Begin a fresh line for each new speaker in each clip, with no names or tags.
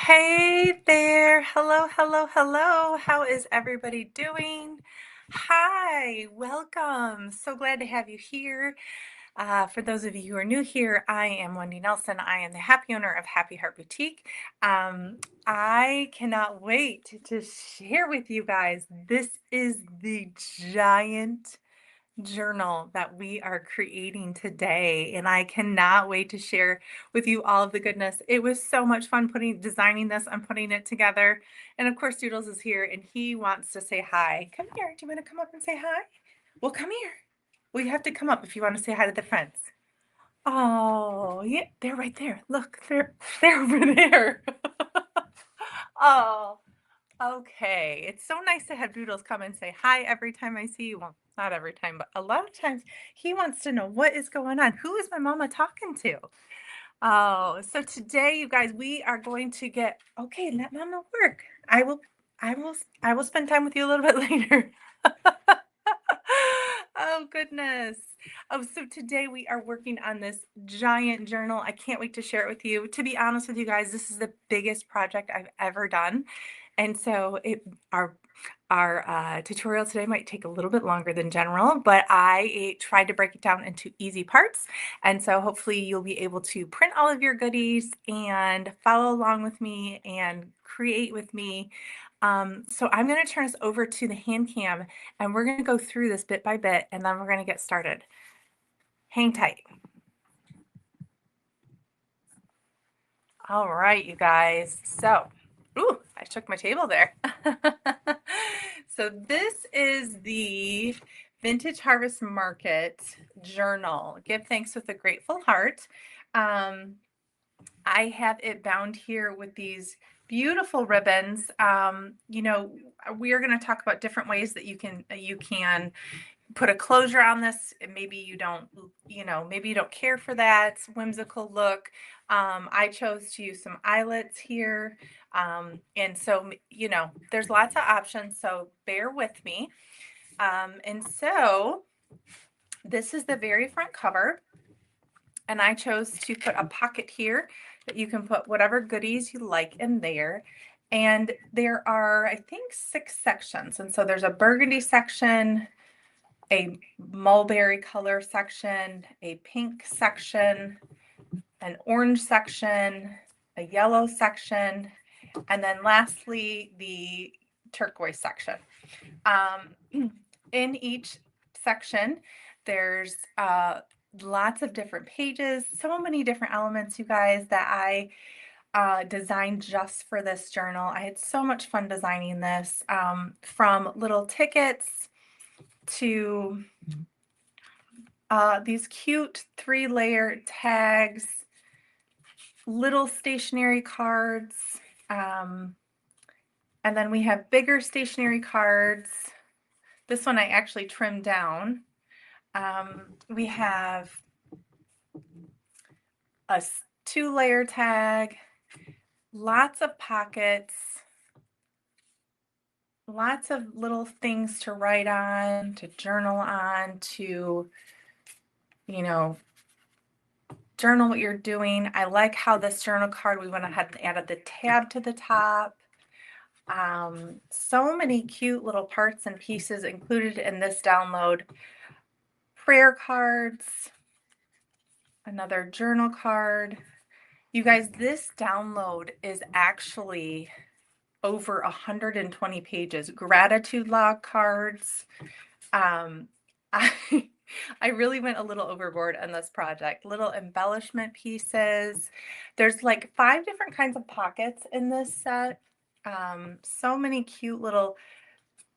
Hey there. Hello, hello, hello. How is everybody doing? Hi, welcome. So glad to have you here. For those of you who are new here, I am Wendy Nelson. I am the happy owner of Happy Heart Boutique. I cannot wait to share with you guys. This is the giant journal that we are creating today, and I cannot wait to share with you all of the goodness. It was so much fun designing this and putting it together. And of course Doodles is here and he wants to say hi. Come here. Do you want to come up and say hi? Well, come here. Well, you have to come up if you want to say hi to the friends. Oh, yeah, they're right there. Look, they're over there. Oh, okay. It's so nice to have Doodles come and say hi every time I see you. Well, not every time, but a lot of times he wants to know what is going on. Who is my mama talking to? Oh, so today, you guys, we are going to okay, let mama work. I will, I will spend time with you a little bit later. Oh, goodness. Oh, so today we are working on this giant journal. I can't wait to share it with you. To be honest with you guys, this is the biggest project I've ever done. And so our tutorial today might take a little bit longer than general, but I tried to break it down into easy parts. And so hopefully you'll be able to print all of your goodies and follow along with me and create with me. So I'm going to turn us over to the hand cam and we're going to go through this bit by bit and then we're going to get started. Hang tight. All right, you guys. So, ooh, I shook my table there. So this is the Vintage Harvest Market Journal. Give Thanks with a Grateful Heart. I have it bound here with these beautiful ribbons. We are going to talk about different ways that you can put a closure on this. Maybe you don't, maybe you don't care for that whimsical look. I chose to use some eyelets here. And so, there's lots of options. So bear with me. And so this is the very front cover. And I chose to put a pocket here that you can put whatever goodies you like in there. And there are, I think, 6 sections. And so there's a burgundy section, a mulberry color section, a pink section, an orange section, a yellow section, and then lastly, the turquoise section. In each section, there's lots of different pages, so many different elements, you guys, that I designed just for this journal. I had so much fun designing this, from little tickets to these cute 3-layer tags, little stationery cards, and then we have bigger stationery cards. This one I actually trimmed down. We have a 2-layer tag, lots of pockets, lots of little things to write on, to journal on, to, journal what you're doing. I like how this journal card, we went ahead and added the tab to the top. So many cute little parts and pieces included in this download. Prayer cards, another journal card. You guys, this download is actually over 120 pages. Gratitude log cards. I really went a little overboard on this project. Little embellishment pieces. There's like 5 different kinds of pockets in this set. So many cute little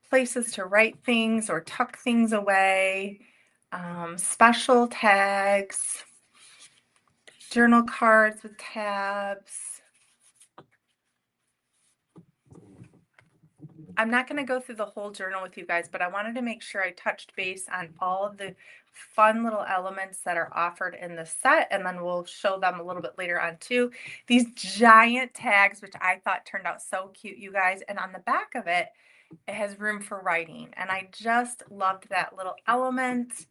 places to write things or tuck things away. Special tags, journal cards with tabs. I'm not going to go through the whole journal with you guys, but I wanted to make sure I touched base on all of the fun little elements that are offered in the set, and then we'll show them a little bit later on too. These giant tags, which I thought turned out so cute, you guys, and on the back of it, it has room for writing, and I just loved that little element.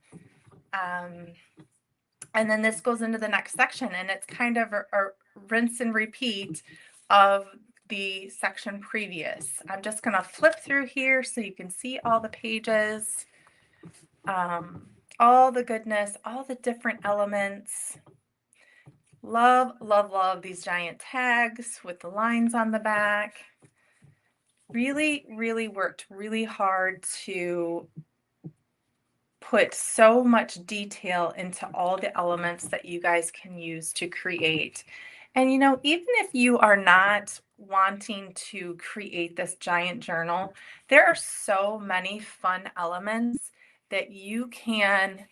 And then this goes into the next section, and it's kind of a rinse and repeat of the section previous. I'm just going to flip through here so you can see all the pages, all the goodness, all the different elements. Love, love, love these giant tags with the lines on the back. Really, really worked really hard to put so much detail into all the elements that you guys can use to create. And even if you are not wanting to create this giant journal, there are so many fun elements that you can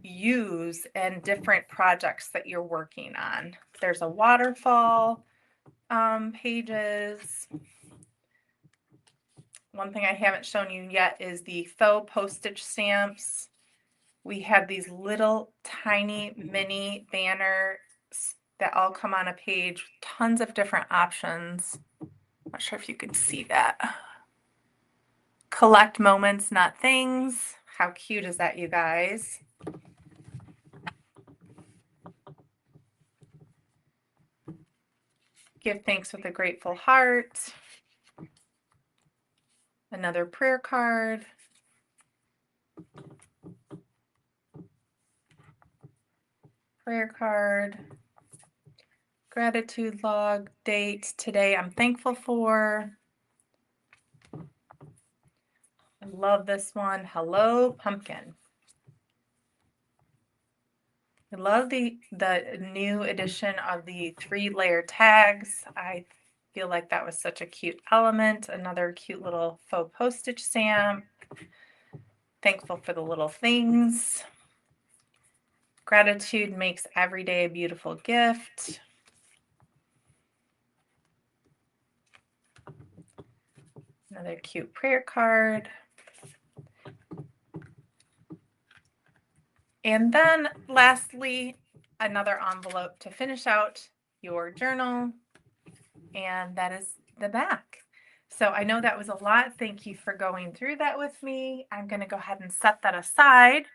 use in different projects that you're working on. There's a waterfall pages. One thing I haven't shown you yet is the faux postage stamps. We have these little tiny mini banners that all come on a page, tons of different options. Not sure if you can see that. Collect moments, not things. How cute is that, you guys? Give thanks with a grateful heart. Another prayer card. Prayer card. Gratitude log, date, today I'm thankful for. I love this one. Hello, pumpkin. I love the new edition of the 3-layer tags. I feel like that was such a cute element. Another cute little faux postage stamp. Thankful for the little things. Gratitude makes every day a beautiful gift. Another cute prayer card. And then lastly, another envelope to finish out your journal. And that is the back. So I know that was a lot. Thank you for going through that with me. I'm going to go ahead and set that aside.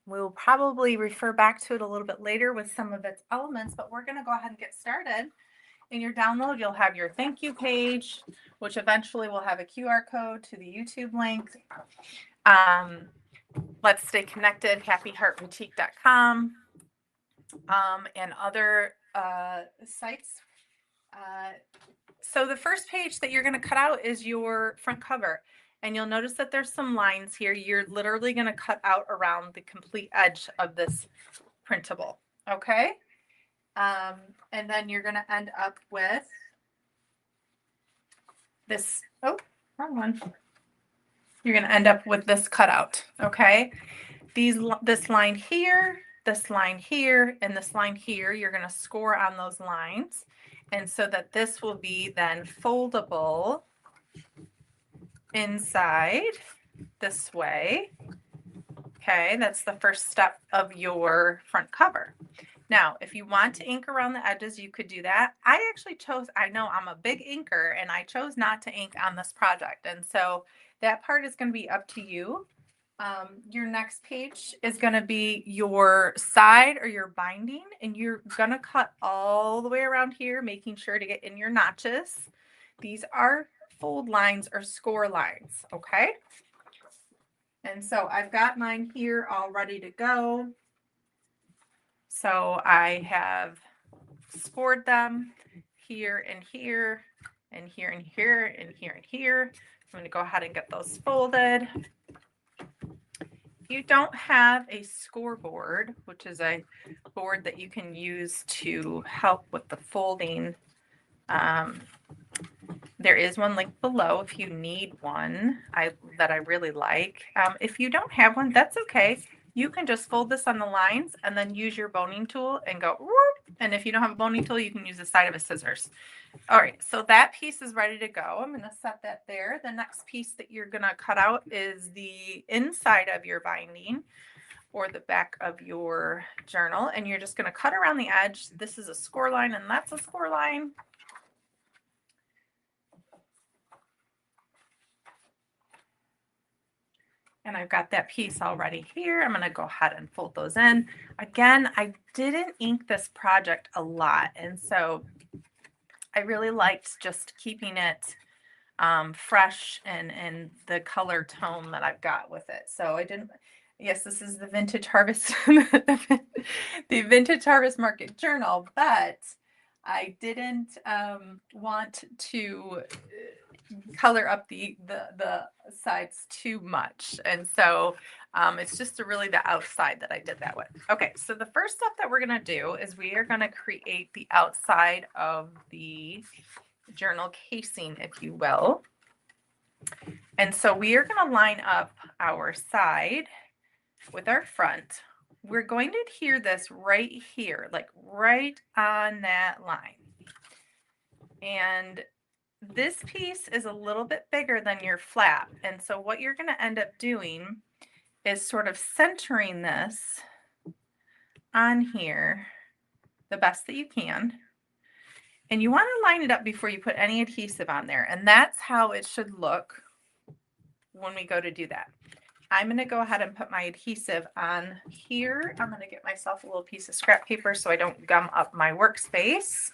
We'll probably refer back to it a little bit later with some of its elements, but we're going to go ahead and get started. In your download, you'll have your thank you page, which eventually will have a QR code to the YouTube link. Let's stay connected, happyheartboutique.com, and other sites. So the first page that you're going to cut out is your front cover. And you'll notice that there's some lines here. You're literally going to cut out around the complete edge of this printable. Okay. And then you're going to end up with this. Oh, wrong one. You're going to end up with this cutout. Okay. This line here, this line here, and this line here, you're going to score on those lines. And so that this will be then foldable inside this way. Okay, that's the first step of your front cover. Now, if you want to ink around the edges, you could do that. I actually chose, I know I'm a big inker, and I chose not to ink on this project. And so that part is going to be up to you. Your next page is going to be your side or your binding, and you're going to cut all the way around here, making sure to get in your notches. These are fold lines or score lines, okay? And so I've got mine here all ready to go. So I have scored them here and here and here and here and here and here. I'm going to go ahead and get those folded. If you don't have a scoreboard, which is a board that you can use to help with the folding, there is one linked below if you need one that I really like. If you don't have one, that's okay. You can just fold this on the lines and then use your boning tool and go, whoop. And if you don't have a boning tool, you can use the side of a scissors. All right, so that piece is ready to go. I'm going to set that there. The next piece that you're going to cut out is the inside of your binding or the back of your journal. And you're just going to cut around the edge. This is a score line and that's a score line. And I've got that piece already here. I'm going to go ahead and fold those in. Again, I didn't ink this project a lot. And so I really liked just keeping it fresh and the color tone that I've got with it. So I didn't, yes, this is the Vintage Harvest, the Vintage Harvest Market Journal, but I didn't want to color up the sides too much. And so it's just really the outside that I did that with. Okay, so the first step that we're going to do is we are going to create the outside of the journal casing, if you will. And so we are going to line up our side with our front. We're going to adhere this right here, like right on that line. And this piece is a little bit bigger than your flap. And so what you're going to end up doing is sort of centering this on here the best that you can. And you want to line it up before you put any adhesive on there. And that's how it should look when we go to do that. I'm going to go ahead and put my adhesive on here. I'm going to get myself a little piece of scrap paper so I don't gum up my workspace.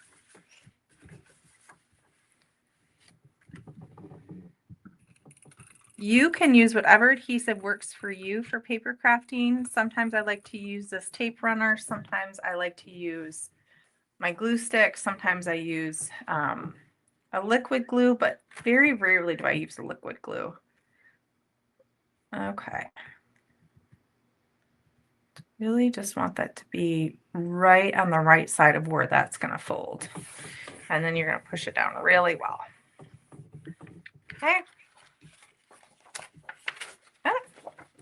You can use whatever adhesive works for you for paper crafting. Sometimes I like to use this tape runner. Sometimes I like to use my glue stick. Sometimes I use a liquid glue, but very rarely do I use a liquid glue. Okay. Really just want that to be right on the right side of where that's going to fold. And then you're going to push it down really well. Okay.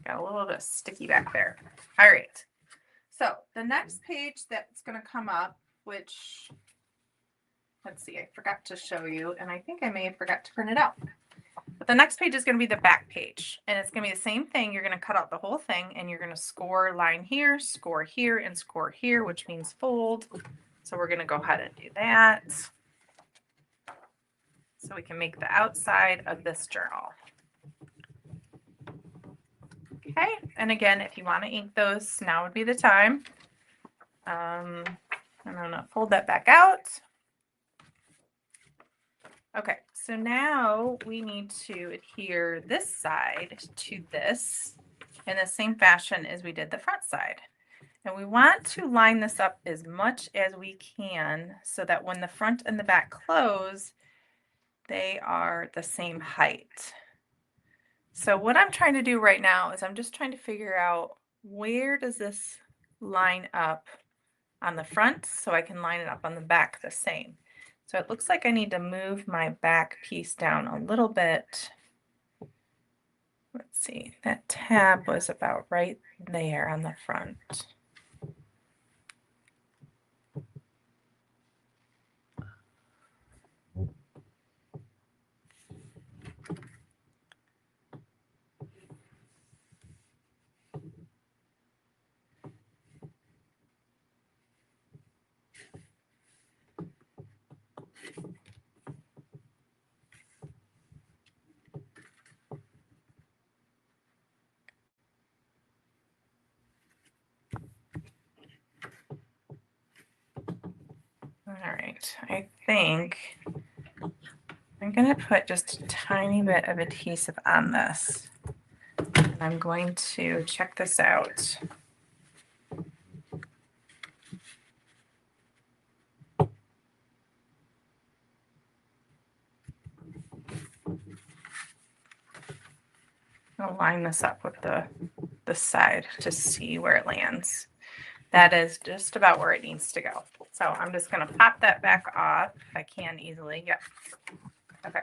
Got a little bit sticky back there. All right. So the next page that's going to come up, which, let's see, I forgot to show you, and I think I may have forgot to print it out. But the next page is going to be the back page, and it's going to be the same thing. You're going to cut out the whole thing, and you're going to score line here, and score here, which means fold. So we're going to go ahead and do that so we can make the outside of this journal. Okay, and again, if you want to ink those, now would be the time. I'm going to fold that back out. Okay, so now we need to adhere this side to this in the same fashion as we did the front side. And we want to line this up as much as we can so that when the front and the back close, they are the same height. So what I'm trying to do right now is I'm just trying to figure out where does this line up on the front so I can line it up on the back the same. So it looks like I need to move my back piece down a little bit. Let's see, that tab was about right there on the front. All right, I think I'm going to put just a tiny bit of adhesive on this. And I'm going to check this out. I'll line this up with the side to see where it lands. That is just about where it needs to go. So I'm just going to pop that back off if I can easily. Yep. Okay.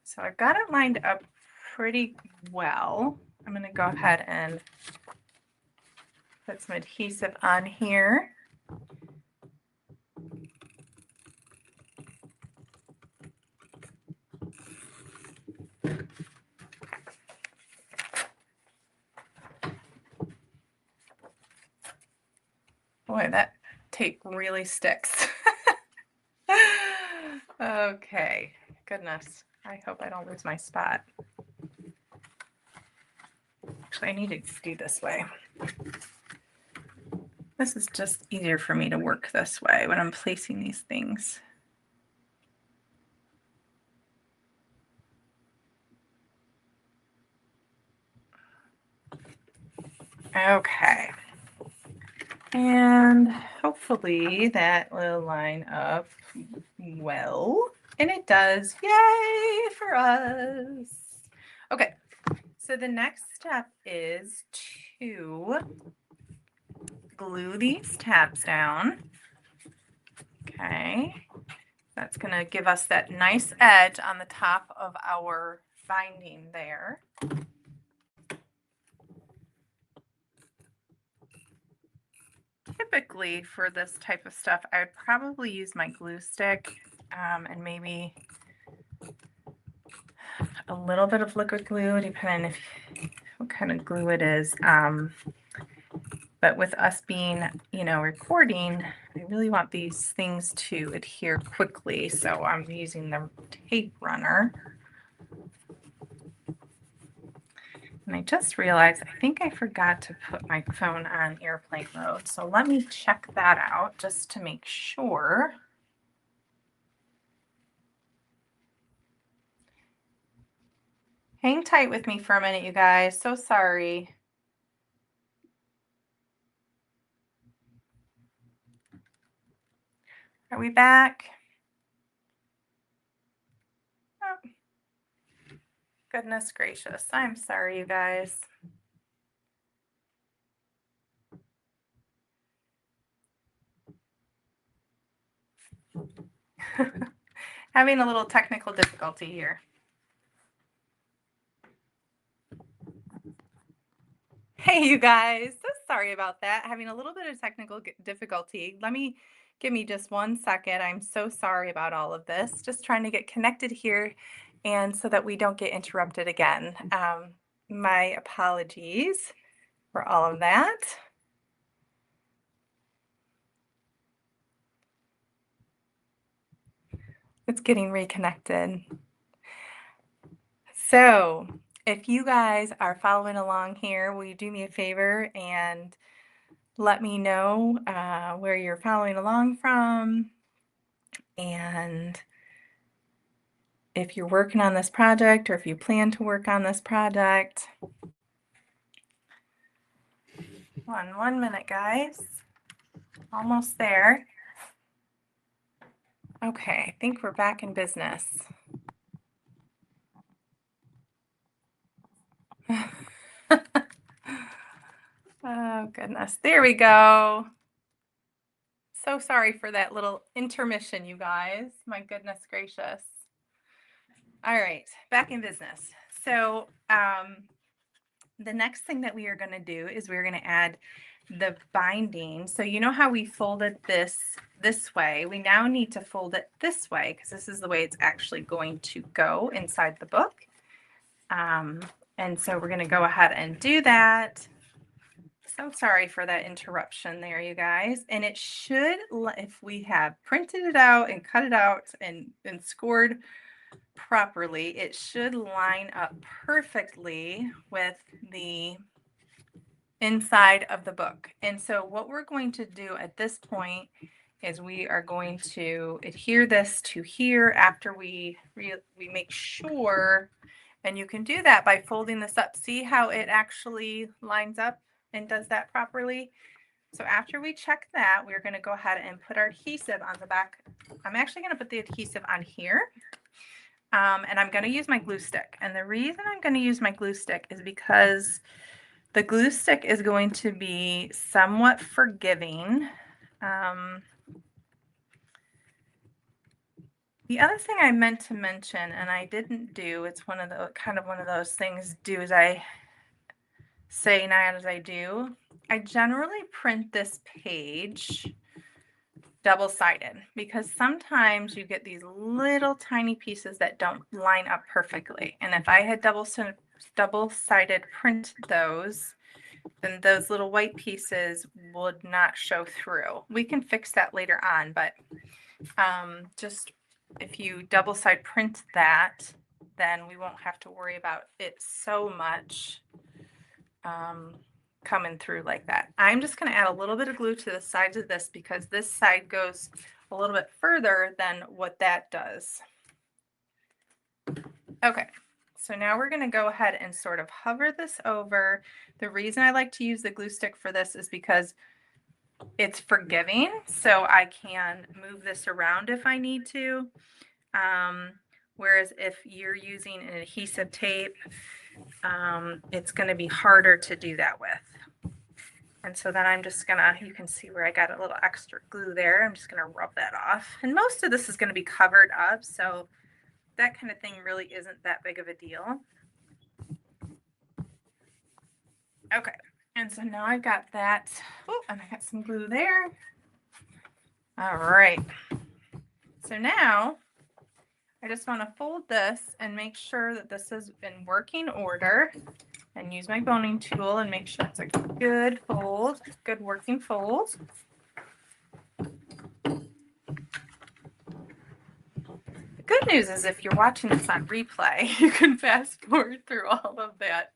So I've got it lined up pretty well. I'm going to go ahead and put some adhesive on here. Boy, that tape really sticks. Okay, goodness. I hope I don't lose my spot. Actually, I need to do this way. This is just easier for me to work this way when I'm placing these things. Okay. And hopefully that will line up well. And it does. Yay for us. Okay. So the next step is to glue these tabs down. Okay. That's going to give us that nice edge on the top of our binding there. Typically for this type of stuff, I would probably use my glue stick and maybe a little bit of liquid glue, depending if what kind of glue it is. But with us being, recording, I really want these things to adhere quickly. So I'm using the tape runner. And I just realized, I think I forgot to put my phone on airplane mode. So let me check that out just to make sure. Hang tight with me for a minute, you guys. So sorry. Are we back? Oh, goodness gracious. I'm sorry, you guys. Having a little technical difficulty here. Hey, you guys. So sorry about that. Having a little bit of technical difficulty. Give me just 1 second. I'm so sorry about all of this. Just trying to get connected here and so that we don't get interrupted again. My apologies for all of that. It's getting reconnected. So if you guys are following along here, will you do me a favor and let me know where you're following along from, and if you're working on this project or if you plan to work on this project. One minute, guys. Almost there. Okay, I think we're back in business. Oh, goodness. There we go. So sorry for that little intermission, you guys. My goodness gracious. All right, back in business. So the next thing that we are going to do is we're going to add the binding. So you know how we folded this way? We now need to fold it this way because this is the way it's actually going to go inside the book. And so we're going to go ahead and do that. So sorry for that interruption there, you guys. And it should, if we have printed it out and cut it out and scored properly, it should line up perfectly with the inside of the book. And so what we're going to do at this point is we are going to adhere this to here after we make sure, and you can do that by folding this up. See how it actually lines up and does that properly? So after we check that, we're going to go ahead and put our adhesive on the back. I'm actually going to put the adhesive on here. And I'm going to use my glue stick. And the reason I'm going to use my glue stick is because the glue stick is going to be somewhat forgiving. The other thing I meant to mention, and I didn't do, it's one of those things, do as I say, not as I do. I generally print this page double-sided because sometimes you get these little tiny pieces that don't line up perfectly. And if I had double-sided print those, then those little white pieces would not show through. We can fix that later on, but just if you double-side print that, then we won't have to worry about it so much. coming through like that. I'm just going to add a little bit of glue to the sides of this because this side goes a little bit further than what that does. Okay, so now we're going to go ahead and sort of hover this over. The reason I like to use the glue stick for this is because it's forgiving, so I can move this around if I need to. Whereas if you're using an adhesive tape, it's going to be harder to do that with. And so then I'm just gonna, you can see where I got a little extra glue there. I'm just gonna rub that off. And most of this is gonna be covered up, so that kind of thing really isn't that big of a deal. Okay, and so now I've got that. Oh, and I got some glue there. All right. So now I just want to fold this and make sure that this is in working order, and use my boning tool and make sure it's a good fold, good working fold. The good news is if you're watching this on replay, you can fast forward through all of that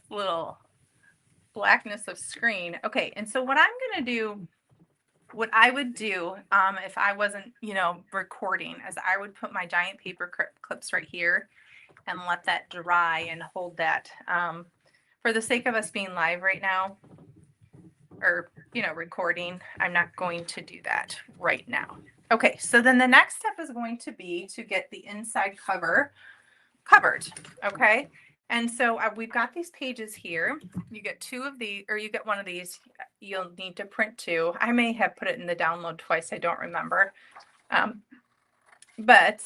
little blackness of screen. Okay, and so what I'm going to do, what I would do if I wasn't, recording, is I would put my giant paper clips right here and let that dry and hold that. For the sake of us being live right now, or, recording, I'm not going to do that right now. Okay, so then the next step is going to be to get the inside cover covered, okay? And so we've got these pages here. You get two of these, or you get one of these. You'll need to print two. I may have put it in the download twice. I don't remember. But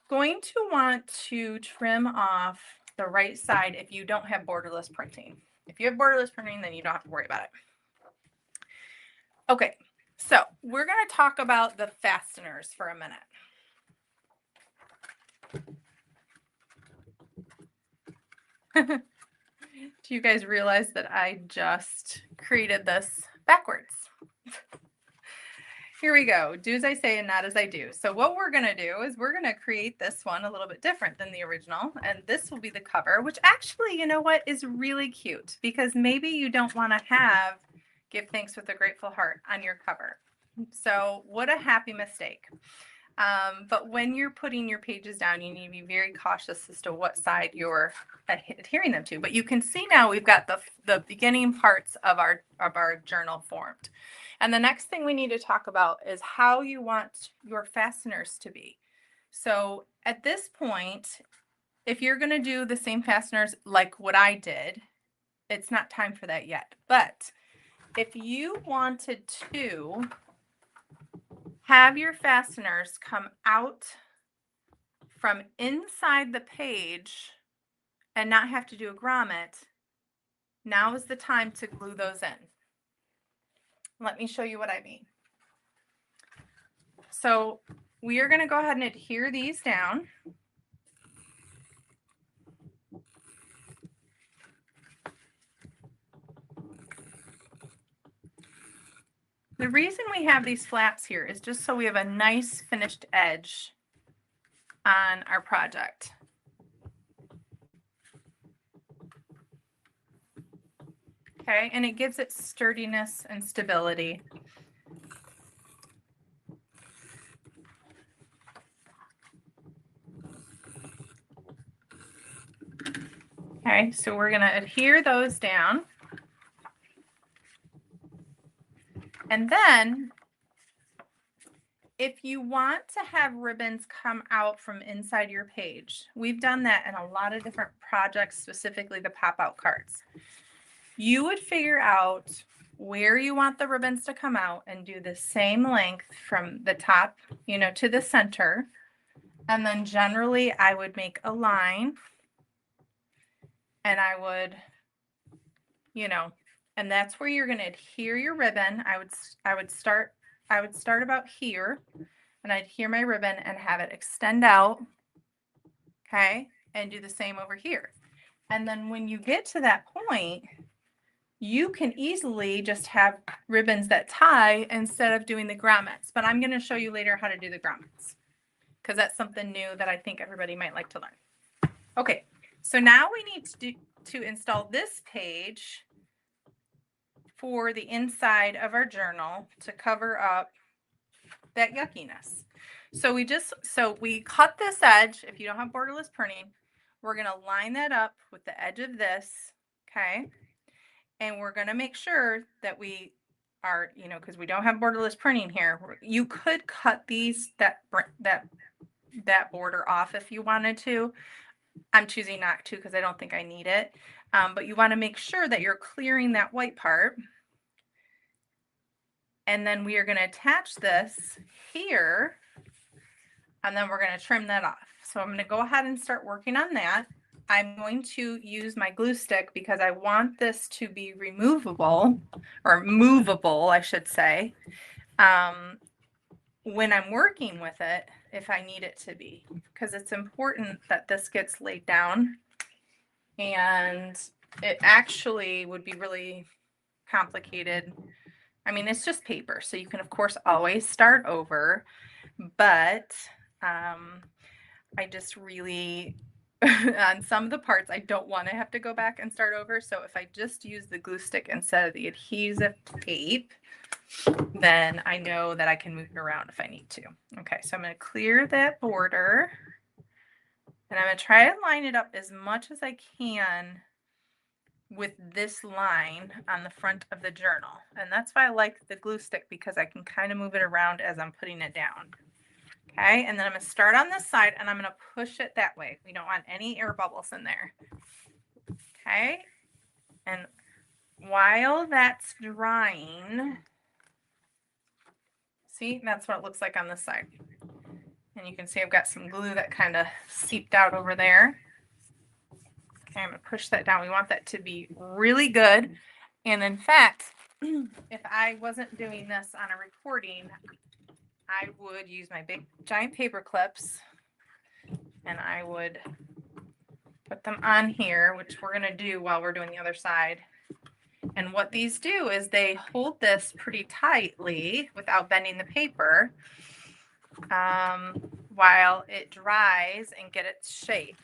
going to want to trim off the right side if you don't have borderless printing. If you have borderless printing, then you don't have to worry about it. Okay, so we're going to talk about the fasteners for a minute. Do you guys realize that I just created this backwards? Here we go. Do as I say and not as I do. So what we're going to do is we're going to create this one a little bit different than the original. And this will be the cover, which actually, you know what, is really cute, because maybe you don't want to have "Give Thanks with a Grateful Heart" on your cover. So what a happy mistake. But when you're putting your pages down, you need to be very cautious as to what side you're adhering them to. But you can see now we've got the beginning parts of our journal formed. And the next thing we need to talk about is how you want your fasteners to be. So at this point, if you're going to do the same fasteners like what I did, it's not time for that yet. But if you wanted to have your fasteners come out from inside the page and not have to do a grommet, now is the time to glue those in. Let me show you what I mean. So we are going to go ahead and adhere these down. The reason we have these flaps here is just so we have a nice finished edge on our project. Okay, and it gives it sturdiness and stability. Okay, so we're going to adhere those down. And then if you want to have ribbons come out from inside your page, we've done that in a lot of different projects, specifically the pop-out cards. You would figure out where you want the ribbons to come out and do the same length from the top, to the center. And then generally I would make a line, and I would, and that's where you're going to adhere your ribbon. I would start about here, and I'd adhere my ribbon and have it extend out. Okay. And do the same over here. And then when you get to that point, you can easily just have ribbons that tie instead of doing the grommets. But I'm going to show you later how to do the grommets, because that's something new that I think everybody might like to learn. Okay, so now we need to do, to install this page for the inside of our journal to cover up that yuckiness. So we cut this edge. If you don't have borderless printing, we're going to line that up with the edge of this, okay? And we're going to make sure that we are, because we don't have borderless printing here. You could cut that border off if you wanted to. I'm choosing not to because I don't think I need it. But you want to make sure that you're clearing that white part. And then we are going to attach this here, and then we're going to trim that off. So I'm going to go ahead and start working on that. I'm going to use my glue stick because I want this to be removable, or movable, I should say, when I'm working with it, if I need it to be, because it's important that this gets laid down. And it actually would be really complicated. I mean, it's just paper, so you can, of course, always start over, but I just really, on some of the parts, I don't want to have to go back and start over. So if I just use the glue stick instead of the adhesive tape, then I know that I can move it around if I need to. Okay, so I'm going to clear that border, and I'm going to try to line it up as much as I can with this line on the front of the journal. And that's why I like the glue stick, because I can kind of move it around as I'm putting it down. Okay, and then I'm going to start on this side, and I'm going to push it that way. We don't want any air bubbles in there. Okay, and while that's drying, see, that's what it looks like on this side. And you can see I've got some glue that kind of seeped out over there. Okay, I'm going to push that down. We want that to be really good. And in fact, if I wasn't doing this on a recording, I would use my big giant paper clips, and I would put them on here, which we're going to do while we're doing the other side. And what these do is they hold this pretty tightly without bending the paper while it dries and get its shape.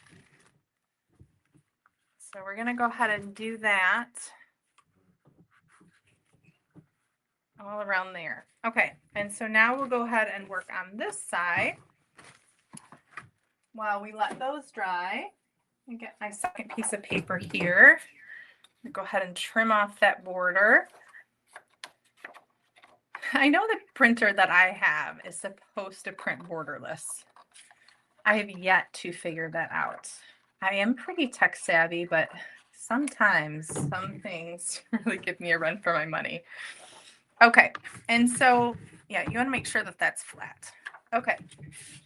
So we're going to go ahead and do that all around there. Okay, and so now we'll go ahead and work on this side while we let those dry. And get my second piece of paper here. Go ahead and trim off that border. I know the printer that I have is supposed to print borderless. I have yet to figure that out. I am pretty tech savvy, but sometimes some things really give me a run for my money. Okay, and so, yeah, you want to make sure that that's flat. Okay,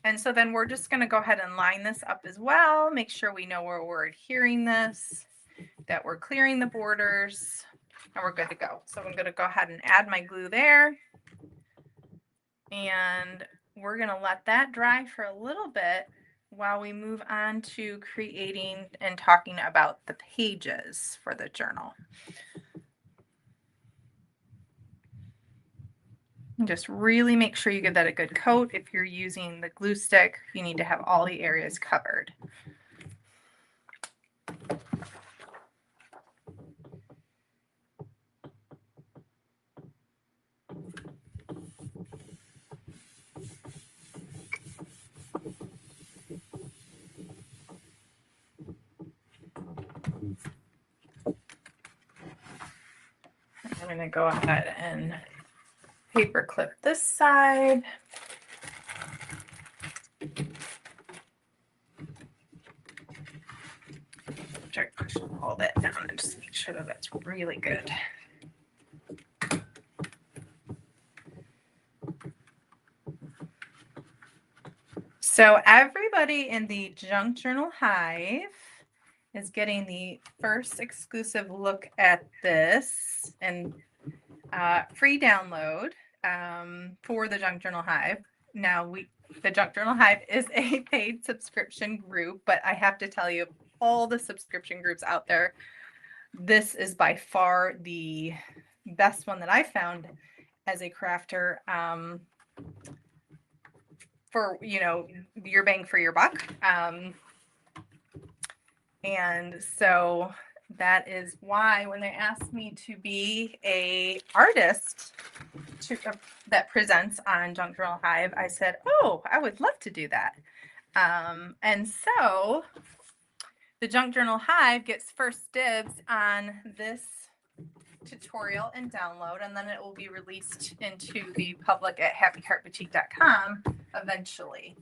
and so then we're just going to go ahead and line this up as well. Make sure we know where we're adhering this, that we're clearing the borders, and we're good to go. So I'm going to go ahead and add my glue there. And we're going to let that dry for a little bit while we move on to creating and talking about the pages for the journal. And just really make sure you give that a good coat. If you're using the glue stick, you need to have all the areas covered. I'm going to go ahead and paper clip this side. Try to push all that down and just make sure that that's really good. So everybody in the Junk Journal Hive is getting the first exclusive look at this and free download for the Junk Journal Hive. Now, the Junk Journal Hive is a paid subscription group, but I have to tell you, all the subscription groups out there, this is by far the best one that I found as a crafter for, your bang for your buck. And so That is why when they asked me to be a artist that presents on Junk Journal Hive, I said, oh, I would love to do that. And so the Junk Journal Hive gets first dibs on this tutorial and download, and then it will be released into the public at happyheartboutique.com eventually.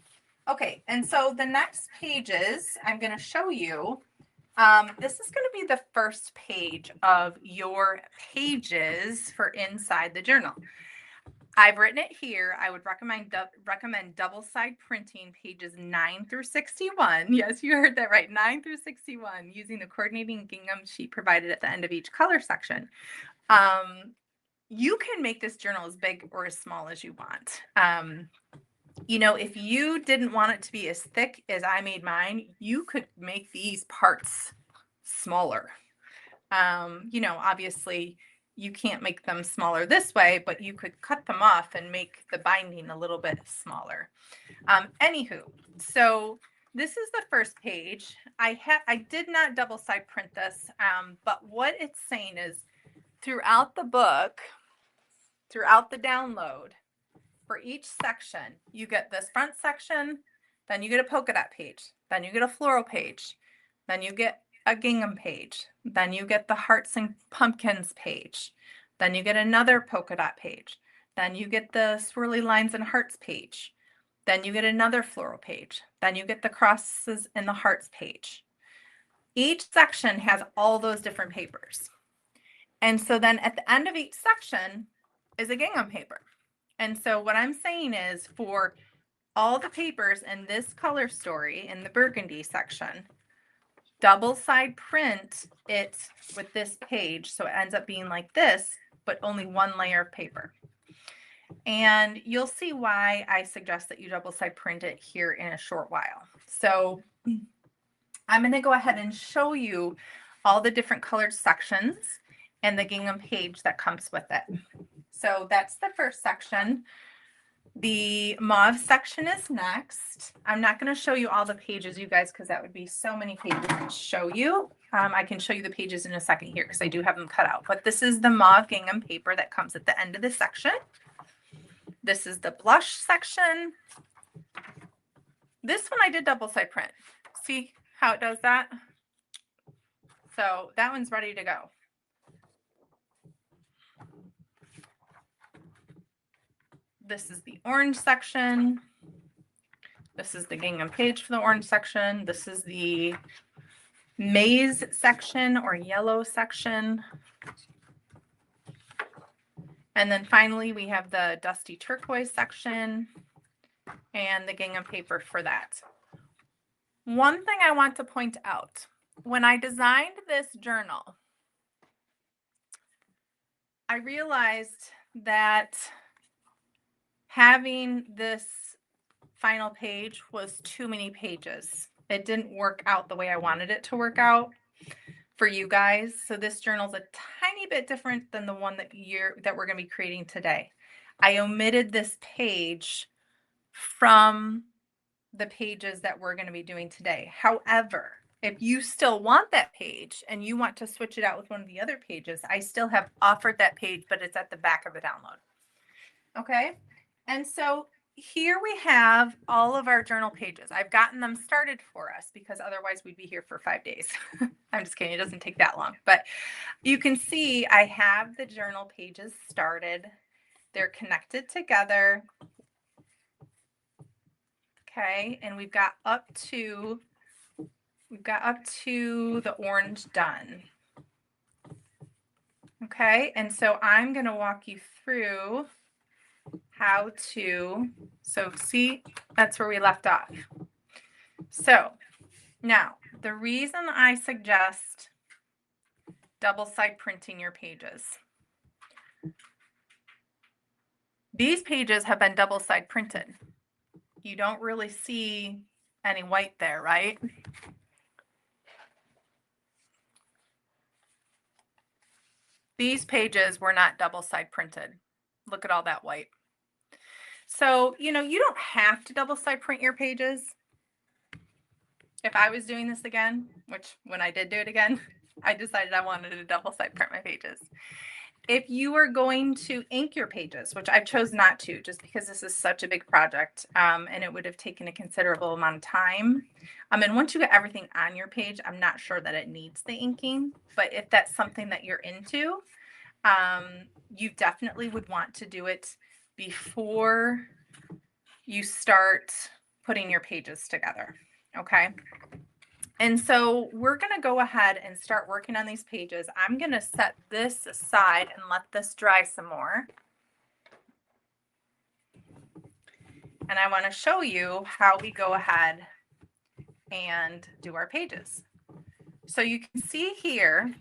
Okay, and so the next pages I'm going to show you. This is going to be the first page of your pages for inside the journal. I've written it here. I would recommend double-side printing pages 9 through 61. Yes, you heard that right, 9 through 61, using the coordinating gingham sheet provided at the end of each color section. You can make this journal as big or as small as you want. You know, if you didn't want it to be as thick as I made mine, you could make these parts smaller. You know, obviously you can't make them smaller this way, but you could cut them off and make the binding a little bit smaller. Anywho, so this is the first page. I did not double side print this, but what it's saying is throughout the book, throughout the download, for each section, you get this front section, then you get a polka dot page, then you get a floral page, then you get a gingham page, then you get the hearts and pumpkins page, then you get another polka dot page, then you get the swirly lines and hearts page, then you get another floral page, then you get the crosses and the hearts page. Each section has all those different papers. And so then at the end of each section is a gingham paper. And so what I'm saying is for all the papers in this color story in the Burgundy section, double side print it with this page. So it ends up being like this, but only one layer of paper. And you'll see why I suggest that you double side print it here in a short while. So I'm going to go ahead and show you all the different colored sections and the gingham page that comes with it. So that's the first section. The mauve section is next. I'm not going to show you all the pages, you guys, because that would be so many pages to show you. I can show you the pages in a second here because I do have them cut out. But this is the mauve gingham paper that comes at the end of the section. This is the blush section. This one I did double side print. See how it does that? So that one's ready to go. This is the orange section. This is the gingham page for the orange section. This is the maize section or yellow section. And then finally, we have the dusty turquoise section and the gingham paper for that. One thing I want to point out, when I designed this journal, I realized that having this final page was too many pages. It didn't work out the way I wanted it to work out for you guys. So this journal is a tiny bit different than the one that we're going to be creating today. I omitted this page from the pages that we're going to be doing today. However, if you still want that page and you want to switch it out with one of the other pages, I still have offered that page, but it's at the back of the download. Okay. And so here we have all of our journal pages. I've gotten them started for us because otherwise we'd be here for 5 days. I'm just kidding. It doesn't take that long, but you can see I have the journal pages started. They're connected together. Okay. And we've got up to the orange done. Okay. And so I'm going to walk you through how to, so see, that's where we left off. So now the reason I suggest double side printing your pages, these pages have been double side printed. You don't really see any white there, right? These pages were not double side printed. Look at all that white. So, you know, you don't have to double side print your pages. If I was doing this again, which when I did do it again, I decided I wanted to double side print my pages. If you are going to ink your pages, which I chose not to, just because this is such a big project, and it would have taken a considerable amount of time. And once you get everything on your page, I'm not sure that it needs the inking, but if that's something that you're into, you definitely would want to do it before you start putting your pages together. Okay. And so we're going to go ahead and start working on these pages. I'm going to set this aside and let this dry some more. And I want to show you how we go ahead and do our pages. So you can see here,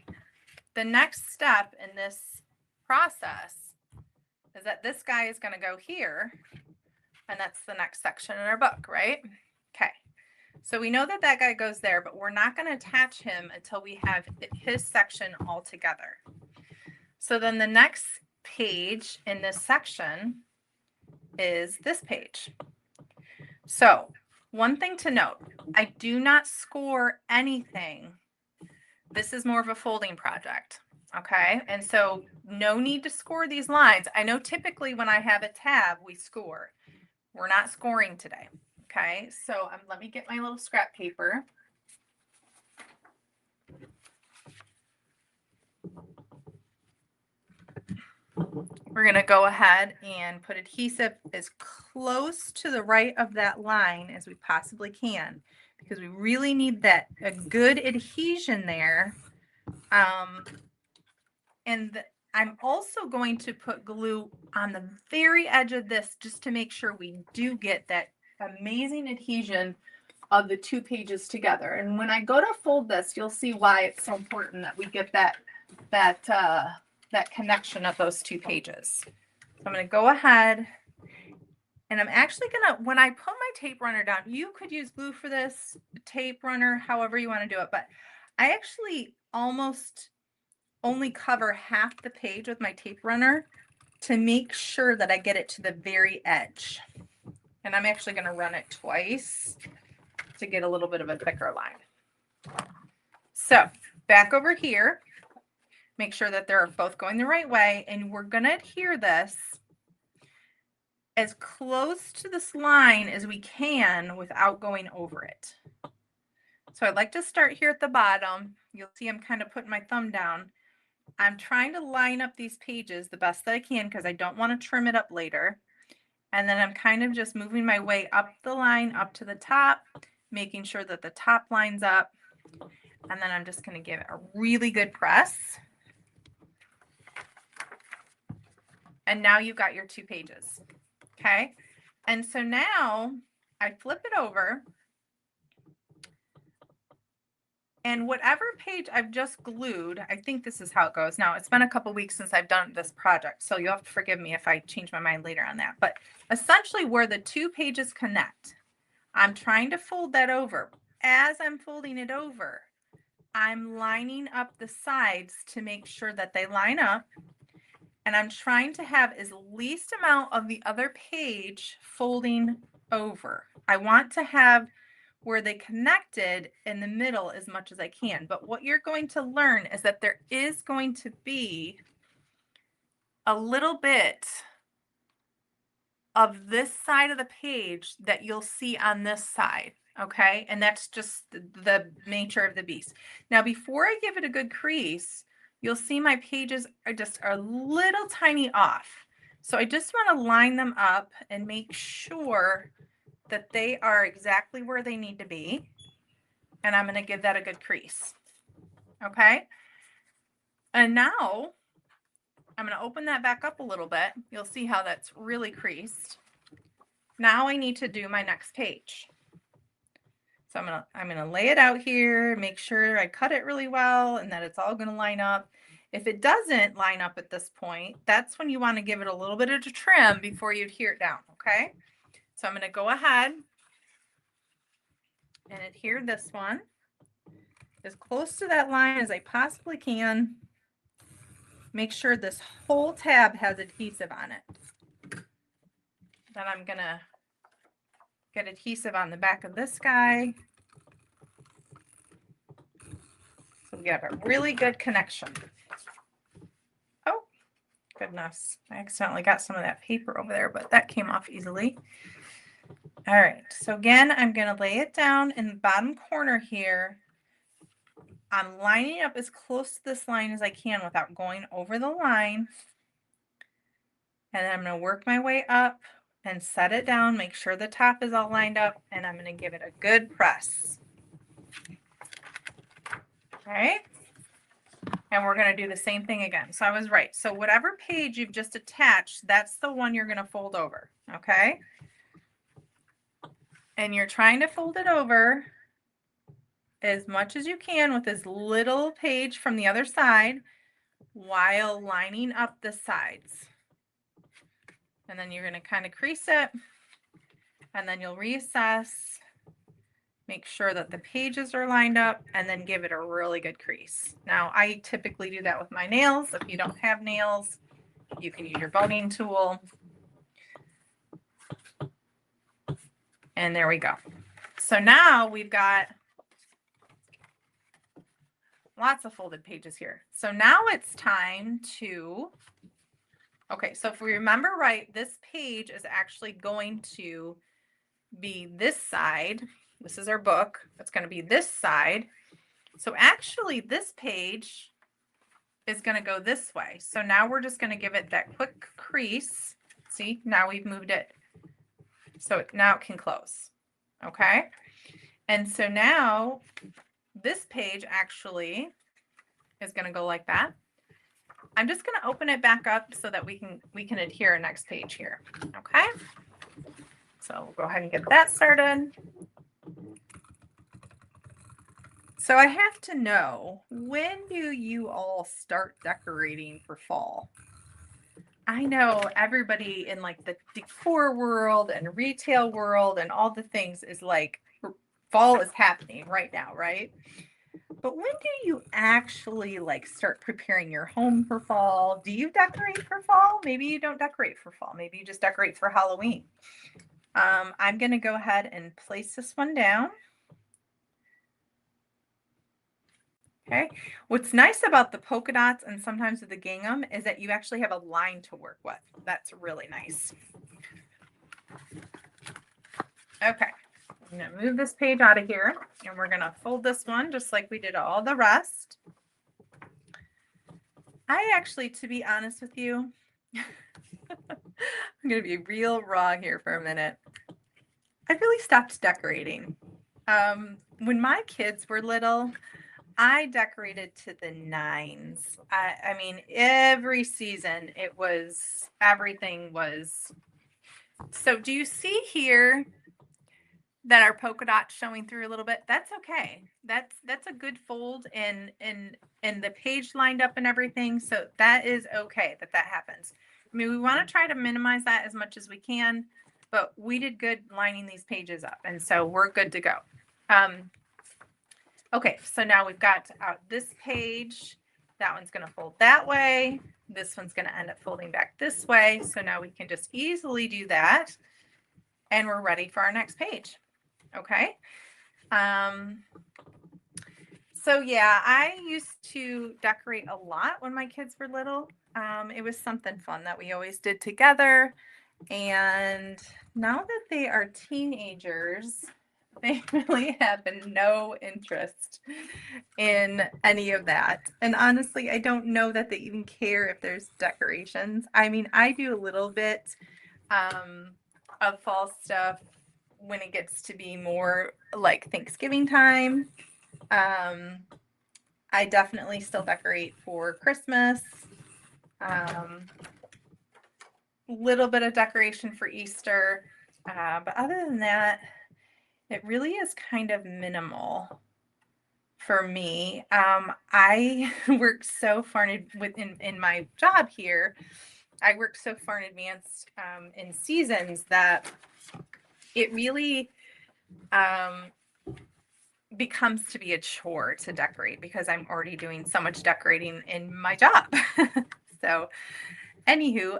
the next step in this process is that this guy is going to go here, and that's the next section in our book, right? Okay. So we know that that guy goes there, but we're not going to attach him until we have his section all together. So then the next page in this section is this page. So one thing to note, I do not score anything. This is more of a folding project. Okay. And so no need to score these lines. I know typically when I have a tab, we score. We're not scoring today. Okay. So let me get my little scrap paper. We're going to go ahead and put adhesive as close to the right of that line as we possibly can, because we really need a good adhesion there. I'm also going to put glue on the very edge of this just to make sure we do get that amazing adhesion of the two pages together. And when I go to fold this, you'll see why it's so important that we get that connection of those two pages. So I'm going to go ahead and I'm actually going to, when I put my tape runner down, you could use glue for this, tape runner, however you want to do it. But I actually almost only cover half the page with my tape runner to make sure that I get it to the very edge. And I'm actually going to run it twice to get a little bit of a thicker line. So back over here, make sure that they're both going the right way. And we're going to adhere this as close to this line as we can without going over it. So I'd like to start here at the bottom. You'll see I'm kind of putting my thumb down. I'm trying to line up these pages the best that I can because I don't want to trim it up later. And then I'm kind of just moving my way up the line, up to the top, making sure that the top lines up. And then I'm just going to give it a really good press. And now you've got your two pages. Okay. And so now I flip it over. And whatever page I've just glued, I think this is how it goes. Now, it's been a couple weeks since I've done this project, so you'll have to forgive me if I change my mind later on that. But essentially where the two pages connect, I'm trying to fold that over. As I'm folding it over, I'm lining up the sides to make sure that they line up. And I'm trying to have as least amount of the other page folding over. I want to have where they connected in the middle as much as I can. But what you're going to learn is that there is going to be a little bit of this side of the page that you'll see on this side. Okay. And that's just the nature of the beast. Now, before I give it a good crease, you'll see my pages are just a little tiny off. So I just want to line them up and make sure that they are exactly where they need to be. And I'm going to give that a good crease. Okay. And now I'm going to open that back up a little bit. You'll see how that's really creased. Now I need to do my next page. So I'm going to lay it out here, make sure I cut it really well and that it's all going to line up. If it doesn't line up at this point, that's when you want to give it a little bit of a trim before you adhere it down. Okay. So I'm going to go ahead and adhere this one as close to that line as I possibly can. Make sure this whole tab has adhesive on it. Then I'm going to get adhesive on the back of this guy. So We have a really good connection. Oh, goodness. I accidentally got some of that paper over there, but that came off easily. All right. So again, I'm going to lay it down in the bottom corner here. I'm lining up as close to this line as I can without going over the line. And then I'm going to work my way up and set it down, make sure the top is all lined up, and I'm going to give it a good press. All right. And we're going to do the same thing again. So I was right. So whatever page you've just attached, that's the one you're going to fold over. Okay. And you're trying to fold it over as much as you can with this little page from the other side while lining up the sides. And then you're going to kind of crease it, and then you'll reassess, make sure that the pages are lined up, and then give it a really good crease. Now, I typically do that with my nails. If you don't have nails, you can use your boning tool. And there we go. So now we've got lots of folded pages here. So now it's time to, okay, so if we remember right, this page is actually going to be this side. This is our book. It's going to be this side. So actually this page is going to go this way. So now we're just going to give it that quick crease. See, now we've moved it. So now it can close. Okay. And so now this page actually is going to go like that. I'm just going to open it back up so that we can adhere our next page here. Okay. So we'll go ahead and get that started. So I have to know, when do you all start decorating for fall? I know everybody in like the decor world and retail world and all the things is like, fall is happening right now, right? But when do you actually like start preparing your home for fall? Do you decorate for fall? Maybe you don't decorate for fall. Maybe you just decorate for Halloween. I'm going to go ahead and place this one down. Okay. What's nice about the polka dots and sometimes with the gingham is that you actually have a line to work with. That's really nice. Okay. I'm going to move this page out of here, and we're going to fold this one just like we did all the rest. I actually, to be honest with you, I'm going to be real raw here for a minute. I really stopped decorating. When my kids were little, I decorated to the nines. I mean, every season everything was. So do you see here that our polka dot showing through a little bit? That's okay. That's a good fold and the page lined up and everything. So that is okay that happens. I mean, we want to try to minimize that as much as we can, but we did good lining these pages up, and so we're good to go. Okay, so now we've got out this page. That one's going to fold that way. This one's going to end up folding back this way. So now we can just easily do that, and we're ready for our next page. Okay. So yeah, I used to decorate a lot when my kids were little. It was something fun that we always did together. And now that they are teenagers, they really have no interest in any of that. And honestly, I don't know that they even care if there's decorations. I mean, I do a little bit of fall stuff when it gets to be more like Thanksgiving time. I definitely still decorate for Christmas. Little bit of decoration for Easter. But other than that, it really is kind of minimal for me. I work so far in my job here. I work so far in advance in seasons that it really becomes to be a chore to decorate because I'm already doing so much decorating in my job. So anywho,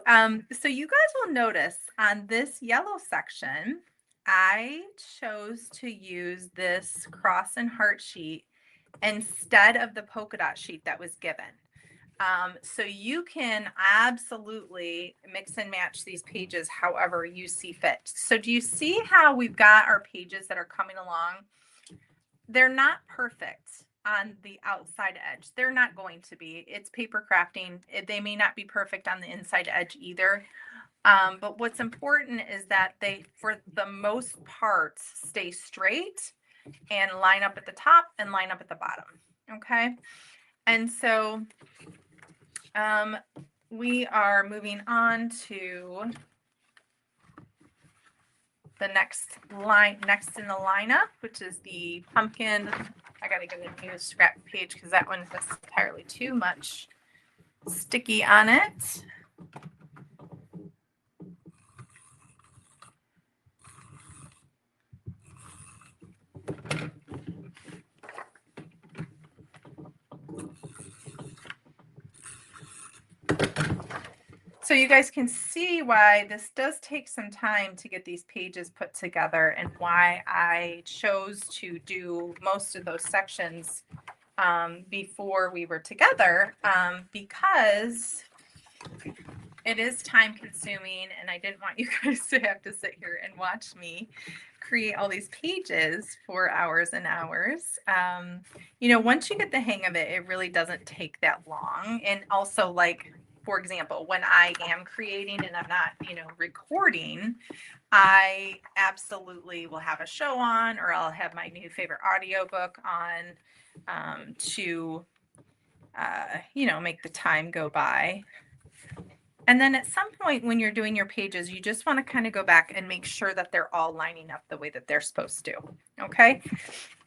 so you guys will notice on this yellow section, I chose to use this cross and heart sheet instead of the polka dot sheet that was given. So you can absolutely mix and match these pages however you see fit. So do you see how we've got our pages that are coming along? They're not perfect on the outside edge. They're not going to be. It's paper crafting. They may not be perfect on the inside edge either. But what's important is that they, for the most part, stay straight and line up at the top and line up at the bottom. Okay. And so we are moving on to the next line, next in the lineup, which is the pumpkin. I got to get a new scrap page because that one has entirely too much sticky on it. So you guys can see why this does take some time to get these pages put together and why I chose to do most of those sections before we were together, because it is time consuming and I didn't want you guys to have to sit here and watch me create all these pages for hours and hours. You know, once you get the hang of it, it really doesn't take that long. And also, like, for example, when I am creating and I'm not, you know, recording, I absolutely will have a show on, or I'll have my new favorite audiobook on to, you know, make the time go by. And then at some point when you're doing your pages, you just want to kind of go back and make sure that they're all lining up the way that they're supposed to. Okay.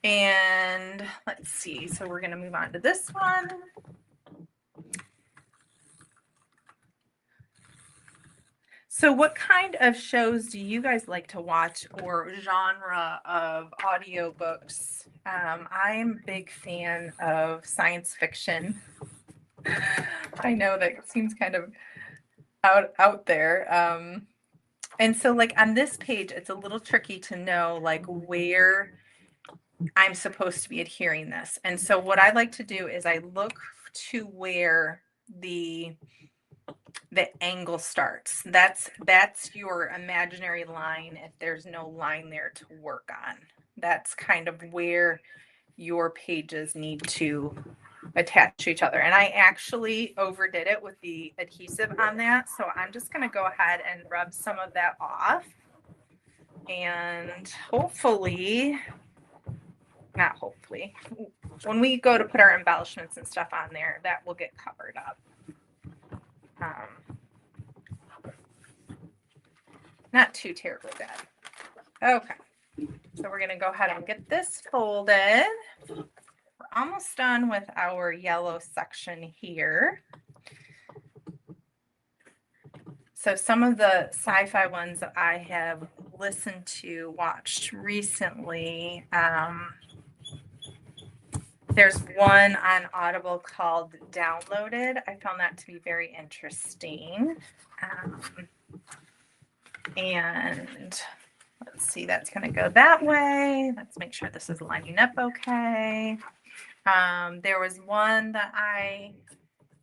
And let's see. So we're going to move on to this one. So what kind of shows do you guys like to watch, or genre of audiobooks? I'm a big fan of science fiction. I know that seems kind of out there. And so, like, on this page, it's a little tricky to know like where I'm supposed to be adhering this. And so what I like to do is I look to where the angle starts. That's your imaginary line if there's no line there to work on. That's kind of where your pages need to attach to each other. And I actually overdid it with the adhesive on that. So I'm just going to go ahead and rub some of that off. And hopefully, not hopefully, when we go to put our embellishments and stuff on there, that will get covered up. Not too terribly bad. Okay. So we're going to go ahead and get this folded. We're almost done with our yellow section here. So some of the sci-fi ones that I have listened to, watched recently, there's one on Audible called Downloaded. I found that to be very interesting. And let's see, that's going to go that way. Let's make sure this is lining up okay. There was one that I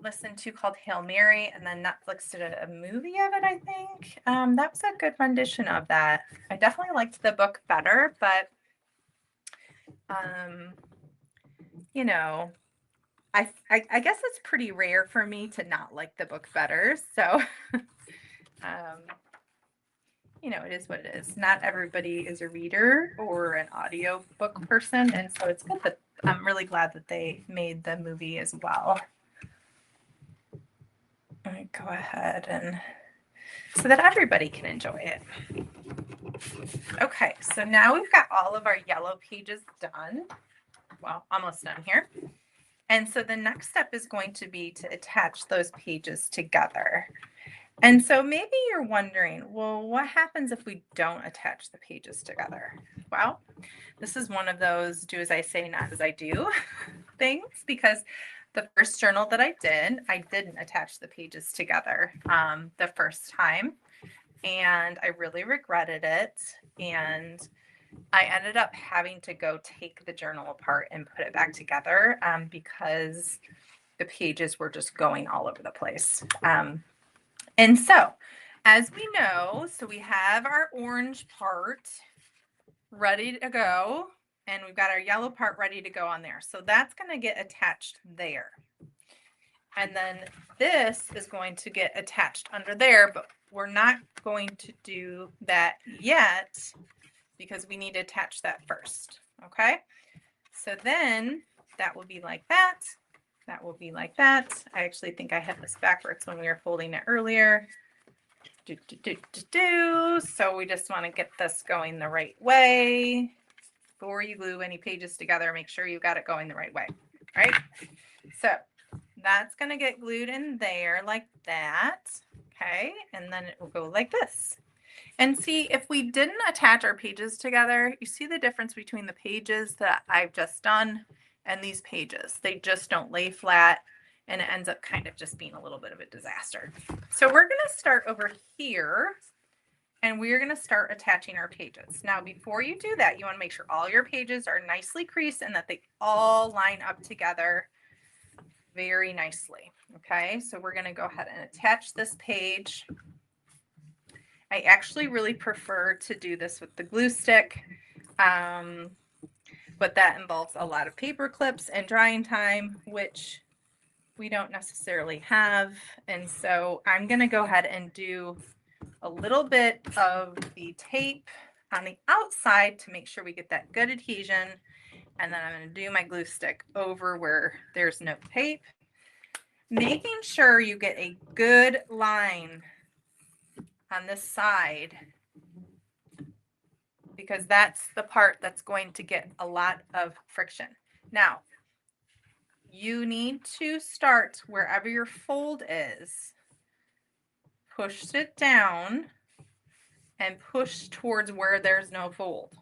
listened to called Hail Mary, and then Netflix did a movie of it, I think. That was a good rendition of that. I definitely liked the book better, but you know, I guess it's pretty rare for me to not like the book better. So you know, it is what it is. Not everybody is a reader or an audio book person, and so it's good that I'm really glad that they made the movie as well. All right, go ahead and so that everybody can enjoy it. Okay, so now we've got all of our yellow pages done. Well, almost done here. And so the next step is going to be to attach those pages together. And so maybe you're wondering, well, what happens if we don't attach the pages together? Well, this is one of those do as I say, not as I do things, because the first journal that I didn't attach the pages together the first time, and I really regretted it. And I ended up having to go take the journal apart and put it back together because the pages were just going all over the place. And so, as we know, so we have our orange part ready to go, and we've got our yellow part ready to go on there. So that's going to get attached there. And then this is going to get attached under there, but we're not going to do that yet because we need to attach that first. Okay. So then that will be like that. That will be like that. I actually think I had this backwards when we were folding it earlier. So we just want to get this going the right way. Before you glue any pages together, make sure you got it going the right way. All right. So that's going to get glued in there like that. Okay. And then it will go like this. And see, if we didn't attach our pages together, you see the difference between the pages that I've just done and these pages. They just don't lay flat, and it ends up kind of just being a little bit of a disaster. So we're going to start over here, and we're going to start attaching our pages. Now, before you do that, you want to make sure all your pages are nicely creased and that they all line up together very nicely. Okay, so we're going to go ahead and attach this page. I actually really prefer to do this with the glue stick, but that involves a lot of paper clips and drying time, which we don't necessarily have. And so I'm going to go ahead and do a little bit of the tape on the outside to make sure we get that good adhesion. And then I'm going to do my glue stick over where there's no tape, making sure you get a good line on this side, because that's the part that's going to get a lot of friction. Now, you need to start wherever your fold is, push it down and push towards where there's no fold.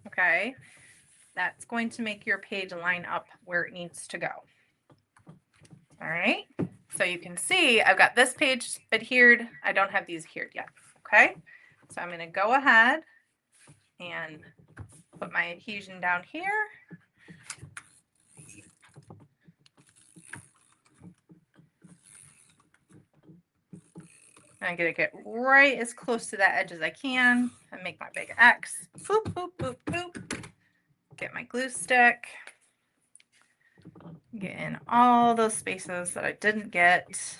Okay, that's going to make your page line up where it needs to go. All right, so you can see I've got this page adhered. I don't have these adhered yet. Okay, so I'm going to go ahead and put my adhesion down here. I'm going to get right as close to that edge as I can and make my big X. Boop, boop, boop, boop. Get my glue stick. Get in all those spaces that I didn't get.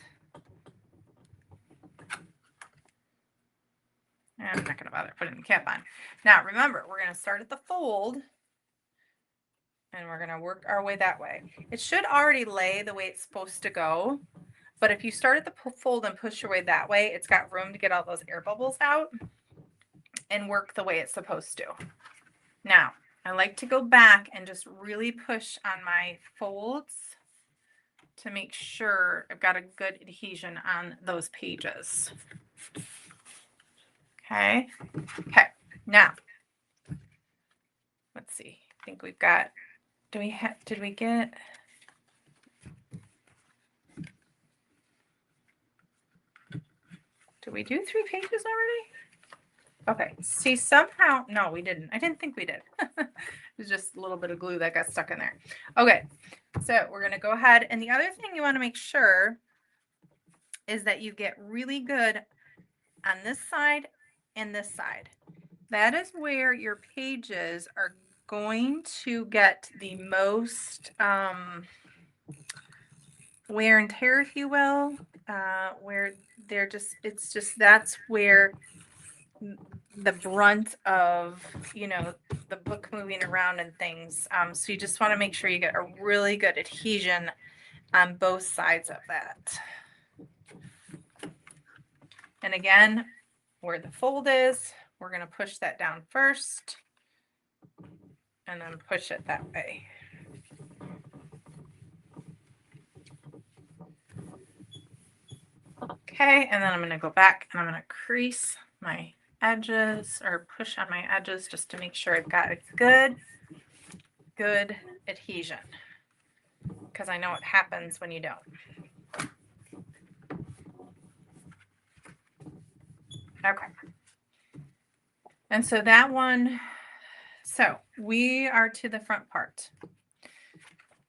And I'm not going to bother putting the cap on. Now, remember, we're going to start at the fold, and we're going to work our way that way. It should already lay the way it's supposed to go. But if you start at the fold and push your way that way, it's got room to get all those air bubbles out and work the way it's supposed to. Now, I like to go back and just really push on my folds to make sure I've got a good adhesion on those pages. Okay. Okay. Now, let's see. I think we've got, did we get, did we do 3 pages already? Okay. See, somehow, no, we didn't. I didn't think we did. It was just a little bit of glue that got stuck in there. Okay. So we're going to go ahead. And the other thing you want to make sure is that you get really good on this side and this side. That is where your pages are going to get the most wear and tear, if you will, where they're just, it's just, that's where the brunt of, you know, the book moving around and things. So you just want to make sure you get a really good adhesion on both sides of that. And again, where the fold is, we're going to push that down first and then push it that way. Okay, and then I'm going to go back and I'm going to crease my edges or push on my edges just to make sure I've got a good adhesion, because I know what happens when you don't. Okay. And so that one So we are to the front part.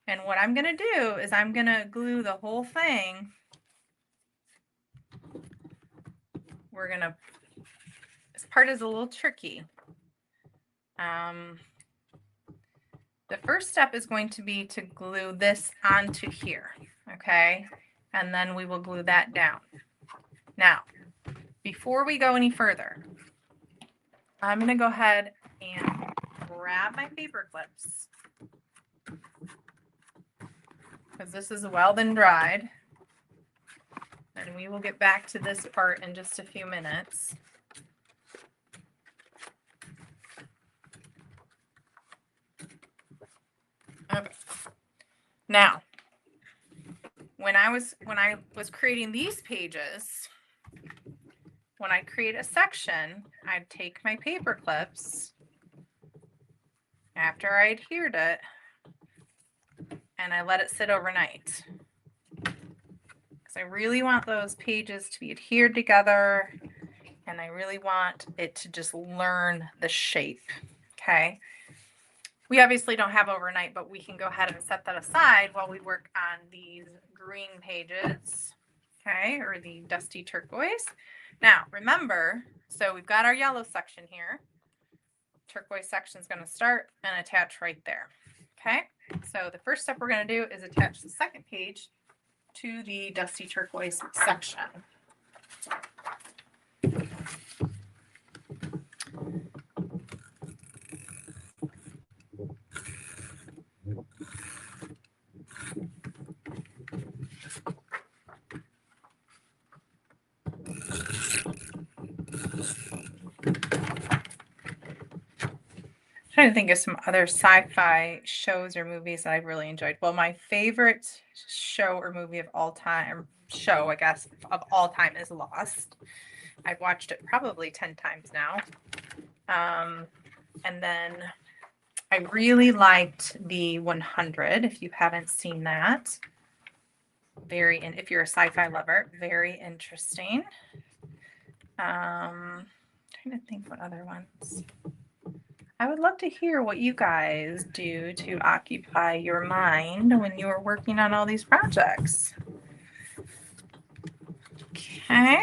And what I'm going to do is I'm going to glue the whole thing. We're going to, this part is a little tricky. The first step is going to be to glue this onto here, okay? And then we will glue that down. Now, before we go any further, I'm going to go ahead and grab my paper clips, because this is well then dried. And we will get back to this part in just a few minutes. Okay. Now, when I was creating these pages, when I create a section, I'd take my paper clips after I adhered it and I let it sit overnight. Because I really want those pages to be adhered together and I really want it to just learn the shape. Okay. We obviously don't have overnight, but we can go ahead and set that aside while we work on these green pages, okay, or the dusty turquoise. Now, remember, so we've got our yellow section here. Turquoise section is going to start and attach right there, okay? So the first step we're going to do is attach the second page to the dusty turquoise section. Trying to think of some other sci-fi shows or movies that I've really enjoyed. Well, my favorite show or movie of all time, I guess, of all time is Lost. I've watched it probably 10 times now. And then I really liked the 100, if you haven't seen that. And if you're a sci-fi lover, very interesting. Trying to think what other ones. I would love to hear what you guys do to occupy your mind when you are working on all these projects. Okay.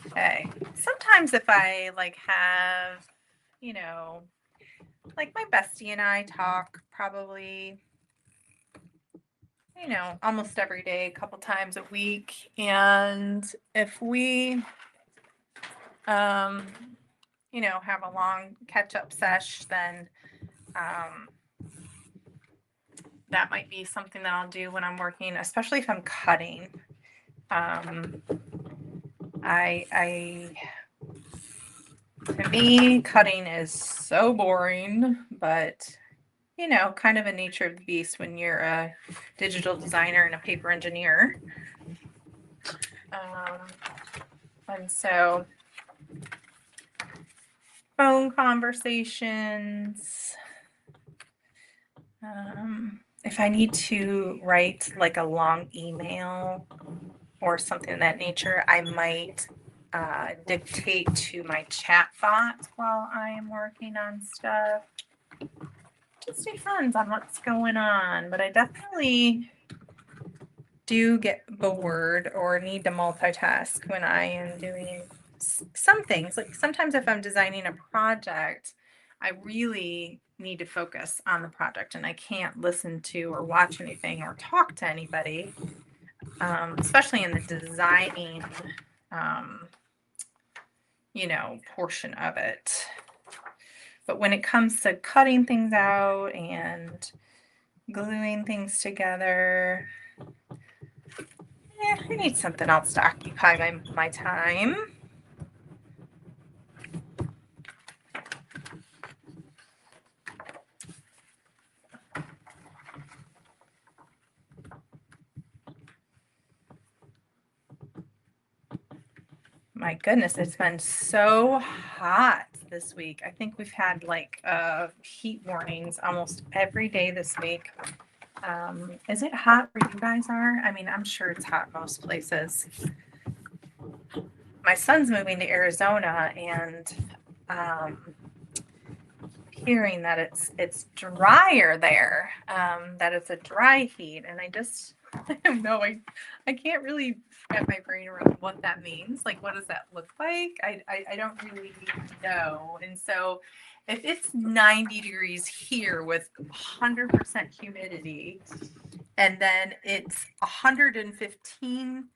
Okay. Sometimes if I have, like my bestie and I talk probably, almost every day, a couple times a week. And if we, have a long catch-up sesh, then that might be something that I'll do when I'm working, especially if I'm cutting. To me, cutting is so boring, but kind of a nature of the beast when you're a digital designer and a paper engineer. And so phone conversations. If I need to write like a long email or something of that nature, I might dictate to my chat bot while I am working on stuff. Just depends on what's going on, but I definitely do get bored or need to multitask when I am doing some things. Like sometimes if I'm designing a project, I really need to focus on the project and I can't listen to or watch anything or talk to anybody, especially in the designing, portion of it. But when it comes to cutting things out and gluing things together, I need something else to occupy my time. My goodness, it's been so hot this week. I think we've had heat warnings almost every day this week. Is it hot where you guys are? I mean, I'm sure it's hot most places. My son's moving to Arizona and hearing that it's drier there, that it's a dry heat. And I just, I don't know, I can't really get my brain around what that means. Like, what does that look like? I don't really know. And so if it's 90 degrees here with 100% humidity, and then it's 115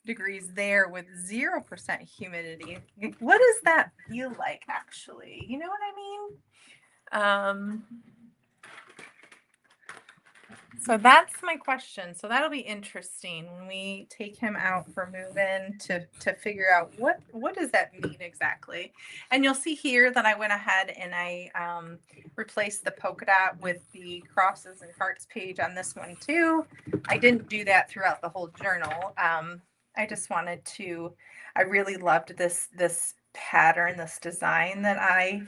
degrees there with 0% humidity, like, what does that feel like actually? You know what I mean? So that's my question. So that'll be interesting when we take him out for move-in to figure out what does that mean exactly. And you'll see here that I went ahead and I replaced the polka dot with the crosses and hearts page on this one too. I didn't do that throughout the whole journal. I just wanted to, I really loved this pattern, this design that I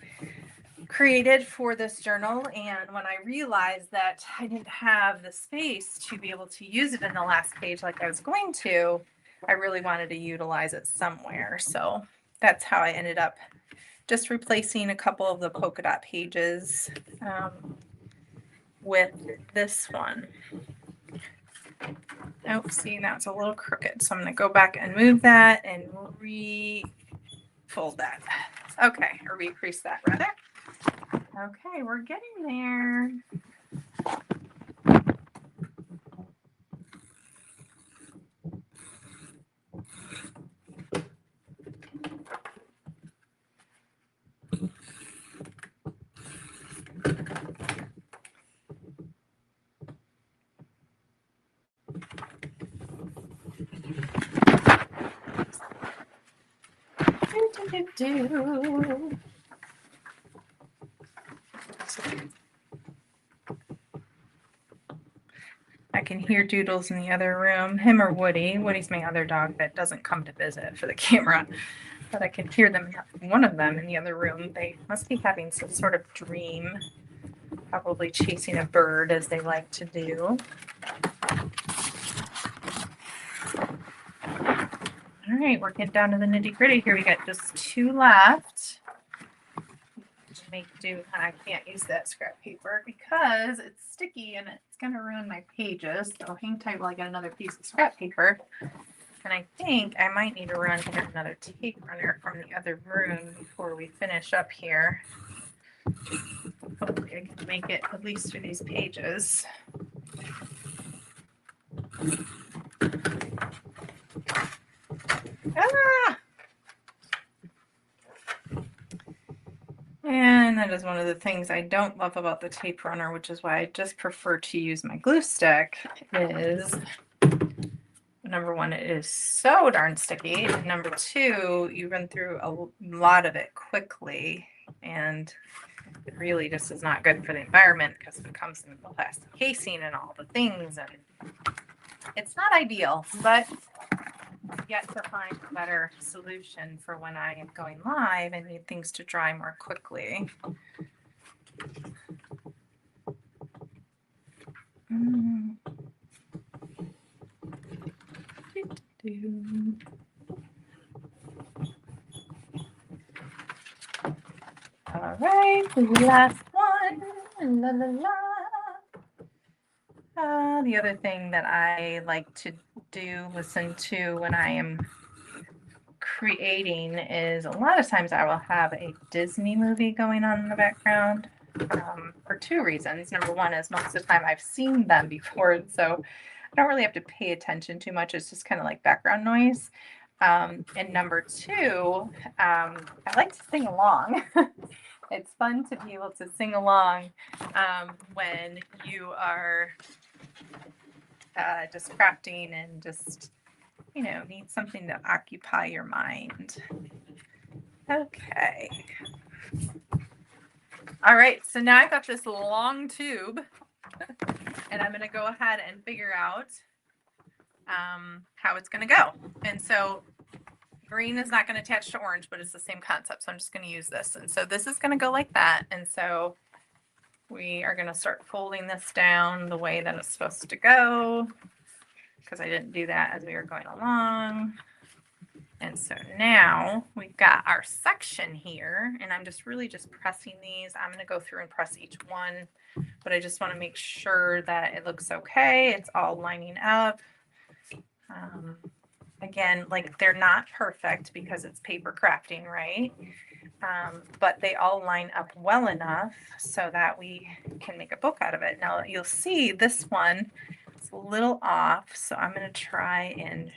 created for this journal. And when I realized that I didn't have the space to be able to use it in the last page like I was going to, I really wanted to utilize it somewhere. So that's how I ended up just replacing a couple of the polka dot pages with this one. Oh, see, now it's a little crooked. So I'm going to go back and move that and re-fold that. Okay, or recrease that rather. Okay, we're getting there. I can hear Doodles in the other room, him or Woody. Woody's my other dog that doesn't come to visit for the camera, but I can hear them, one of them in the other room. They must be having some sort of dream, probably chasing a bird as they like to do. All right, we're getting down to the nitty gritty here. We got just 2 left. Make do, and I can't use that scrap paper because it's sticky and it's going to ruin my pages. So hang tight while I get another piece of scrap paper. And I think I might need to run here another tape runner from the other room before we finish up here. Hopefully I can make it at least through these pages. Ah! And that is one of the things I don't love about the tape runner, which is why I just prefer to use my glue stick, is number one, it is so darn sticky. And number two, you run through a lot of it quickly. And it really just is not good for the environment because it comes in the plastic casing and all the things. And it's not ideal, but yet to find a better solution for when I am going live and need things to dry more quickly. All right, the last one. La, la, la. The other thing that I like to listen to when I am creating is a lot of times I will have a Disney movie going on in the background for 2 reasons. Number one is most of the time I've seen them before, so I don't really have to pay attention too much. It's just kind of like background noise. And number 2, I like to sing along. It's fun to be able to sing along when you are just crafting and just, you know, need something to occupy your mind. Okay. All right, so now I've got this long tube and I'm going to go ahead and figure out how it's going to go. And so green is not going to attach to orange, but it's the same concept. So I'm just going to use this. And so this is going to go like that. And so we are going to start folding this down the way that it's supposed to go, because I didn't do that as we were going along. And so now we've got our section here, and I'm just really just pressing these. I'm going to go through and press each one, but I just want to make sure that it looks okay. It's all lining up. Again, like they're not perfect because it's paper crafting, right? But they all line up well enough so that we can make a book out of it. Now you'll see this one is a little off, so I'm going to try and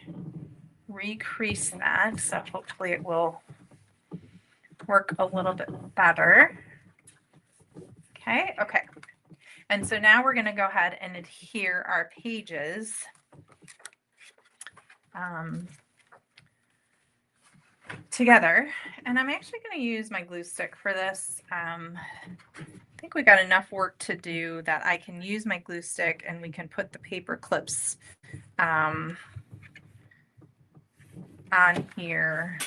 recrease that. So hopefully it will work a little bit better. Okay. And so now we're going to go ahead and adhere our pages. Together, and I'm actually going to use my glue stick for this. I think we got enough work to do that I can use my glue stick and we can put the paper clips on here.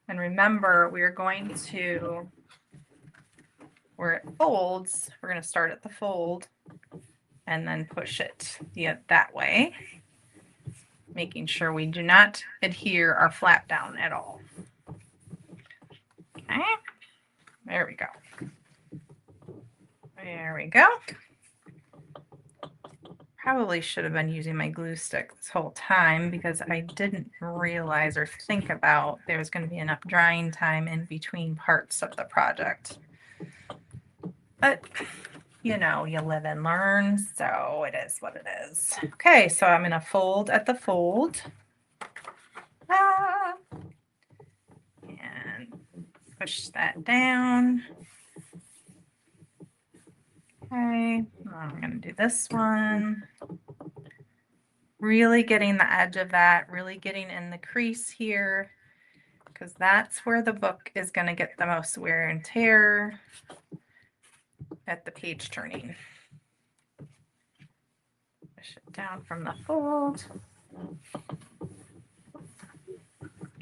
And remember, we're going to, where it folds, we're going to start at the fold and then push it that way, making sure we do not adhere our flap down at all. Okay, there we go. There we go. Probably should have been using my glue stick this whole time because I didn't realize or think about there was going to be enough drying time in between parts of the project. But you know, you live and learn, so it is what it is. Okay, so I'm going to fold at the fold. And push that down. Okay, I'm going to do this one. Really getting the edge of that, really getting in the crease here, because that's where the book is going to get the most wear and tear at the page turning. Push it down from the fold.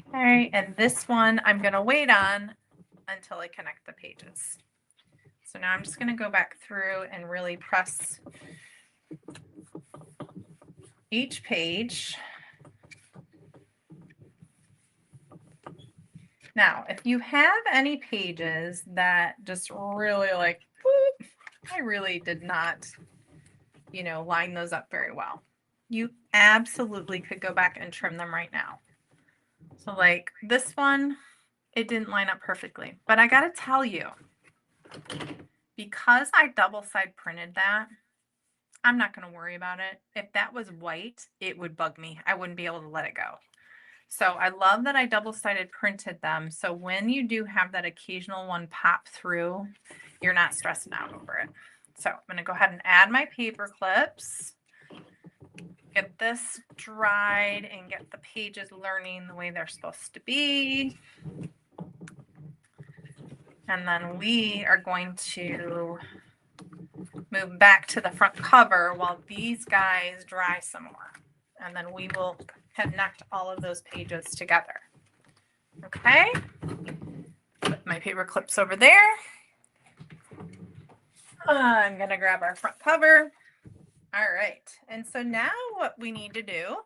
Okay, and this one I'm going to wait on until I connect the pages. So now I'm just going to go back through and really press each page. Now, if you have any pages that just really like, whoop, I really did not, you know, line those up very well, you absolutely could go back and trim them right now. So like this one, it didn't line up perfectly, but I got to tell you, because I double side printed that, I'm not going to worry about it. If that was white, it would bug me. I wouldn't be able to let it go. So I love that I double-sided printed them. So when you do have that occasional one pop through, you're not stressing out over it. So I'm going to go ahead and add my paper clips, get this dried, and get the pages learning the way they're supposed to be. And then we are going to move back to the front cover while these guys dry some more. And then we will connect all of those pages together. Okay, put my paper clips over there. I'm going to grab our front cover. All right, and so now what we need to do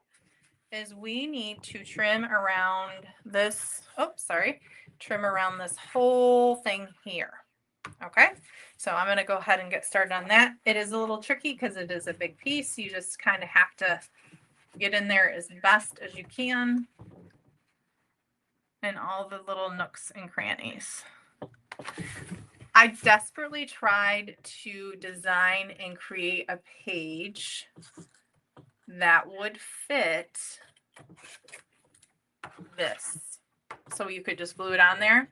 is we need to trim around this, trim around this whole thing here. Okay, so I'm going to go ahead and get started on that. It is a little tricky because it is a big piece. You just kind of have to get in there as best as you can in all the little nooks and crannies. I desperately tried to design and create a page that would fit this. So you could just glue it on there.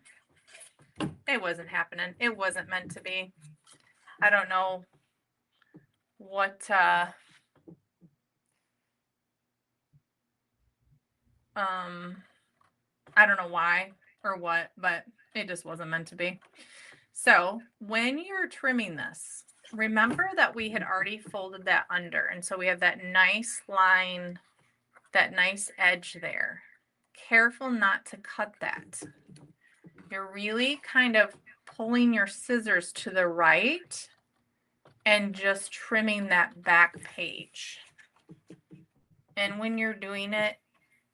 It wasn't happening. It wasn't meant to be. I don't know what I don't know why or what, but it just wasn't meant to be. So when you're trimming this, remember that we had already folded that under. And so we have that nice line, that nice edge there. Careful not to cut that. You're really kind of pulling your scissors to the right and just trimming that back page. And when you're doing it,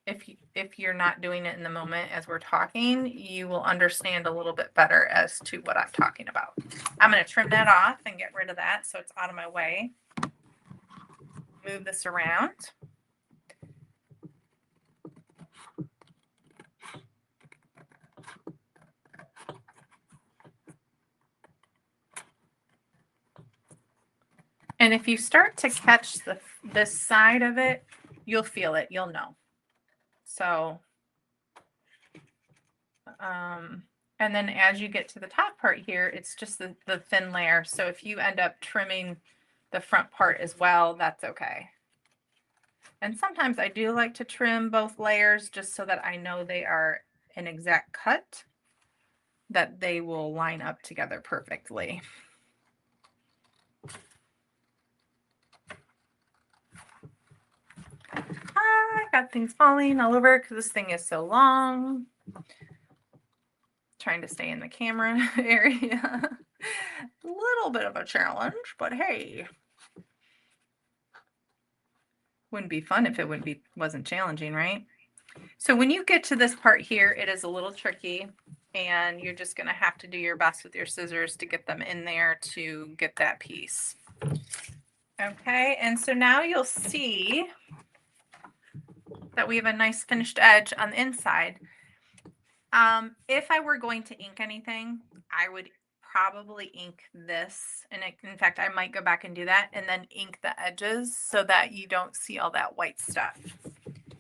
if you're not doing it in the moment as we're talking, you will understand a little bit better as to what I'm talking about. I'm going to trim that off and get rid of that so it's out of my way. Move this around. And if you start to catch this side of it, you'll feel it, you'll know. So, and then as you get to the top part here, it's just the thin layer. So if you end up trimming the front part as well, that's okay. And sometimes I do like to trim both layers just so that I know they are an exact cut, that they will line up together perfectly. I got things falling all over because this thing is so long. Trying to stay in the camera area. A little bit of a challenge, but hey. Wouldn't be fun if it wasn't challenging, right? So when you get to this part here, it is a little tricky, and you're just going to have to do your best with your scissors to get them in there to get that piece. Okay, and so now you'll see that we have a nice finished edge on the inside. If I were going to ink anything, I would probably ink this, and in fact I might go back and do that and then ink the edges so that you don't see all that white stuff,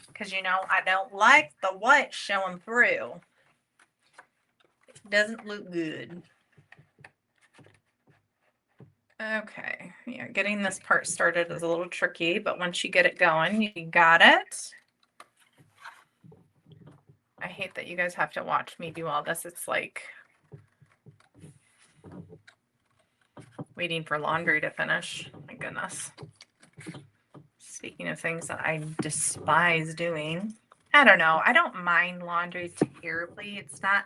because you know I don't like the white showing through. It doesn't look good. Okay, yeah, getting this part started is a little tricky, but once you get it going, you got it. I hate that you guys have to watch me do all this. It's like waiting for laundry to finish. My goodness. Speaking of things that I despise doing, I don't know. I don't mind laundry terribly. It's not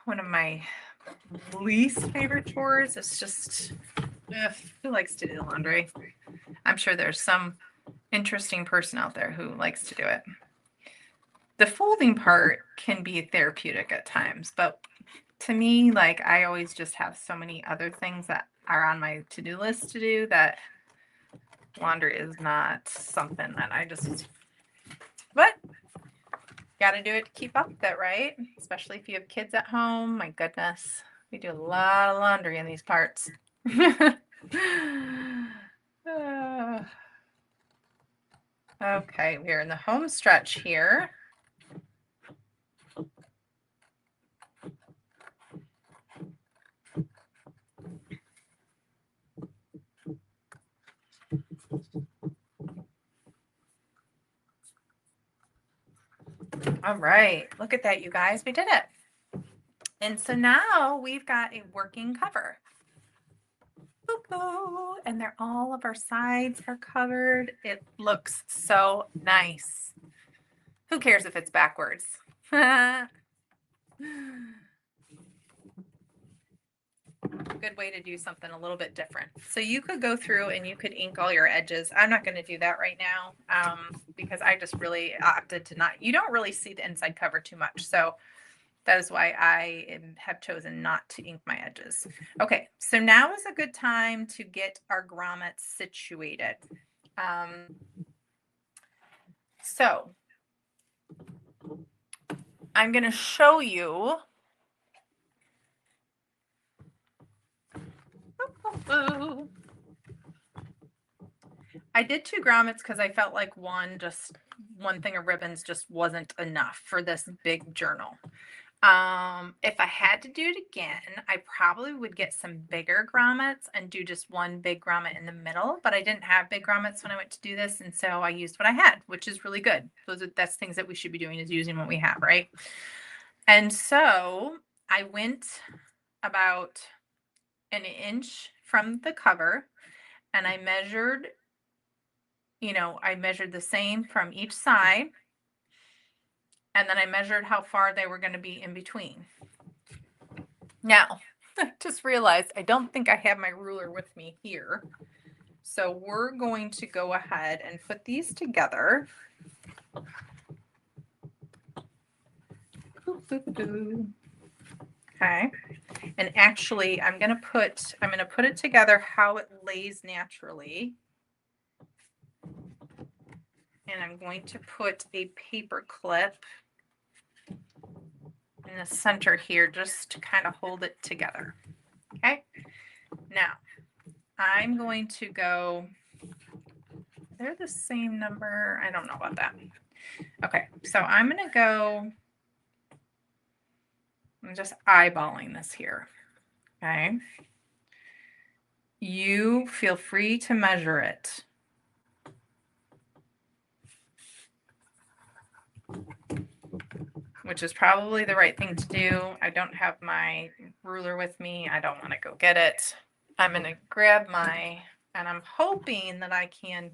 one of my least favorite chores. It's just, who likes to do laundry? I'm sure there's some interesting person out there who likes to do it. The folding part can be therapeutic at times, but to me, like, I always just have so many other things that are on my to-do list to do that laundry is not something that I just, but got to do it to keep up with it, right? Especially if you have kids at home. My goodness, we do a lot of laundry in these parts. Okay, we're in the home stretch here. All right, look at that, you guys, we did it. And so now we've got a working cover. And all of our sides are covered. It looks so nice. Who cares if it's backwards? Good way to do something a little bit different. So you could go through and you could ink all your edges. I'm not going to do that right now because I just really opted to not. You don't really see the inside cover too much. So that is why I have chosen not to ink my edges. Okay, so now is a good time to get our grommets situated. So I'm going to show you. I did 2 grommets because I felt like one thing of ribbons just wasn't enough for this big journal. If I had to do it again, I probably would get some bigger grommets and do just one big grommet in the middle, but I didn't have big grommets when I went to do this, and so I used what I had, which is really good. That's things that we should be doing, is using what we have, right? And so I went about an inch from the cover, and I measured, I measured the same from each side. And then I measured how far they were going to be in between. Now, I just realized I don't think I have my ruler with me here. So we're going to go ahead and put these together. Okay. And actually, I'm gonna put it together how it lays naturally. And I'm going to put a paper clip in the center here just to kind of hold it together. Okay. Now I'm going to go, they're the same number. I don't know about that. Okay. So I'm going to go, I'm just eyeballing this here. Okay. You feel free to measure it. Which is probably the right thing to do. I don't have my ruler with me. I don't want to go get it. I'm going to grab my, and I'm hoping that I can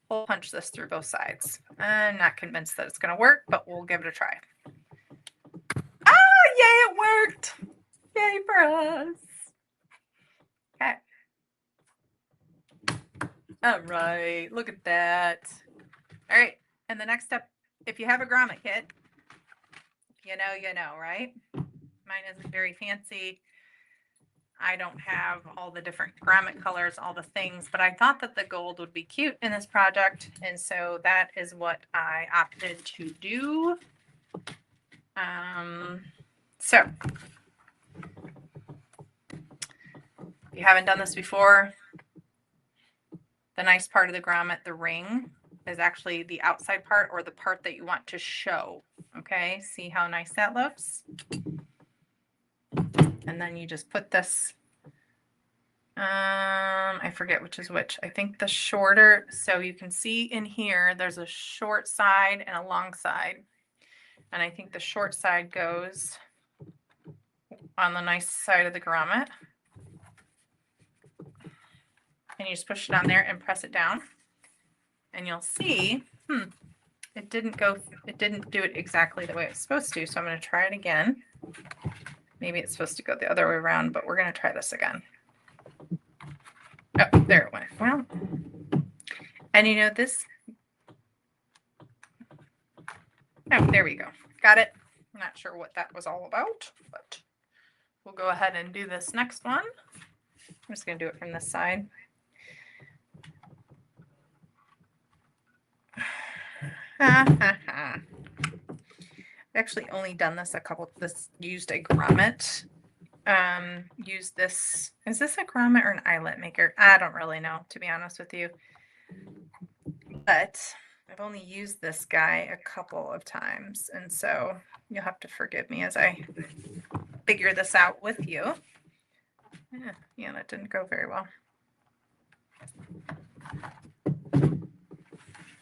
hole punch this through both sides. I'm not convinced that it's going to work, but we'll give it a try. Ah, yay, it worked. Yay for us. Okay. All right, look at that. All right, and the next step, if you have a grommet kit, you know, right? Mine isn't very fancy. I don't have all the different grommet colors, all the things, but I thought that the gold would be cute in this project. And so that is what I opted to do. So if you haven't done this before, the nice part of the grommet, the ring, is actually the outside part or the part that you want to show. Okay, see how nice that looks? And then you just put this, I forget which is which. I think the shorter, so you can see in here, there's a short side and a long side. And I think the short side goes on the nice side of the grommet. And you just push it on there and press it down. And you'll see, it didn't do it exactly the way it's supposed to. So I'm going to try it again. Maybe it's supposed to go the other way around, but we're going to try this again. Oh, there it went. Well, and you know this. Oh, there we go. Got it. I'm not sure what that was all about, but we'll go ahead and do this next one. I'm just going to do it from this side. I've actually only done this used a grommet. Use this. Is this a grommet or an eyelet maker? I don't really know, to be honest with you. But I've only used this guy a couple of times, and so you'll have to forgive me as I figure this out with you. Yeah, that didn't go very well.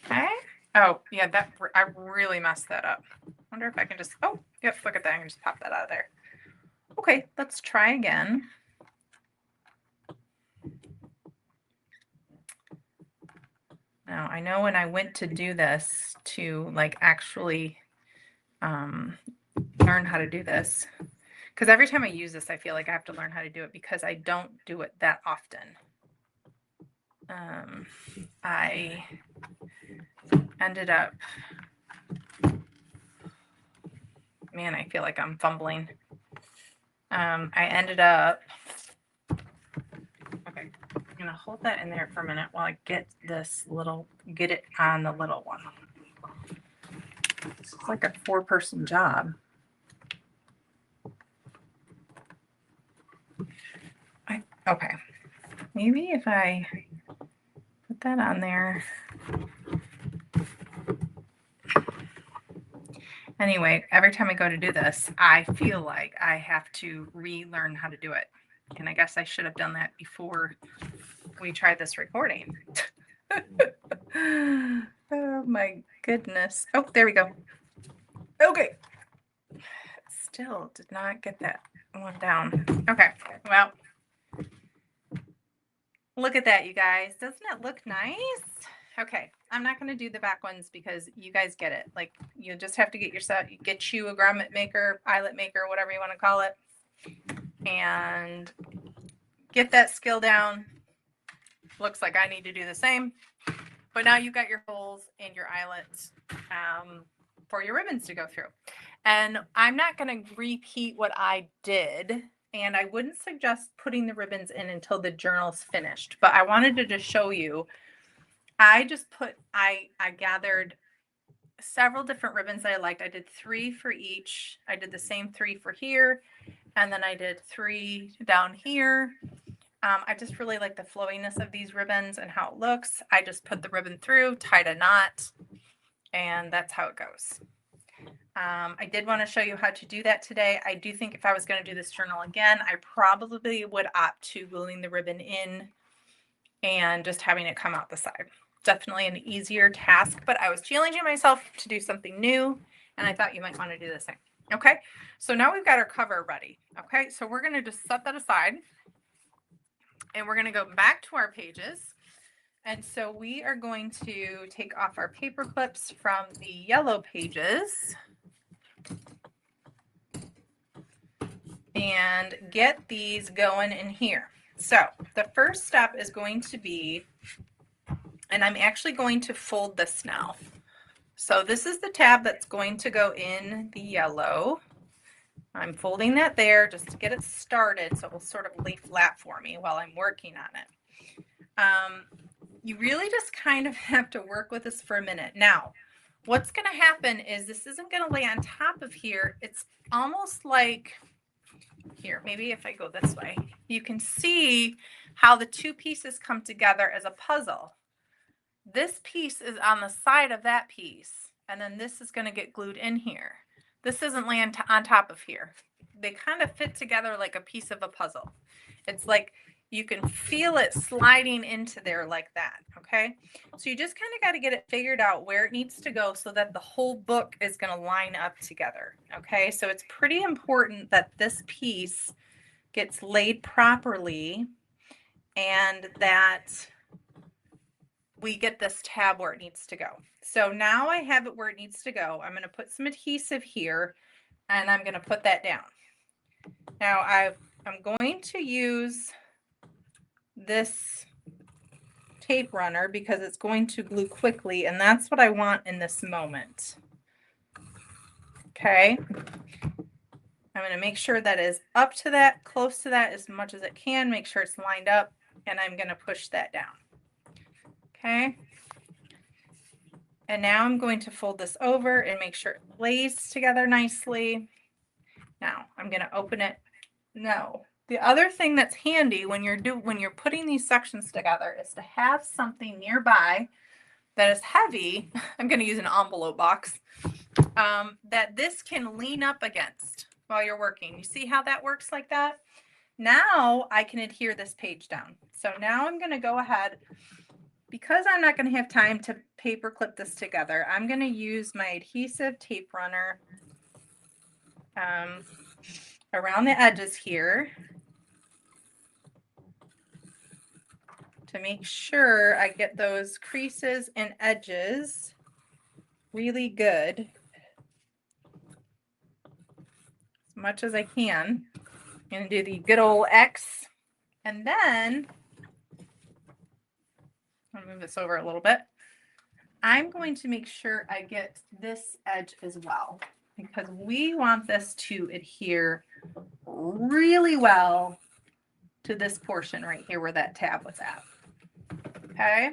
Okay. Oh, yeah, I really messed that up. Wonder if I can just, oh, yep, look at that. I can just pop that out of there. Okay, let's try again. Now, I know when I went to do this to like actually learn how to do this, because every time I use this, I feel like I have to learn how to do it because I don't do it that often. I ended up, man, I feel like I'm fumbling. I ended up, okay, I'm gonna hold that in there for a minute while I get it on the little one. It's like a 4-person job. Okay, maybe if I put that on there. Anyway, every time I go to do this, I feel like I have to relearn how to do it. And I guess I should have done that before we tried this recording. Oh my goodness. Oh, there we go. Okay. Still did not get that one down. Okay, well, look at that, you guys. Doesn't it look nice? Okay, I'm not going to do the back ones because you guys get it. Like, you just have to get you a grommet maker, eyelet maker, whatever you want to call it, and get that skill down. Looks like I need to do the same, But now you've got your holes and your eyelets for your ribbons to go through. And I'm not going to repeat what I did. And I wouldn't suggest putting the ribbons in until the journal's finished. But I wanted to just show you. I gathered several different ribbons that I liked. I did 3 for each. I did the same 3 for here. And then I did 3 down here. I just really like the flowiness of these ribbons and how it looks. I just put the ribbon through, tied a knot, and that's how it goes. I did want to show you how to do that today. I do think if I was going to do this journal again, I probably would opt to gluing the ribbon in and just having it come out the side. Definitely an easier task, but I was challenging myself to do something new, and I thought you might want to do the same. Okay, so now we've got our cover ready. Okay, so we're going to just set that aside. And we're going to go back to our pages. And so we are going to take off our paper clips from the yellow pages and get these going in here. So the first step is going to be, and I'm actually going to fold this now. So this is the tab that's going to go in the yellow. I'm folding that there just to get it started, so it will sort of lay flat for me while I'm working on it. You really just kind of have to work with this for a minute. Now, what's going to happen is this isn't going to lay on top of here. It's almost like, here, maybe if I go this way, you can see how the two pieces come together as a puzzle. This piece is on the side of that piece, and then this is going to get glued in here. This isn't laying on top of here. They kind of fit together like a piece of a puzzle. It's like you can feel it sliding into there like that, okay? So you just kind of got to get it figured out where it needs to go so that the whole book is going to line up together, okay? So it's pretty important that this piece gets laid properly and that we get this tab where it needs to go. So now I have it where it needs to go. I'm going to put some adhesive here and I'm going to put that down. Now I'm going to use this tape runner because it's going to glue quickly, and that's what I want in this moment. Okay. I'm going to make sure that is up to that, close to that as much as it can. Make sure it's lined up, and I'm going to push that down. Okay. And now I'm going to fold this over and make sure it lays together nicely. Now I'm going to open it. No. The other thing that's handy when you're putting these sections together is to have something nearby that is heavy. I'm going to use an envelope box that this can lean up against while you're working. You see how that works like that? Now I can adhere this page down. So now I'm going to go ahead, because I'm not going to have time to paper clip this together, I'm going to use my adhesive tape runner around the edges here to make sure I get those creases and edges really good, as much as I can. I'm going to do the good old X, and then I'll move this over a little bit. I'm going to make sure I get this edge as well, because we want this to adhere really well to this portion right here where that tab was at. Okay.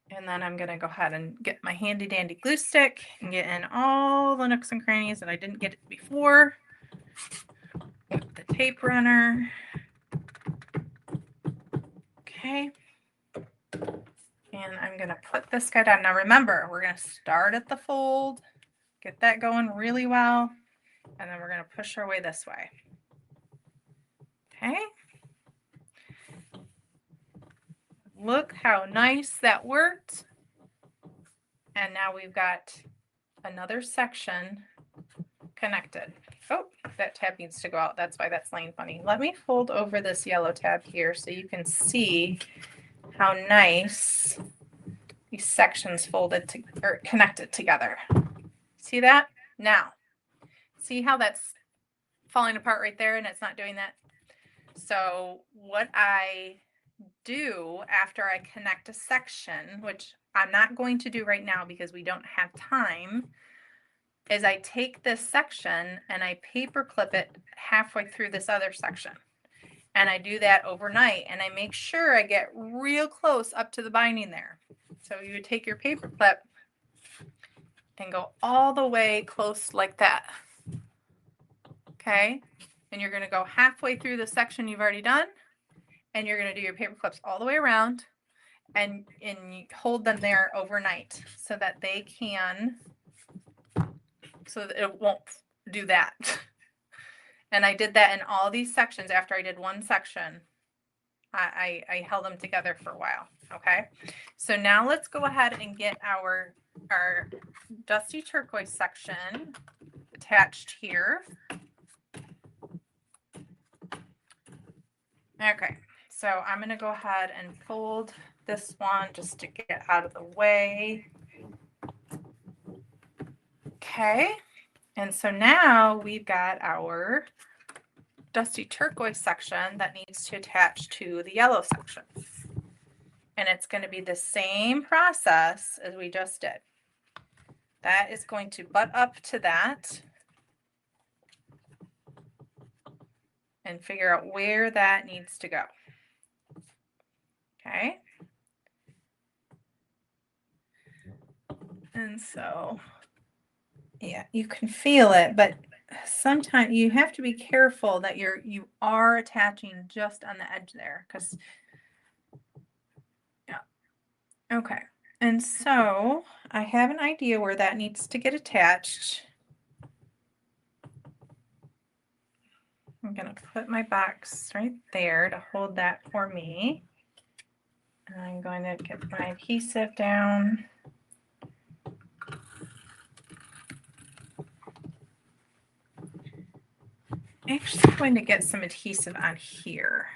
And then I'm going to go ahead and get my handy dandy glue stick and get in all the nooks and crannies that I didn't get before with the tape runner. Okay. And I'm going to put this guy down. Now remember, we're going to start at the fold, get that going really well, and then we're going to push our way this way. Okay. Look how nice that worked. And now we've got another section connected. Oh, that tab needs to go out. That's why that's laying funny. Let me fold over this yellow tab here so you can see how nice these sections folded to, or connected together. See that? Now, see how that's falling apart right there and it's not doing that? So what I do after I connect a section, which I'm not going to do right now because we don't have time, is I take this section and I paper clip it halfway through this other section. And I do that overnight, and I make sure I get real close up to the binding there. So you would take your paper clip and go all the way close like that. Okay. And you're going to go halfway through the section you've already done, and you're going to do your paper clips all the way around, and you hold them there overnight so that they can, so that it won't do that. And I did that in all these sections. After I did one section, I held them together for a while. Okay. So now let's go ahead and get our dusty turquoise section attached here. Okay. So I'm going to go ahead and fold this one just to get out of the way. Okay. And so now we've got our dusty turquoise section that needs to attach to the yellow section. And it's going to be the same process as we just did. That is going to butt up to that and figure out where that needs to go. Okay. And so, yeah, you can feel it, but sometimes you have to be careful that you are attaching just on the edge there, because, yeah. Okay. And so I have an idea where that needs to get attached. I'm going to put my box right there to hold that for me. And I'm going to get my adhesive down. I'm actually going to get some adhesive on here.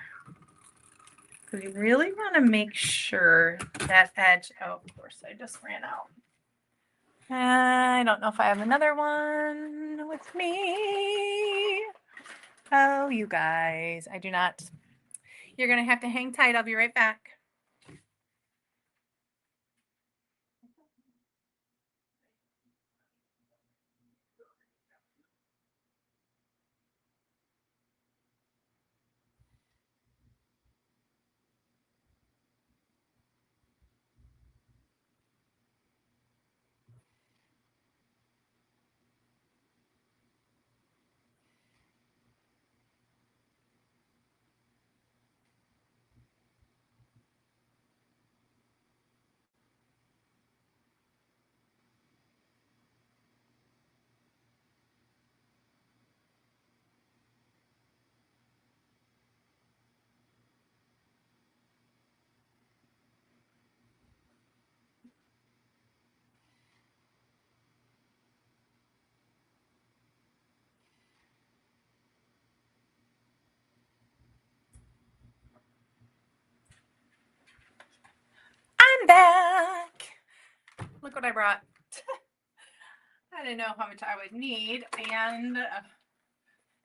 We really want to make sure that edge, oh, of course, I just ran out. I don't know if I have another one with me. Oh, you guys, I do not. You're going to have to hang tight. I'll be right back. I'm back. Look what I brought. I didn't know how much I would need, and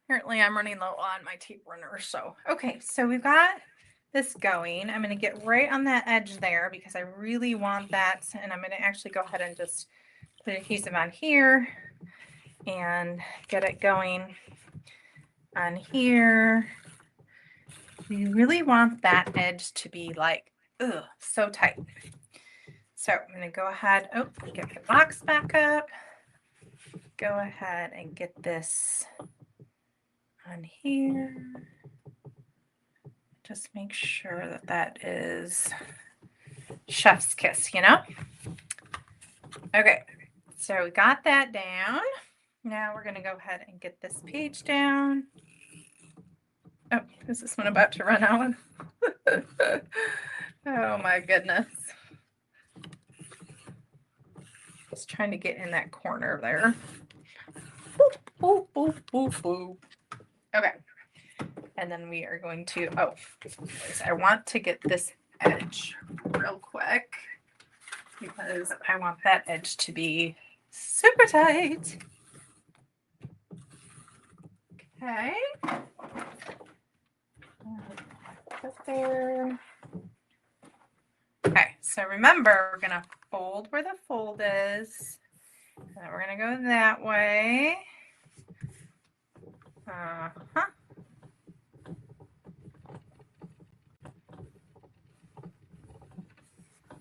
apparently I'm running low on my tape runner. So, okay, so we've got this going. I'm going to get right on that edge there because I really want that, and I'm going to actually go ahead and just put adhesive on here and get it going on here. We really want that edge to be like, ugh, so tight. So I'm going to go ahead, get the box back up. Go ahead and get this on here. Just make sure that that is chef's kiss, you know? Okay, so we got that down. Now we're going to go ahead and get this page down. Oh, is this one about to run out? Oh my goodness. Just trying to get in that corner there. Boop, boop, boop, boop. Okay. And then we are going to, I want to get this edge real quick because I want that edge to be super tight. Okay. Put there. So remember, we're going to fold where the fold is. And we're going to go that way. Uh-huh.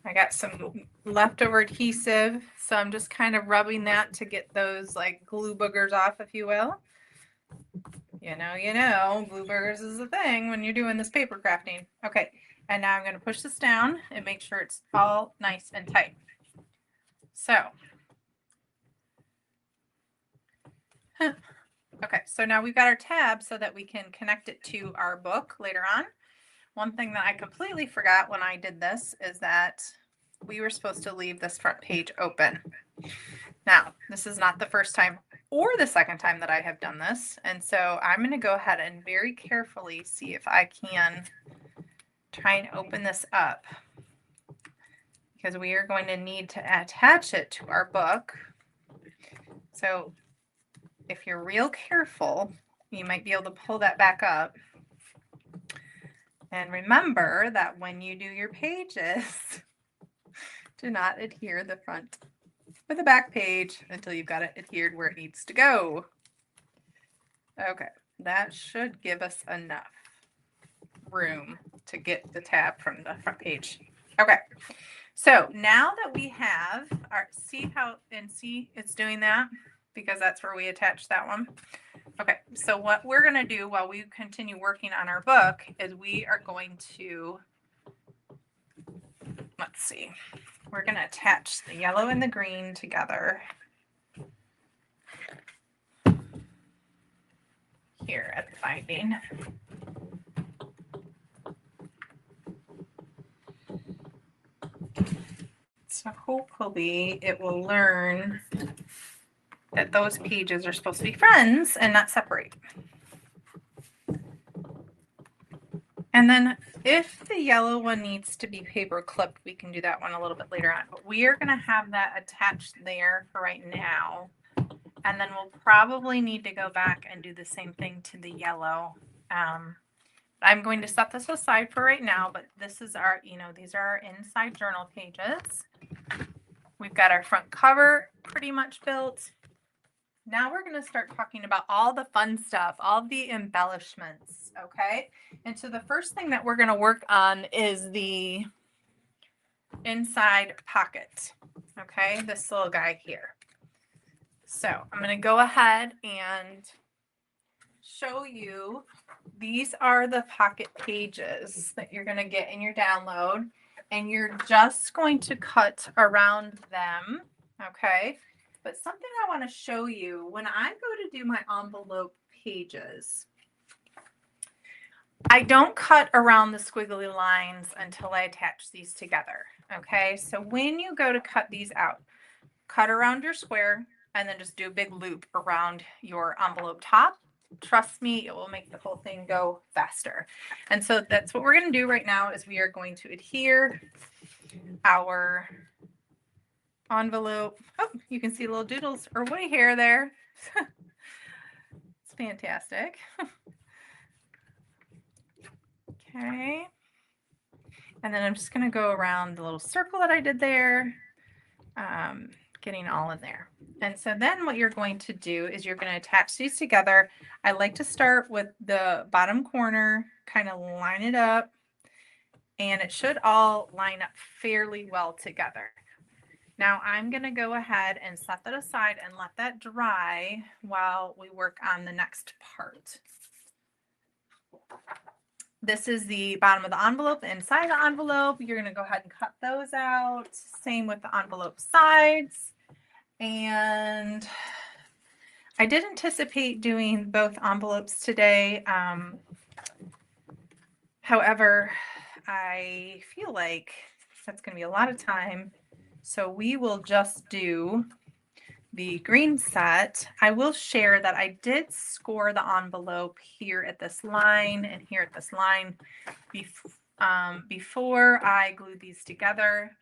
I got some leftover adhesive, so I'm just kind of rubbing that to get those like glue boogers off, if you will. You know, glue boogers is a thing when you're doing this paper crafting. Okay, and now I'm going to push this down and make sure it's all nice and tight. So, okay, so now we've got our tab so that we can connect it to our book later on. One thing that I completely forgot when I did this is that we were supposed to leave this front page open. Now, this is not the first time or the second time that I have done this. And so I'm going to go ahead and very carefully see if I can try and open this up, because we are going to need to attach it to our book. So if you're real careful, you might be able to pull that back up. And remember that when you do your pages, do not adhere the front or the back page until you've got it adhered where it needs to go. Okay, that should give us enough room to get the tab from the front page. Okay, so now that we have our, see it's doing that, because that's where we attach that one. Okay, so what we're going to do while we continue working on our book is we are going to, let's see, we're going to attach the yellow and the green together here at the binding. So hopefully it will learn that those pages are supposed to be friends and not separate. And then if the yellow one needs to be paper clipped, we can do that one a little bit later on. But we are going to have that attached there for right now. And then we'll probably need to go back and do the same thing to the yellow. I'm going to set this aside for right now, but this is our, these are our inside journal pages. We've got our front cover pretty much built. Now we're going to start talking about all the fun stuff, all the embellishments, okay? And so the first thing that we're going to work on is the inside pocket, okay? This little guy here. So I'm going to go ahead and show you, these are the pocket pages that you're going to get in your download, and you're just going to cut around them, okay? But something I want to show you, when I go to do my envelope pages, I don't cut around the squiggly lines until I attach these together, okay? So when you go to cut these out, cut around your square and then just do a big loop around your envelope top. Trust me, it will make the whole thing go faster. And so that's what we're going to do right now, is we are going to adhere our envelope. Oh, you can see little doodles or woody hair there. It's fantastic. Okay. And then I'm just going to go around the little circle that I did there, getting all in there. And so then what you're going to do is you're going to attach these together. I like to start with the bottom corner, kind of line it up, and it should all line up fairly well together. Now I'm going to go ahead and set that aside and let that dry while we work on the next part. This is the bottom of the envelope, the inside of the envelope. You're going to go ahead and cut those out. Same with the envelope sides. And I did anticipate doing both envelopes today. However, I feel like that's going to be a lot of time. So we will just do the green set. I will share that I did score the envelope here at this line and here at this line before I glued these together.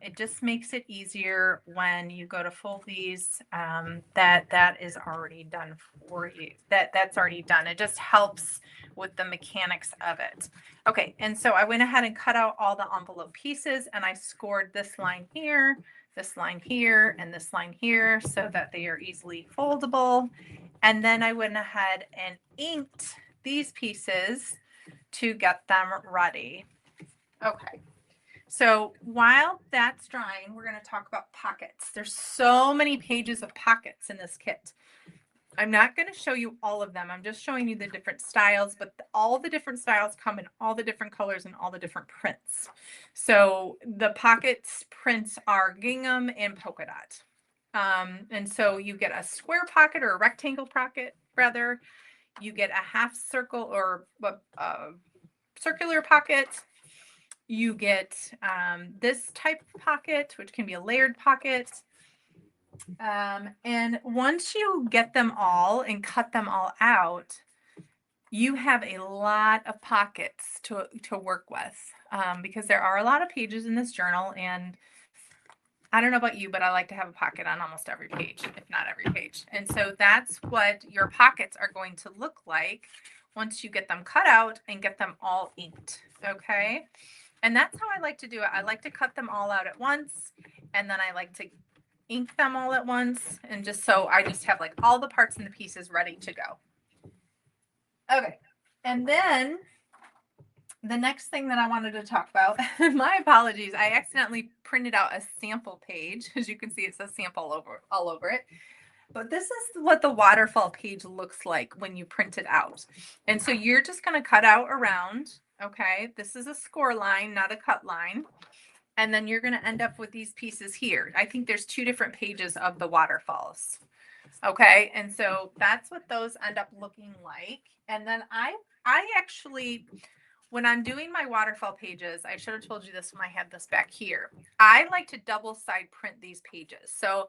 It just makes it easier when you go to fold these, that is already done for you. That's already done. It just helps with the mechanics of it. Okay, and so I went ahead and cut out all the envelope pieces, and I scored this line here, and this line here so that they are easily foldable. And then I went ahead and inked these pieces to get them ready. Okay. So while that's drying, we're going to talk about pockets. There's so many pages of pockets in this kit. I'm not going to show you all of them. I'm just showing you the different styles, but all the different styles come in all the different colors and all the different prints. So the pockets prints are gingham and polka dot. And so you get a square pocket or a rectangle pocket, rather. You get a half circle or circular pocket. You get this type of pocket, which can be a layered pocket. And once you get them all and cut them all out, you have a lot of pockets to work with, because there are a lot of pages in this journal. And I don't know about you, but I like to have a pocket on almost every page, if not every page. And so that's what your pockets are going to look like once you get them cut out and get them all inked. Okay. And that's how I like to do it. I like to cut them all out at once, and then I like to ink them all at once. And just so I just have like all the parts and the pieces ready to go. Okay. And then the next thing that I wanted to talk about, my apologies, I accidentally printed out a sample page. As you can see, it says sample all over it. But this is what the waterfall page looks like when you print it out. And so you're just going to cut out around. Okay, this is a score line, not a cut line. And then you're going to end up with these pieces here. I think there's 2 different pages of the waterfalls. Okay, and so that's what those end up looking like. And then I actually, when I'm doing my waterfall pages, I should have told you this when I had this back here. I like to double side print these pages. So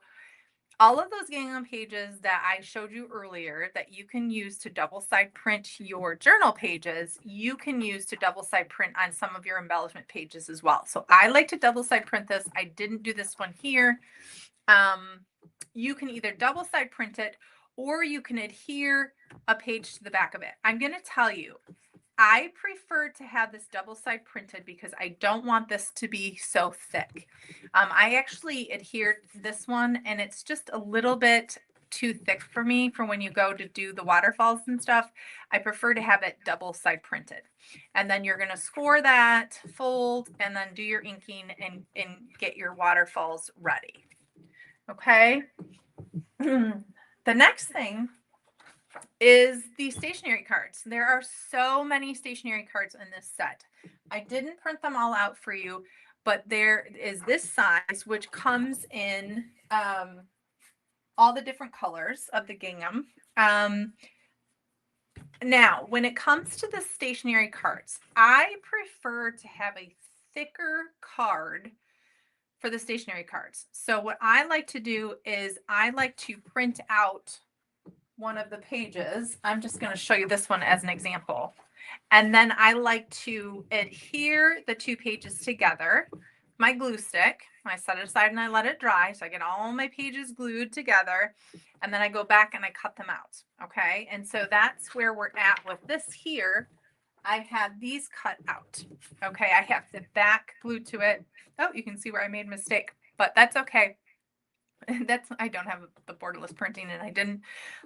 all of those gingham pages that I showed you earlier that you can use to double side print your journal pages, you can use to double side print on some of your embellishment pages as well. So I like to double side print this. I didn't do this one here. You can either double side print it, or you can adhere a page to the back of it. I'm going to tell you, I prefer to have this double side printed because I don't want this to be so thick. I actually adhered this one, and it's just a little bit too thick for me for when you go to do the waterfalls and stuff. I prefer to have it double side printed. And then you're going to score that, fold, and then do your inking and get your waterfalls ready. Okay. The next thing is the stationery cards. There are so many stationery cards in this set. I didn't print them all out for you, but there is this size, which comes in all the different colors of the gingham. Now, when it comes to the stationery cards, I prefer to have a thicker card for the stationery cards. So what I like to do is I like to print out one of the pages. I'm just going to show you this one as an example. And then I like to adhere the 2 pages together. My glue stick, I set it aside and I let it dry. So I get all my pages glued together, and then I go back and I cut them out. Okay. And so that's where we're at with this here. I have these cut out. Okay. I have the back glued to it. Oh, you can see where I made a mistake, but that's okay. I don't have the borderless printing, and I didn't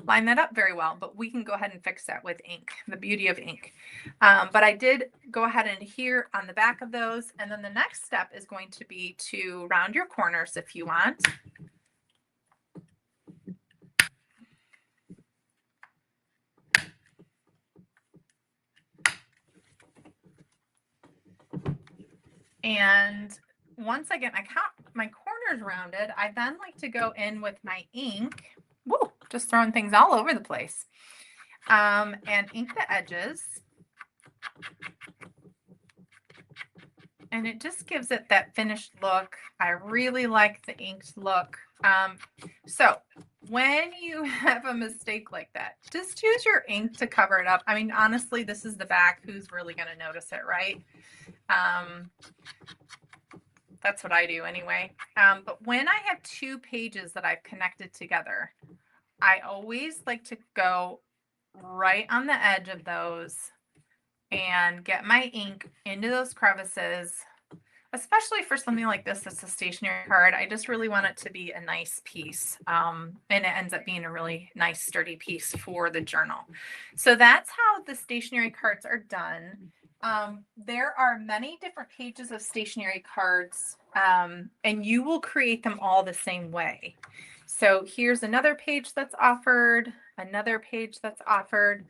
line that up very well, but we can go ahead and fix that with ink, the beauty of ink. But I did go ahead and adhere on the back of those. And then the next step is going to be to round your corners if you want. And once I get my corners rounded, I then like to go in with my ink. Woo, just throwing things all over the place. And ink the edges. And it just gives it that finished look. I really like the inked look. So when you have a mistake like that, just use your ink to cover it up. I mean, honestly, this is the back. Who's really going to notice it, right? That's what I do anyway. But when I have two pages that I've connected together, I always like to go right on the edge of those and get my ink into those crevices, especially for something like this that's a stationery card. I just really want it to be a nice piece, and it ends up being a really nice sturdy piece for the journal. So that's how the stationery cards are done. There are many different pages of stationery cards, and you will create them all the same way. So here's another page that's offered, another page that's offered.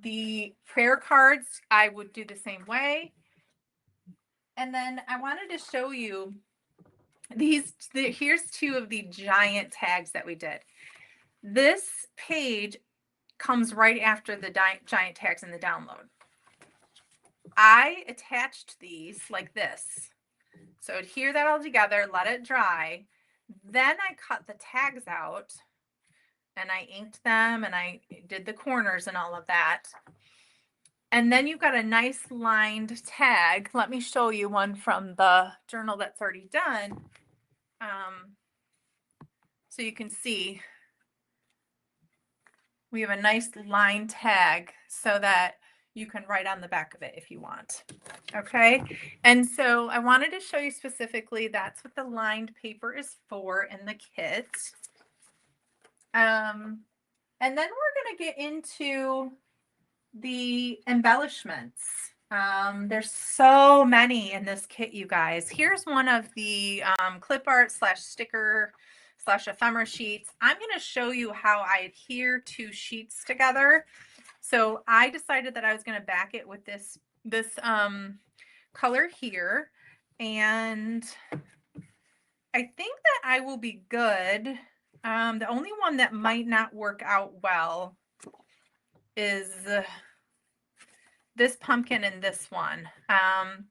The prayer cards, I would do the same way. And then I wanted to show you here's two of the giant tags that we did. This page comes right after the giant tags in the download. I attached these like this. So adhere that all together, let it dry. Then I cut the tags out and I inked them and I did the corners and all of that. And then you've got a nice lined tag. Let me show you one from the journal that's already done. So you can see we have a nice line tag so that you can write on the back of it if you want. Okay. And so I wanted to show you specifically that's what the lined paper is for in the kit. And then we're going to get into the embellishments. There's so many in this kit, you guys. Here's one of the clip art / sticker / ephemera sheets. I'm going to show you how I adhere two sheets together. So I decided that I was going to back it with this color here, and I think that I will be good. The only one that might not work out well is this pumpkin and this one.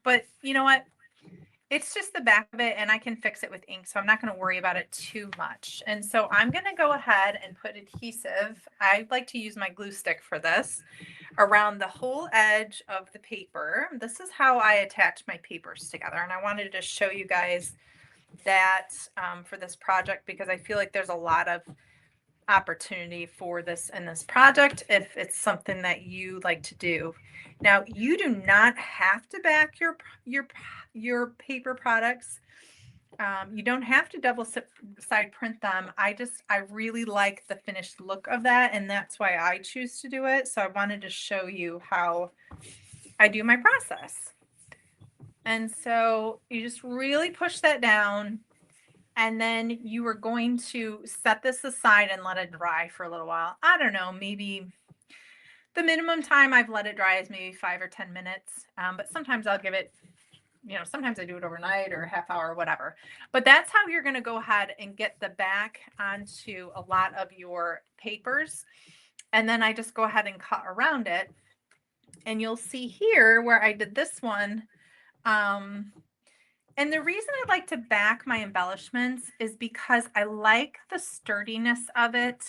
But you know what? It's just the back of it and I can fix it with ink. So I'm not going to worry about it too much. And so I'm going to go ahead and put adhesive. I like to use my glue stick for this around the whole edge of the paper. This is how I attach my papers together. And I wanted to show you guys that for this project, because I feel like there's a lot of opportunity for this in this project if it's something that you like to do. Now, you do not have to back your paper products. You don't have to double side print them. I really like the finished look of that, and that's why I choose to do it. So I wanted to show you how I do my process. And so you just really push that down. And then you are going to set this aside and let it dry for a little while. I don't know, maybe the minimum time I've let it dry is maybe 5 or 10 minutes. But sometimes I'll give it, sometimes I do it overnight or a half hour or whatever. But that's how you're going to go ahead and get the back onto a lot of your papers. And then I just go ahead and cut around it. And you'll see here where I did this one. And the reason I like to back my embellishments is because I like the sturdiness of it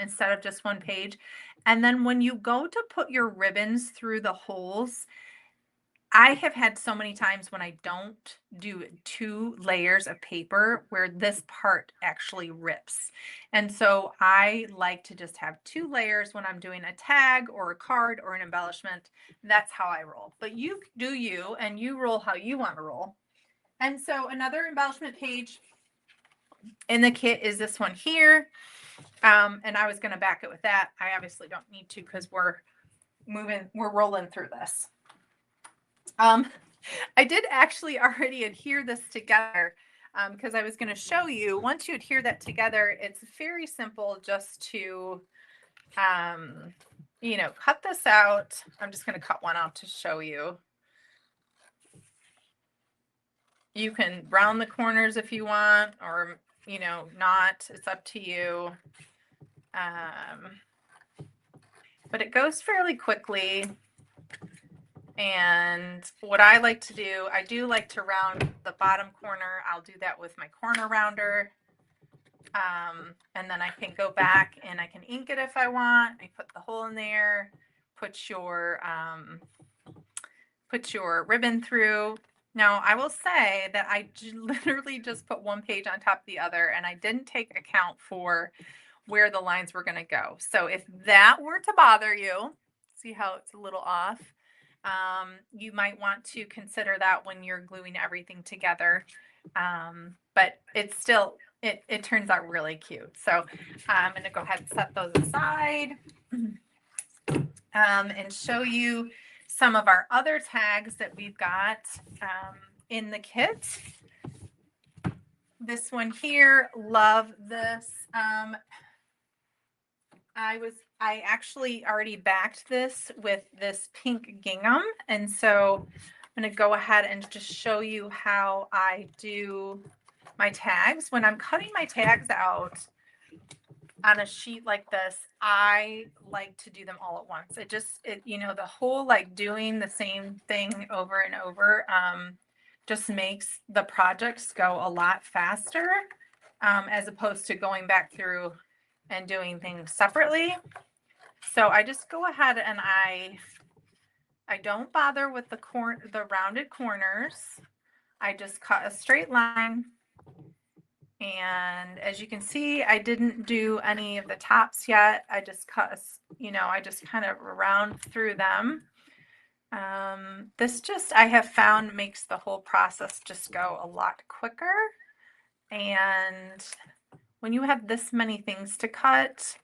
instead of just one page. And then when you go to put your ribbons through the holes, I have had so many times when I don't do 2 layers of paper where this part actually rips. And so I like to just have 2 layers when I'm doing a tag or a card or an embellishment. That's how I roll. But you do you, and you roll how you want to roll. And so another embellishment page in the kit is this one here. And I was going to back it with that. I obviously don't need to because we're rolling through this. I did actually already adhere this together because I was going to show you, once you adhere that together, it's very simple just to, cut this out. I'm just going to cut one out to show you. You can round the corners if you want, or, not. It's up to you. But it goes fairly quickly. And what I like to do, I do like to round the bottom corner. I'll do that with my corner rounder. And then I can go back and I can ink it if I want. I put the hole in there, put your ribbon through. Now, I will say that I literally just put one page on top of the other, and I didn't take account for where the lines were going to go. So if that were to bother you, see how it's a little off, you might want to consider that when you're gluing everything together. But it's still, it turns out really cute. So I'm going to go ahead and set those aside and show you some of our other tags that we've got in the kit. This one here, love this. I actually already backed this with this pink gingham. And so I'm going to go ahead and just show you how I do my tags. When I'm cutting my tags out on a sheet like this, I like to do them all at once. You know, the whole like doing the same thing over and over just makes the projects go a lot faster as opposed to going back through and doing things separately. So I just go ahead and I don't bother with the rounded corners. I just cut a straight line. And as you can see, I didn't do any of the tops yet. I just cut, I just kind of round through them. This just, I have found, makes the whole process just go a lot quicker. And when you have this many things to cut,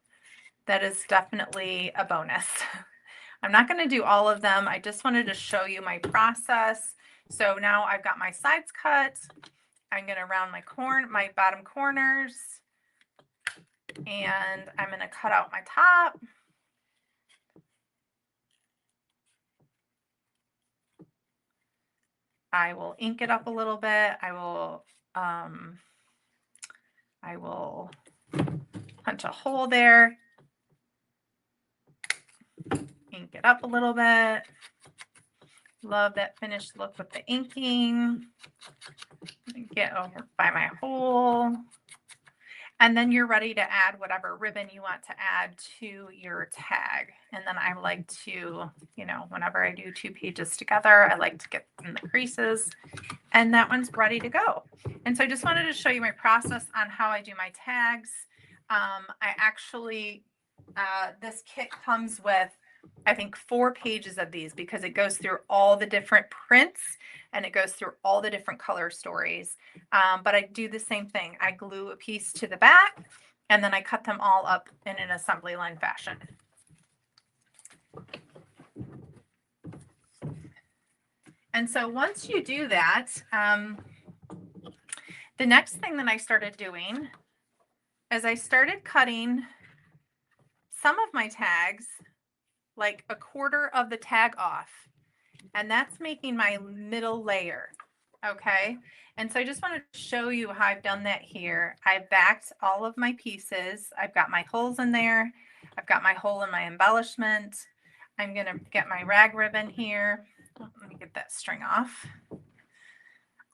that is definitely a bonus. I'm not going to do all of them. I just wanted to show you my process. So now I've got my sides cut. I'm going to round my bottom corners, and I'm going to cut out my top. I will ink it up a little bit. I will punch a hole there, ink it up a little bit. Love that finished look with the inking. Get over by my hole. And then you're ready to add whatever ribbon you want to add to your tag. And then I like to, whenever I do 2 pages together, I like to get in the creases, and that one's ready to go. And so I just wanted to show you my process on how I do my tags. I actually, this kit comes with, I think, 4 pages of these because it goes through all the different prints and it goes through all the different color stories. But I do the same thing. I glue a piece to the back and then I cut them all up in an assembly line fashion. And so once you do that, the next thing that I started doing is I started cutting some of my tags like a quarter of the tag off, and that's making my middle layer. Okay, and so I just wanted to show you how I've done that here. I've backed all of my pieces. I've got my holes in there. I've got my hole in my embellishment. I'm going to get my rag ribbon here. Let me get that string off.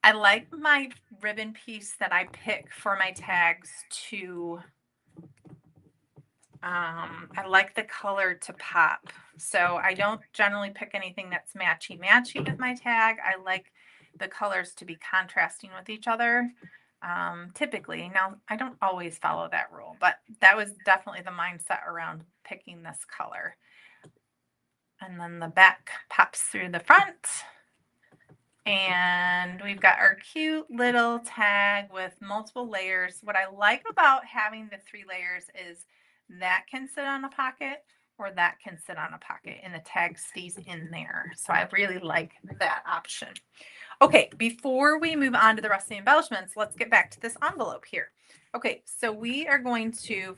I like my ribbon piece that I pick for my tags to I like the color to pop. So I don't generally pick anything that's matchy with my tag. I like the colors to be contrasting with each other. Typically, now I don't always follow that rule, but that was definitely the mindset around picking this color. And then the back pops through the front. And we've got our cute little tag with multiple layers. What I like about having the 3 layers is that can sit on a pocket or that can sit on a pocket and the tag stays in there. So I really like that option. Okay, before we move on to the rest of the embellishments, let's get back to this envelope here. Okay, so we are going to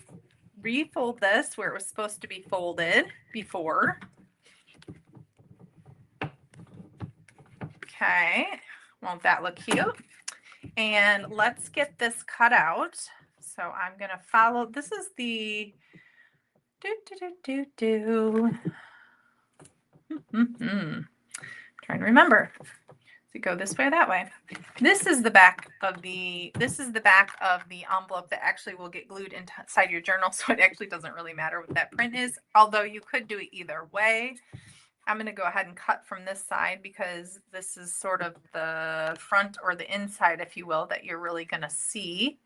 refold this where it was supposed to be folded before. Okay, won't that look cute? And let's get this cut out. So I'm going to follow, this is the trying to remember. Does it go this way or that way? This is the back of the envelope that actually will get glued inside your journal. So it actually doesn't really matter what that print is, although you could do it either way. I'm going to go ahead and cut from this side because this is sort of the front or the inside, if you will, that you're really going to see.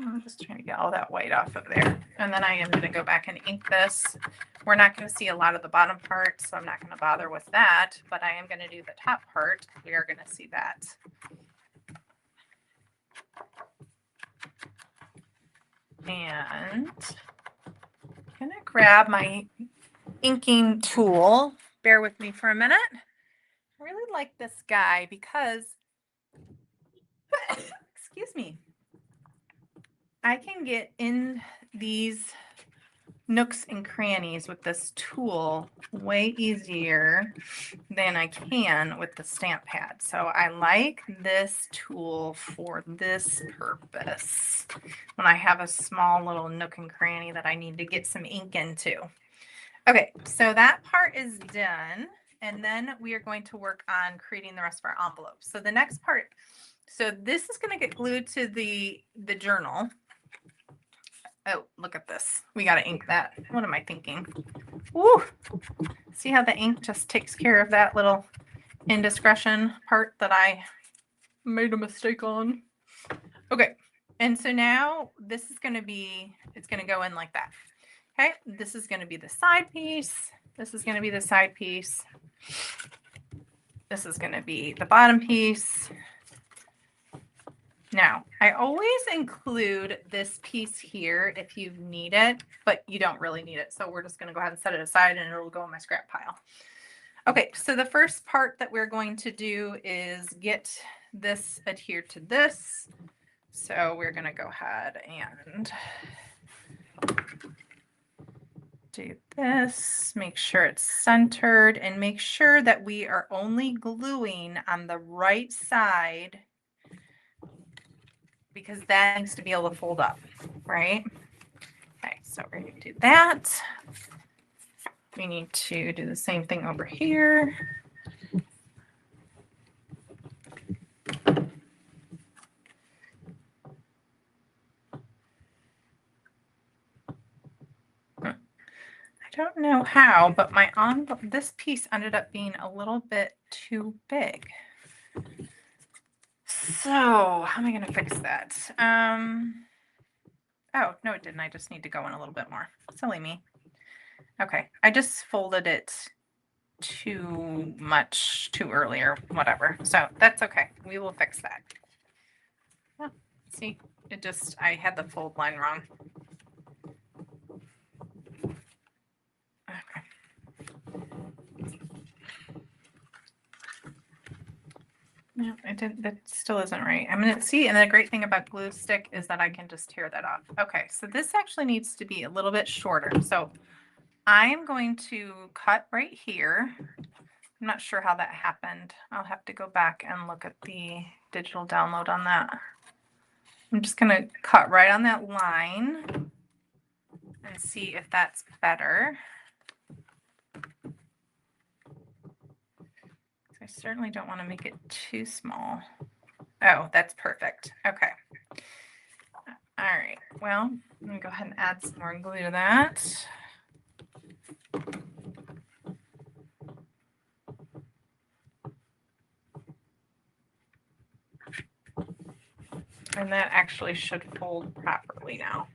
I'm just trying to get all that white off of there. And then I am going to go back and ink this. We're not going to see a lot of the bottom part, so I'm not going to bother with that, but I am going to do the top part. We are going to see that. And I'm going to grab my inking tool. Bear with me for a minute. I really like this guy because, excuse me, I can get in these nooks and crannies with this tool way easier than I can with the stamp pad. So I like this tool for this purpose when I have a small little nook and cranny that I need to get some ink into. Okay, so that part is done. And then we are going to work on creating the rest of our envelopes. So the next part, so this is going to get glued to the journal. Oh, look at this. We got to ink that. What am I thinking? Woo! See how the ink just takes care of that little indiscretion part that I made a mistake on. Okay. And so now this is going to be, it's going to go in like that. Okay. This is going to be the side piece. This is going to be the side piece. This is going to be the bottom piece. Now, I always include this piece here if you need it, but you don't really need it. So we're just going to go ahead and set it aside and it'll go in my scrap pile. Okay, so the first part that we're going to do is get this adhered to this. So we're going to go ahead and do this, make sure it's centered, and make sure that we are only gluing on the right side, because that needs to be able to fold up, right? Okay, so we're going to do that. We need to do the same thing over here. I don't know how, but my this piece ended up being a little bit too big. So how am I going to fix that? Oh, no, it didn't. I just need to go in a little bit more. Silly me. Okay, I just folded it too much too early or whatever. So that's okay. We will fix that. Oh, see, it just, I had the fold line wrong. Okay. No, it didn't. That still isn't right. I mean, see, and the great thing about glue stick is that I can just tear that off. Okay, so this actually needs to be a little bit shorter. So I'm going to cut right here. I'm not sure how that happened. I'll have to go back and look at the digital download on that. I'm just going to cut right on that line and see if that's better. I certainly don't want to make it too small. Oh, that's perfect. Okay. All right. Well, I'm going to go ahead and add some more glue to that. And that actually should fold properly now.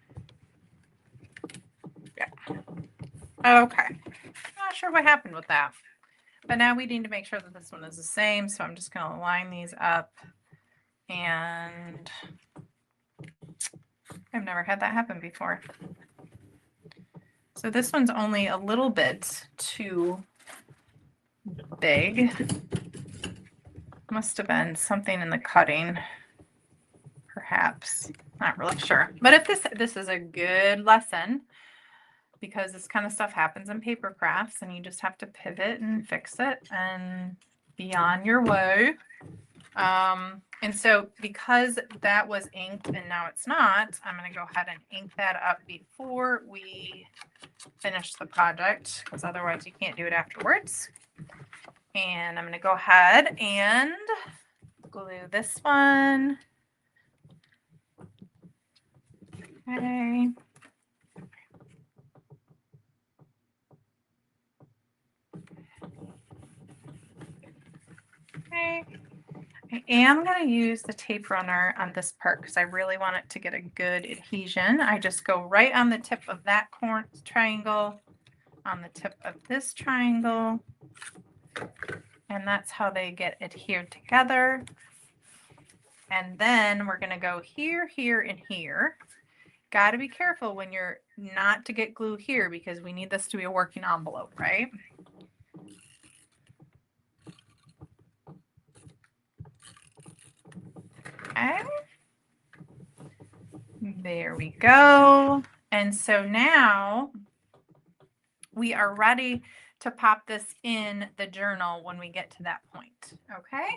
Yeah. Okay. Not sure what happened with that. But now we need to make sure that this one is the same. So I'm just going to line these up. And I've never had that happen before. So this one's only a little bit too big. Must have been something in the cutting, perhaps. Not really sure. But if this is a good lesson, because this kind of stuff happens in paper crafts and you just have to pivot and fix it and be on your way. And so because that was inked and now it's not, I'm going to go ahead and ink that up before we finish the project, because otherwise you can't do it afterwards. And I'm going to go ahead and glue this one. Okay. Okay. I am going to use the tape runner on this part because I really want it to get a good adhesion. I just go right on the tip of that triangle, on the tip of this triangle, and that's how they get adhered together. And then we're going to go here, here, and here. Got to be careful when you're not to get glue here because we need this to be a working envelope, right? Okay. There we go. And so now we are ready to pop this in the journal when we get to that point. Okay.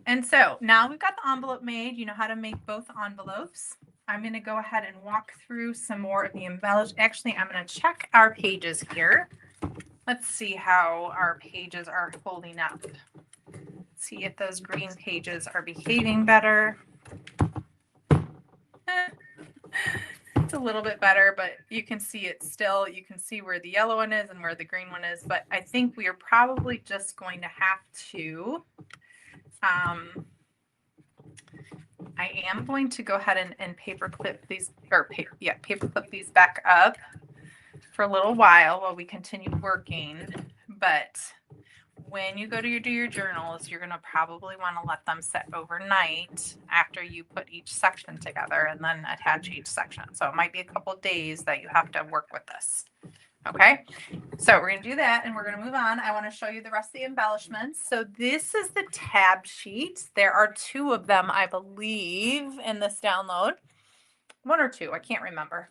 And so now we've got the envelope made. You know how to make both envelopes. I'm going to go ahead and walk through some more of the embellish. Actually, I'm going to check our pages here. Let's see how our pages are holding up. See if those green pages are behaving better. It's a little bit better, but you can see it still. You can see where the yellow one is and where the green one is. But I think we are probably just going to have to, I am going to go ahead and paper clip these, or paper clip these back up for a little while we continue working. But when you go to do your journals, you're going to probably want to let them set overnight after you put each section together and then attach each section. So it might be a couple of days that you have to work with this. Okay, so we're going to do that and we're going to move on. I want to show you the rest of the embellishments. So this is the tab sheet. There are 2 of them, I believe, in this download. 1 or 2, I can't remember.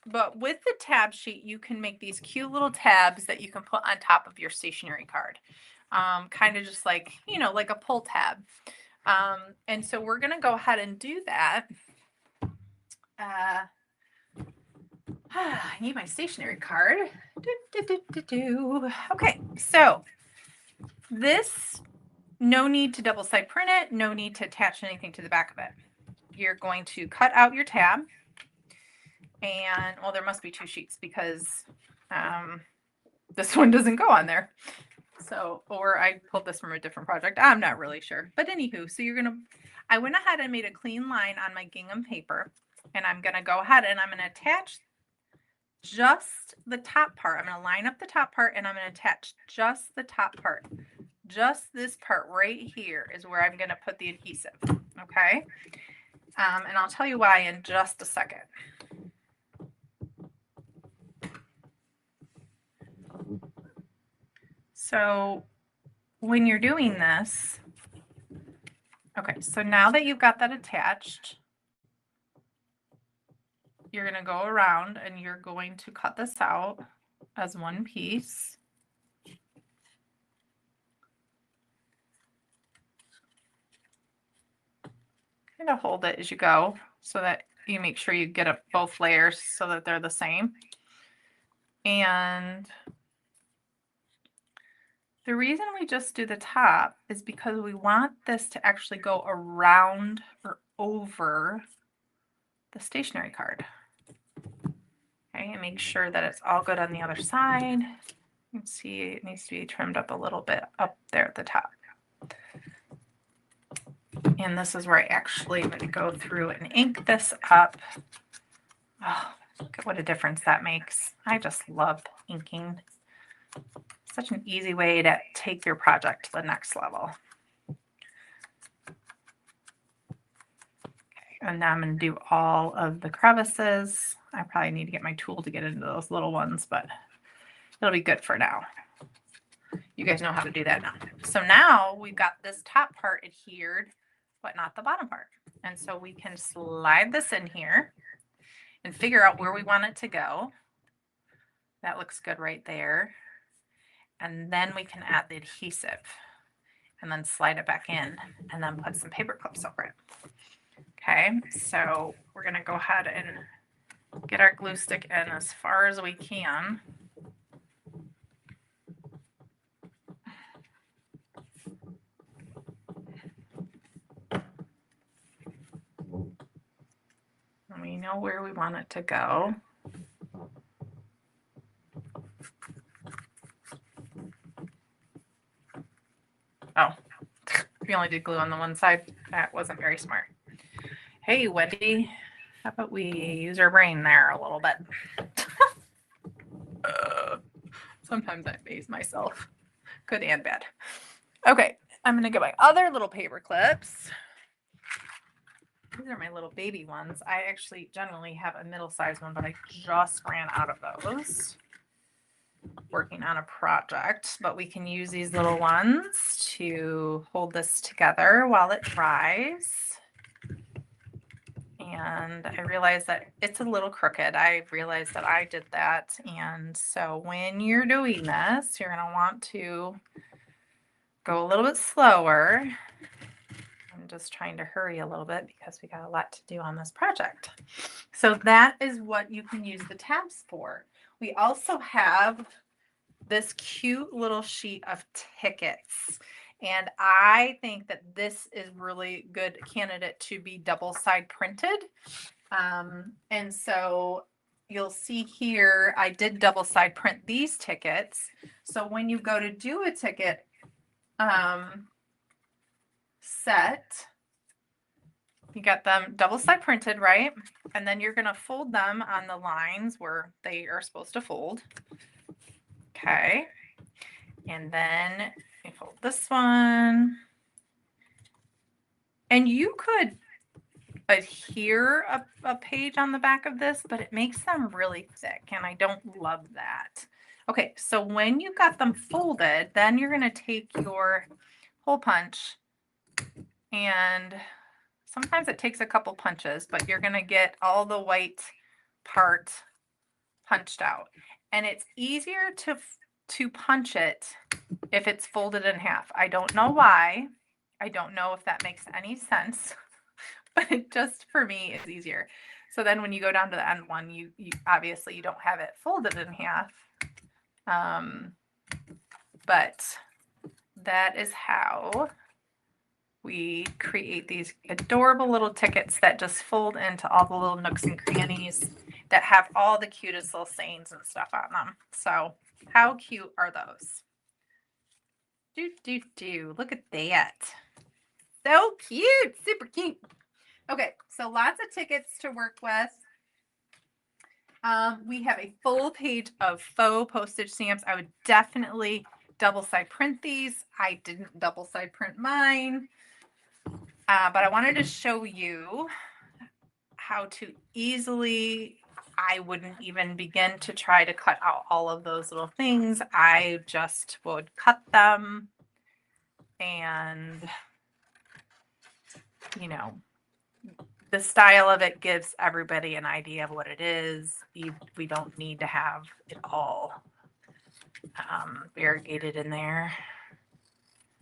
But with the tab sheet, you can make these cute little tabs that you can put on top of your stationery card. Kind of just like, you know, like a pull tab. And so we're going to go ahead and do that. I need my stationery card. Okay, so this, no need to double side print it, no need to attach anything to the back of it. You're going to cut out your tab. And well, there must be 2 sheets because this one doesn't go on there. So, or I pulled this from a different project. I'm not really sure. But anywho, so I went ahead and made a clean line on my gingham paper. And I'm going to go ahead and I'm going to attach just the top part. I'm going to line up the top part and I'm going to attach just the top part. Just this part right here is where I'm going to put the adhesive. Okay. And I'll tell you why in just a second. So when you're doing this, okay, so now that you've got that attached, you're going to go around and you're going to cut this out as one piece. Kind of hold it as you go so that you make sure you get up both layers so that they're the same. And the reason we just do the top is because we want this to actually go around or over the stationery card. Okay, and make sure that it's all good on the other side. You can see it needs to be trimmed up a little bit up there at the top. And this is where I actually am going to go through and ink this up. Oh, look at what a difference that makes. I just love inking. Such an easy way to take your project to the next level. Okay, and now I'm going to do all of the crevices. I probably need to get my tool to get into those little ones, but it'll be good for now. You guys know how to do that now. So now we've got this top part adhered, but not the bottom part. And so we can slide this in here and figure out where we want it to go. That looks good right there. And then we can add the adhesive. and then slide it back in and then put some paper clips over it. Okay, so we're going to go ahead and get our glue stick in as far as we can. And we know where we want it to go. Oh, we only did glue on the one side. That wasn't very smart. Hey, Wendy, how about we use our brain there a little bit? Sometimes I amaze myself. Good and bad. Okay, I'm going to get my other little paper clips. These are my little baby ones. I actually generally have a middle-sized one, but I just ran out of those working on a project. But we can use these little ones to hold this together while it dries. And I realized that it's a little crooked. I realized that I did that. And so when you're doing this, you're going to want to go a little bit slower. I'm just trying to hurry a little bit because we got a lot to do on this project. So that is what you can use the tabs for. We also have this cute little sheet of tickets. And I think that this is really good candidate to be double side printed. And so you'll see here, I did double side print these tickets. So when you go to do a ticket set, you got them double side printed, right? And then you're going to fold them on the lines where they are supposed to fold. Okay. And then you fold this one. And you could adhere a page on the back of this, but it makes them really thick, and I don't love that. Okay, so when you got them folded, then you're going to take your hole punch, and sometimes it takes a couple punches, but you're going to get all the white part punched out. And it's easier to punch it if it's folded in half. I don't know why. I don't know if that makes any sense, but it just for me is easier. So then when you go down to the end one, you obviously you don't have it folded in half. But that is how we create these adorable little tickets that just fold into all the little nooks and crannies that have all the cutest little sayings and stuff on them. So how cute are those? Look at that. So cute. Super cute. Okay, so lots of tickets to work with. We have a full page of faux postage stamps. I would definitely double side print these. I didn't double side print mine. But I wanted to show you how to easily, I wouldn't even begin to try to cut out all of those little things. I just would cut them and, you know, the style of it gives everybody an idea of what it is. We don't need to have it all variegated in there.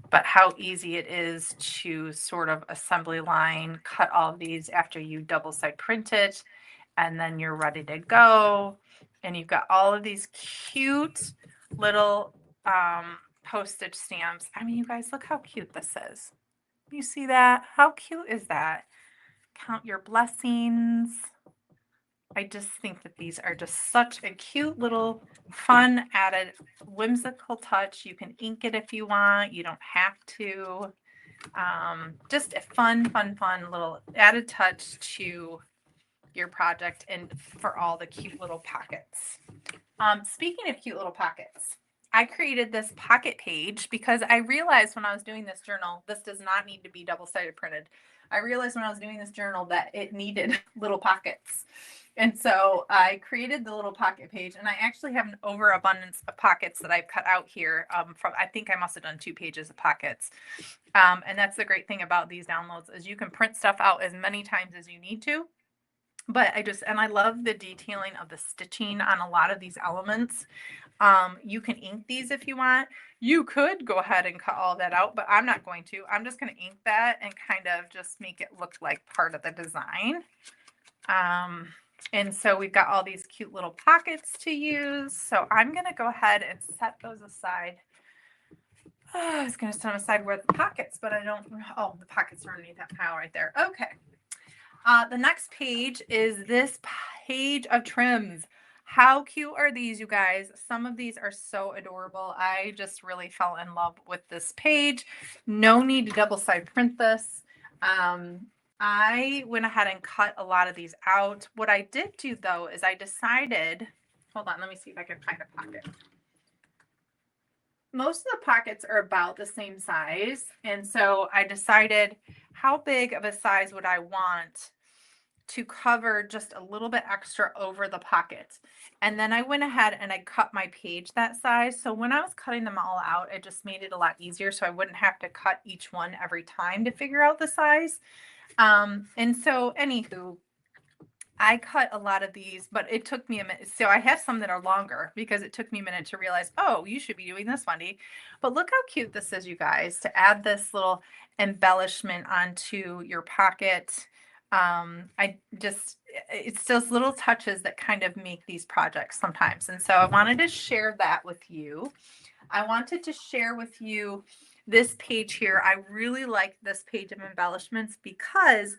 But how easy it is to sort of assembly line, cut all of these after you double side print it, and then you're ready to go. And you've got all of these cute little postage stamps. I mean, you guys, look how cute this is. You see that? How cute is that? Count your blessings. I just think that these are just such a cute little fun added whimsical touch. You can ink it if you want. You don't have to. Just a fun little added touch to your project and for all the cute little pockets. Speaking of cute little pockets, I created this pocket page because I realized when I was doing this journal, this does not need to be double-sided printed. I realized when I was doing this journal that it needed little pockets. And so I created the little pocket page, and I actually have an overabundance of pockets that I've cut out here from, I think I must have done 2 pages of pockets. And that's the great thing about these downloads is you can print stuff out as many times as you need to. But I love the detailing of the stitching on a lot of these elements. You can ink these if you want. You could go ahead and cut all that out, but I'm not going to. I'm just going to ink that and kind of just make it look like part of the design. And so we've got all these cute little pockets to use. So I'm going to go ahead and set those aside. Oh, I was going to set them aside where the pockets, but I don't. Oh, the pockets are underneath that pile right there. Okay. The next page is this page of trims. How cute are these, you guys? Some of these are so adorable. I just really fell in love with this page. No need to double side print this. I went ahead and cut a lot of these out. What I did do though is I decided, hold on, let me see if I can find a pocket. Most of the pockets are about the same size. And so I decided how big of a size would I want to cover just a little bit extra over the pocket. And then I went ahead and I cut my page that size. So when I was cutting them all out, it just made it a lot easier. So I wouldn't have to cut each one every time to figure out the size. And so anywho, I cut a lot of these, but it took me a minute. So I have some that are longer because it took me a minute to realize, oh, you should be doing this, Wendy. But look how cute this is, you guys, to add this little embellishment onto your pocket. It's those little touches that kind of make these projects sometimes. And so I wanted to share that with you. I wanted to share with you this page here. I really like this page of embellishments because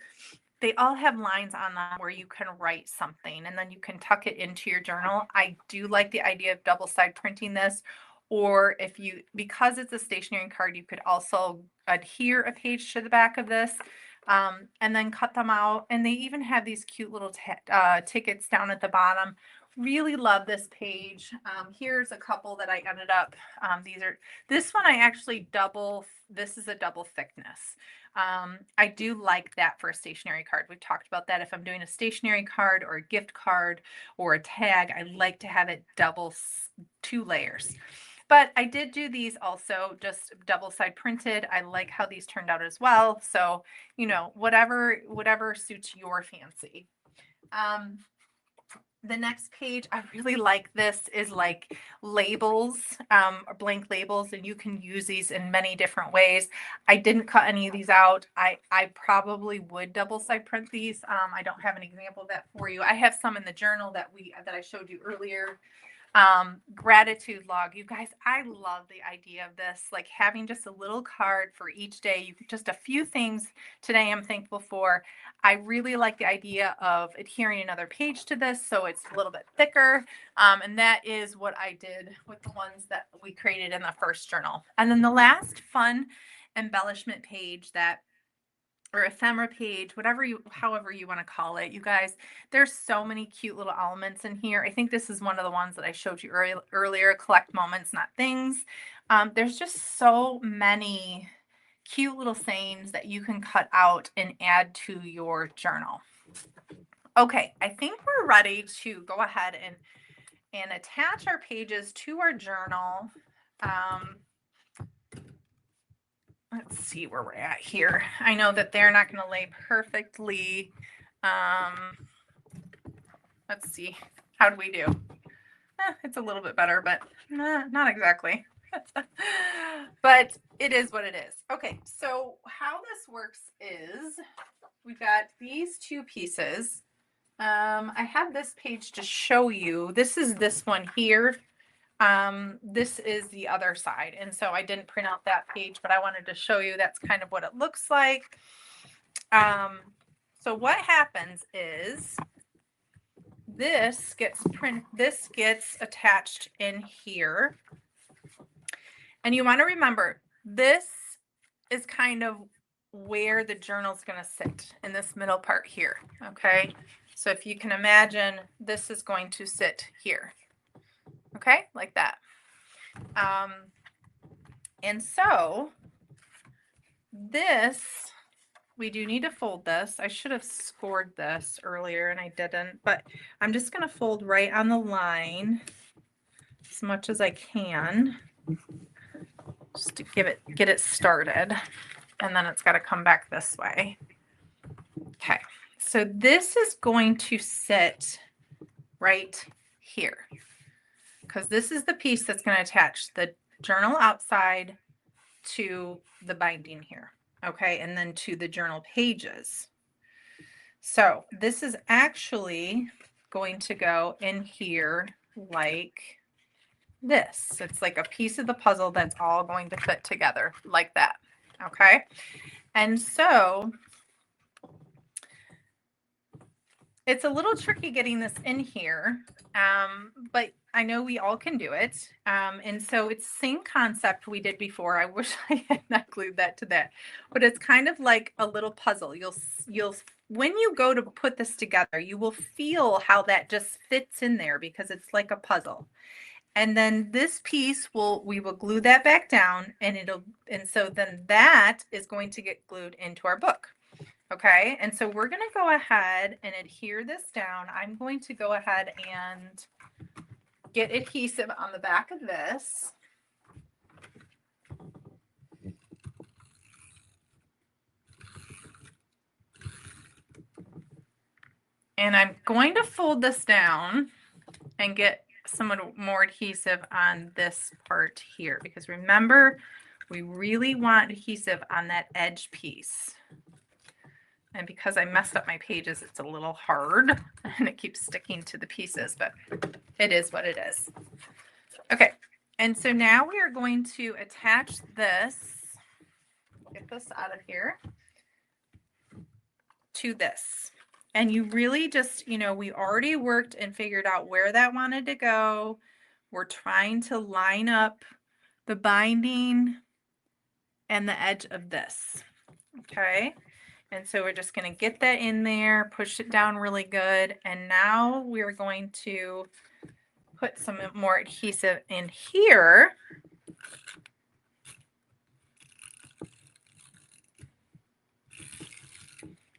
they all have lines on them where you can write something and then you can tuck it into your journal. I do like the idea of double side printing this, or if you, because it's a stationery card, you could also adhere a page to the back of this and then cut them out. And they even have these cute little tickets down at the bottom. Really love this page. Here's a couple that I ended up, this one I actually this is a double thickness. I do like that for a stationery card. We've talked about that. If I'm doing a stationery card or a gift card or a tag, I like to have it two layers. But I did do these also just double side printed. I like how these turned out as well. So, you know, whatever suits your fancy. The next page, I really like this, is like labels, or blank labels, and you can use these in many different ways. I didn't cut any of these out. I probably would double side print these. I don't have an example of that for you. I have some in the journal that I showed you earlier. Gratitude log. You guys, I love the idea of this, like having just a little card for each day. Just a few things today I'm thankful for. I really like the idea of adhering another page to this so it's a little bit thicker. And that is what I did with the ones that we created in the first journal. And then the last fun embellishment page or ephemera page, however you want to call it. You guys, there's so many cute little elements in here. I think this is one of the ones that I showed you earlier, collect moments, not things. There's just so many cute little sayings that you can cut out and add to your journal. Okay, I think we're ready to go ahead and attach our pages to our journal. Let's see where we're at here. I know that they're not going to lay perfectly. Let's see. How do we do? It's a little bit better, but not exactly. But it is what it is. Okay, so how this works is we've got these two pieces. I have this page to show you. This is this one here. This is the other side. And so I didn't print out that page, but I wanted to show you that's kind of what it looks like. So what happens is this gets attached in here. And you want to remember, this is kind of where the journal is going to sit, in this middle part here. Okay. So if you can imagine, this is going to sit here. Okay, like that. And so this, we do need to fold this. I should have scored this earlier and I didn't, but I'm just going to fold right on the line as much as I can, just to get it started. And then it's got to come back this way. Okay. So this is going to sit right here because this is the piece that's going to attach the journal outside to the binding here. Okay, and then to the journal pages. So this is actually going to go in here like this. It's like a piece of the puzzle that's all going to fit together like that. Okay. And so it's a little tricky getting this in here, but I know we all can do it. And so it's the same concept we did before. I wish I had not glued that to that, but it's kind of like a little puzzle. You'll when you go to put this together, you will feel how that just fits in there because it's like a puzzle. And then this piece we will glue that back down and so then that is going to get glued into our book. Okay, and so we're going to go ahead and adhere this down. I'm going to go ahead and get adhesive on the back of this. And I'm going to fold this down and get some more adhesive on this part here because remember, we really want adhesive on that edge piece. And because I messed up my pages, it's a little hard and it keeps sticking to the pieces, but it is what it is. Okay, and so now we are going to attach this, get this out of here, to this. And you really just, we already worked and figured out where that wanted to go. We're trying to line up the binding and the edge of this. Okay. And so we're just going to get that in there, push it down really good. And now we're going to put some more adhesive in here.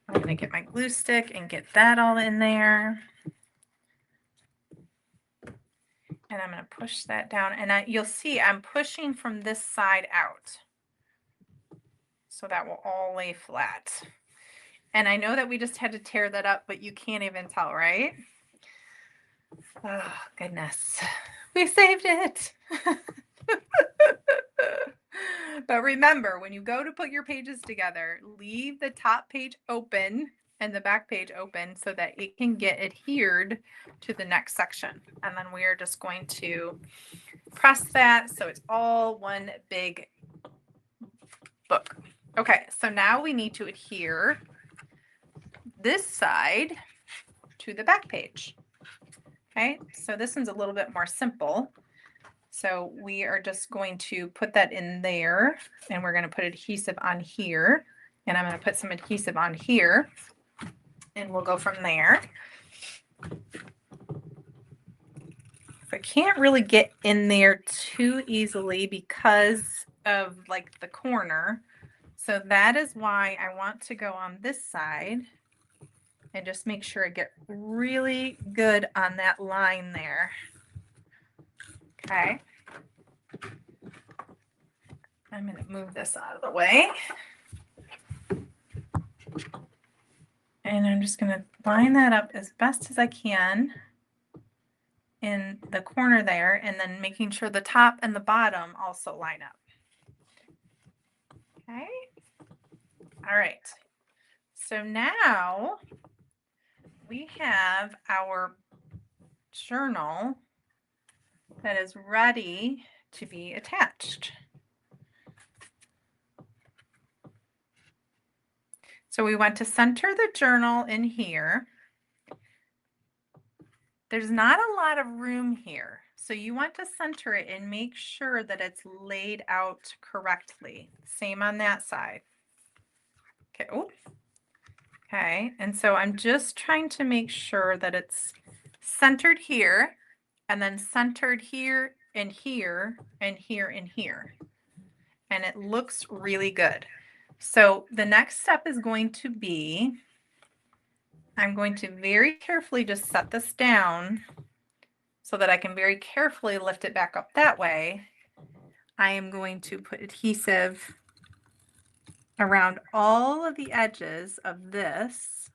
I'm going to get my glue stick and get that all in there. And I'm going to push that down. And you'll see I'm pushing from this side out. So that will all lay flat. And I know that we just had to tear that up, but you can't even tell, right? Oh, goodness. We saved it. But remember, when you go to put your pages together, leave the top page open and the back page open so that it can get adhered to the next section. And then we are just going to press that so it's all one big book. Okay, so now we need to adhere this side to the back page. Okay, so this one's a little bit more simple. So we are just going to put that in there and we're going to put adhesive on here. And I'm going to put some adhesive on here and we'll go from there. I can't really get in there too easily because of like the corner. So that is why I want to go on this side and just make sure I get really good on that line there. Okay. I'm going to move this out of the way. And I'm just going to line that up as best as I can in the corner there, and then making sure the top and the bottom also line up. Okay. All right. So now we have our journal that is ready to be attached. So we want to center the journal in here. There's not a lot of room here. So you want to center it and make sure that it's laid out correctly. Same on that side. Okay. Oh. Okay. And so I'm just trying to make sure that it's centered here and then centered here and here and here and here. And it looks really good. So the next step is going to be, I'm going to very carefully just set this down so that I can very carefully lift it back up that way. I am going to put adhesive around all of the edges of this.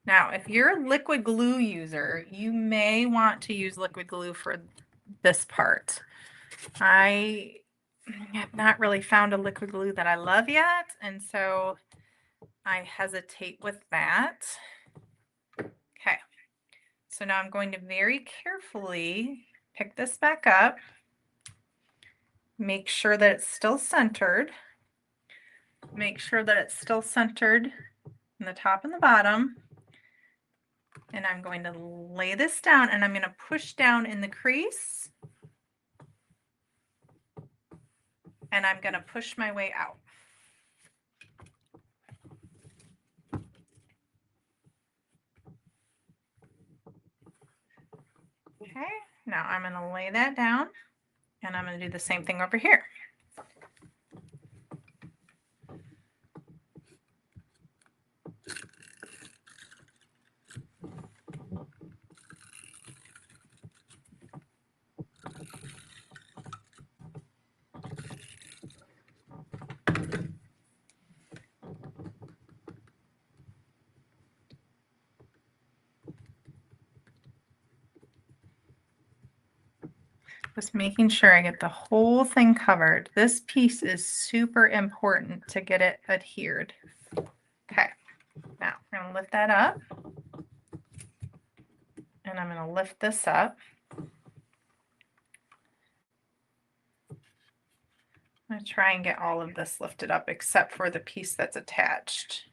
Now, if you're a liquid glue user, you may want to use liquid glue for this part. I have not really found a liquid glue that I love yet, and so I hesitate with that. Okay, so now I'm going to very carefully pick this back up, make sure that it's still centered, make sure that it's still centered in the top and the bottom, and I'm going to lay this down and I'm going to push down in the crease, and I'm going to push my way out. Okay, now I'm going to lay that down and I'm going to do the same thing over here. Just making sure I get the whole thing covered. This piece is super important to get it adhered. Okay, now I'm going to lift that up. And I'm going to lift this up. I'm going to try and get all of this lifted up except for the piece that's attached.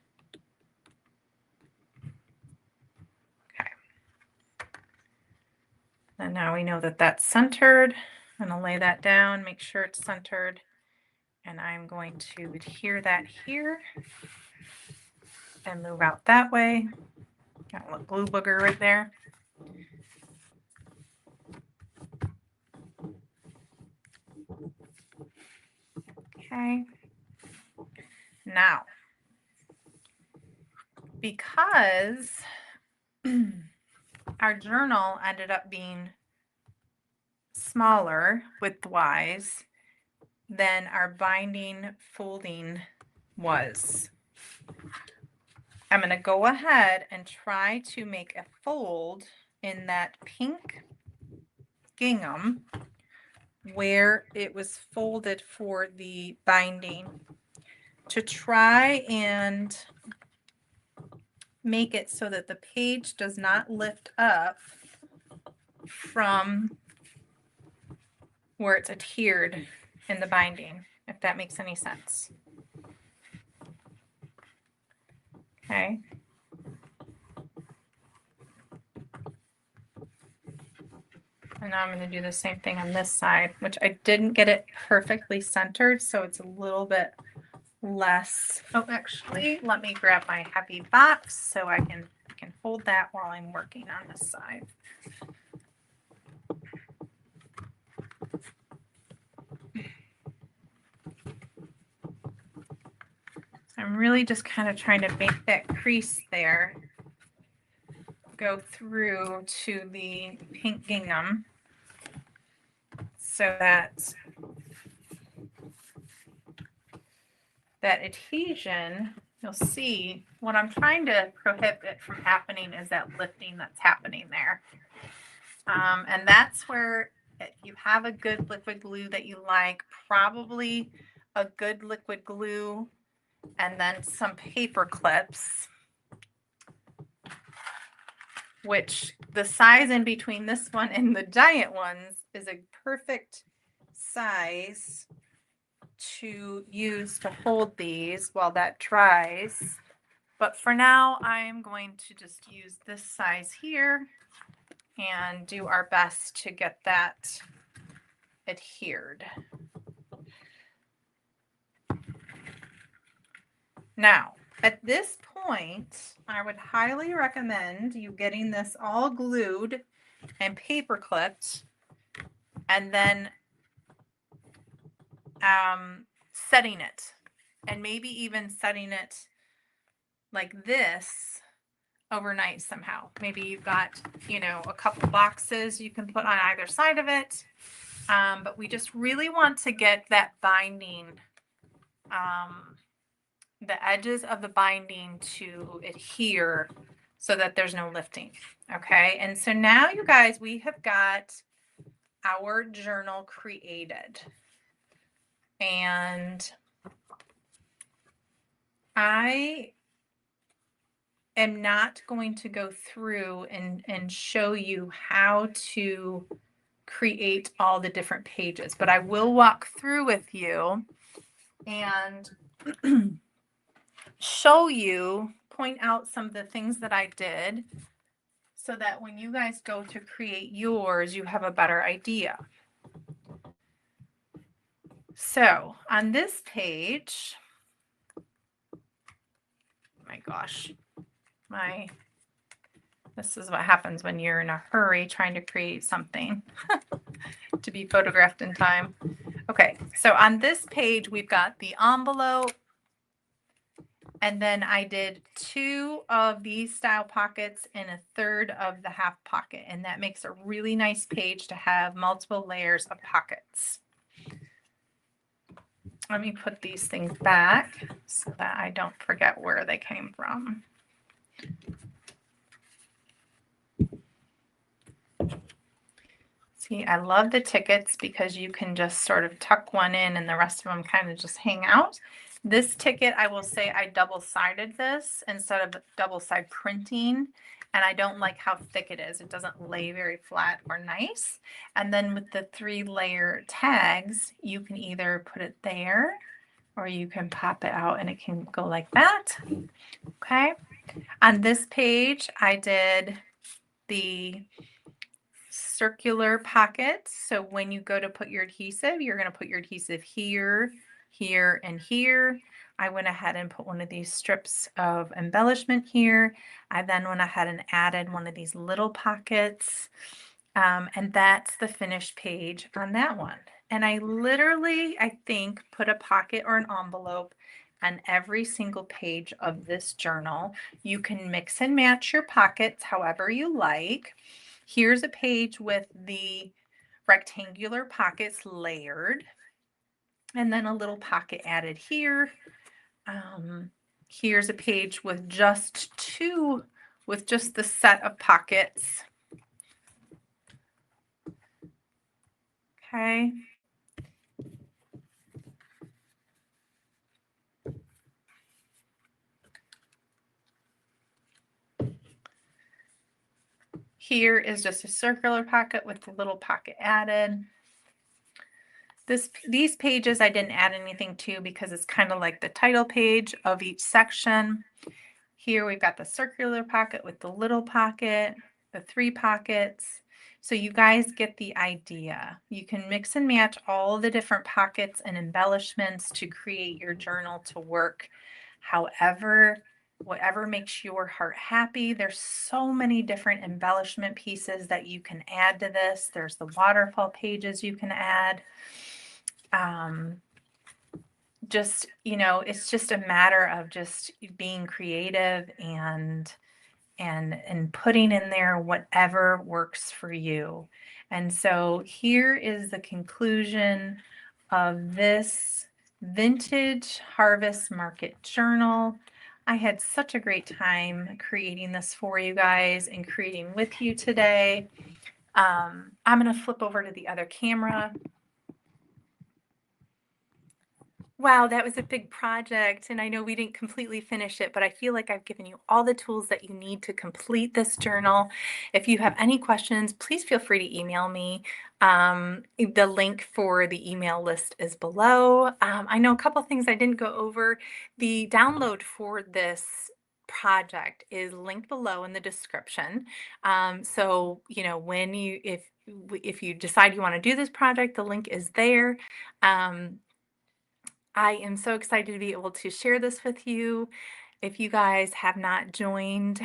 Okay. And now we know that that's centered. I'm going to lay that down, make sure it's centered. And I'm going to adhere that here and move out that way. Got a little glue booger right there. Okay. Now, because our journal ended up being smaller width-wise than our binding folding was, I'm going to go ahead and try to make a fold in that pink gingham where it was folded for the binding, to try and make it so that the page does not lift up from where it's adhered in the binding, if that makes any sense. Okay. And now I'm going to do the same thing on this side, which I didn't get it perfectly centered, so it's a little bit less. Oh, actually, let me grab my heavy box so I can hold that while I'm working on this side. I'm really just kind of trying to make that crease there go through to the pink gingham so that that adhesion, you'll see what I'm trying to prohibit from happening is that lifting that's happening there. And that's where, if you have a good liquid glue that you like, probably a good liquid glue and then some paper clips, which the size in between this one and the giant ones is a perfect size to use to hold these while that dries. But for now, I'm going to just use this size here and do our best to get that adhered. Now, at this point, I would highly recommend you getting this all glued and paper clipped and then setting it, and maybe even setting it like this overnight somehow. Maybe you've got, you know, a couple boxes you can put on either side of it. But we just really want to get that binding, the edges of the binding to adhere so that there's no lifting. Okay, and so now you guys, we have got our journal created. And I am not going to go through and show you how to create all the different pages, but I will walk through with you and show you, point out some of the things that I did so that when you guys go to create yours, you have a better idea. So on this page, my gosh, this is what happens when you're in a hurry trying to create something to be photographed in time. Okay, so on this page, we've got the envelope, and then I did 2 of these style pockets and a 1/3 of the half pocket, and that makes a really nice page to have multiple layers of pockets. Let me put these things back so that I don't forget where they came from. See, I love the tickets because you can just sort of tuck one in and the rest of them kind of just hang out. This ticket, I will say I double-sided this instead of double-side printing, and I don't like how thick it is. It doesn't lay very flat or nice. And then with the 3-layer tags, you can either put it there or you can pop it out and it can go like that. Okay. On this page, I did the circular pockets. So when you go to put your adhesive, you're going to put your adhesive here, here, and here. I went ahead and put one of these strips of embellishment here. I then went ahead and added one of these little pockets. And that's the finished page on that one. And I literally, I think, put a pocket or an envelope on every single page of this journal. You can mix and match your pockets however you like. Here's a page with the rectangular pockets layered, and then a little pocket added here. Here's a page with just the set of pockets. Okay. Here is just a circular pocket with the little pocket added. These pages I didn't add anything to because it's kind of like the title page of each section. Here we've got the circular pocket with the little pocket, the 3 pockets. So you guys get the idea. You can mix and match all the different pockets and embellishments to create your journal to work whatever makes your heart happy. There's so many different embellishment pieces that you can add to this. There's the waterfall pages you can add. Just, it's just a matter of just being creative and putting in there whatever works for you. And so here is the conclusion of this vintage harvest market journal. I had such a great time creating this for you guys and creating with you today. I'm going to flip over to the other camera. Wow, that was a big project, and I know we didn't completely finish it, but I feel like I've given you all the tools that you need to complete this journal. If you have any questions, please feel free to email me. The link for the email list is below. I know a couple things I didn't go over. The download for this project is linked below in the description. So, if you decide you want to do this project, the link is there. I am so excited to be able to share this with you. If you guys have not joined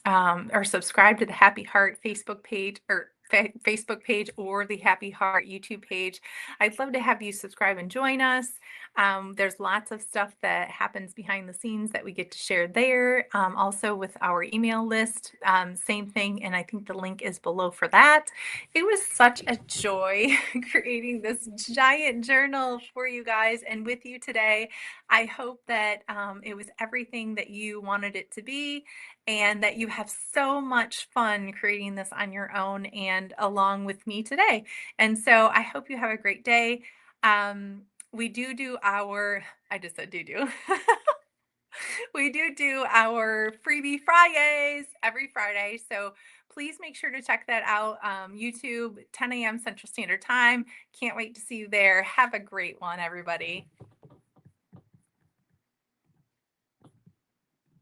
or subscribed to the Happy Heart Facebook page, or Facebook page or the Happy Heart YouTube page. I'd love to have you subscribe and join us. There's lots of stuff that happens behind the scenes that we get to share there. Also with our email list, same thing. And I think the link is below for that. It was such a joy creating this giant journal for you guys and with you today. I hope that it was everything that you wanted it to be, and that you have so much fun creating this on your own and along with me today. And so I hope you have a great day. We do our, I just said do. We do our freebie Fridays every Friday. So please make sure to check that out. YouTube, 10 a.m. Central Standard Time. Can't wait to see you there. Have a great one, everybody.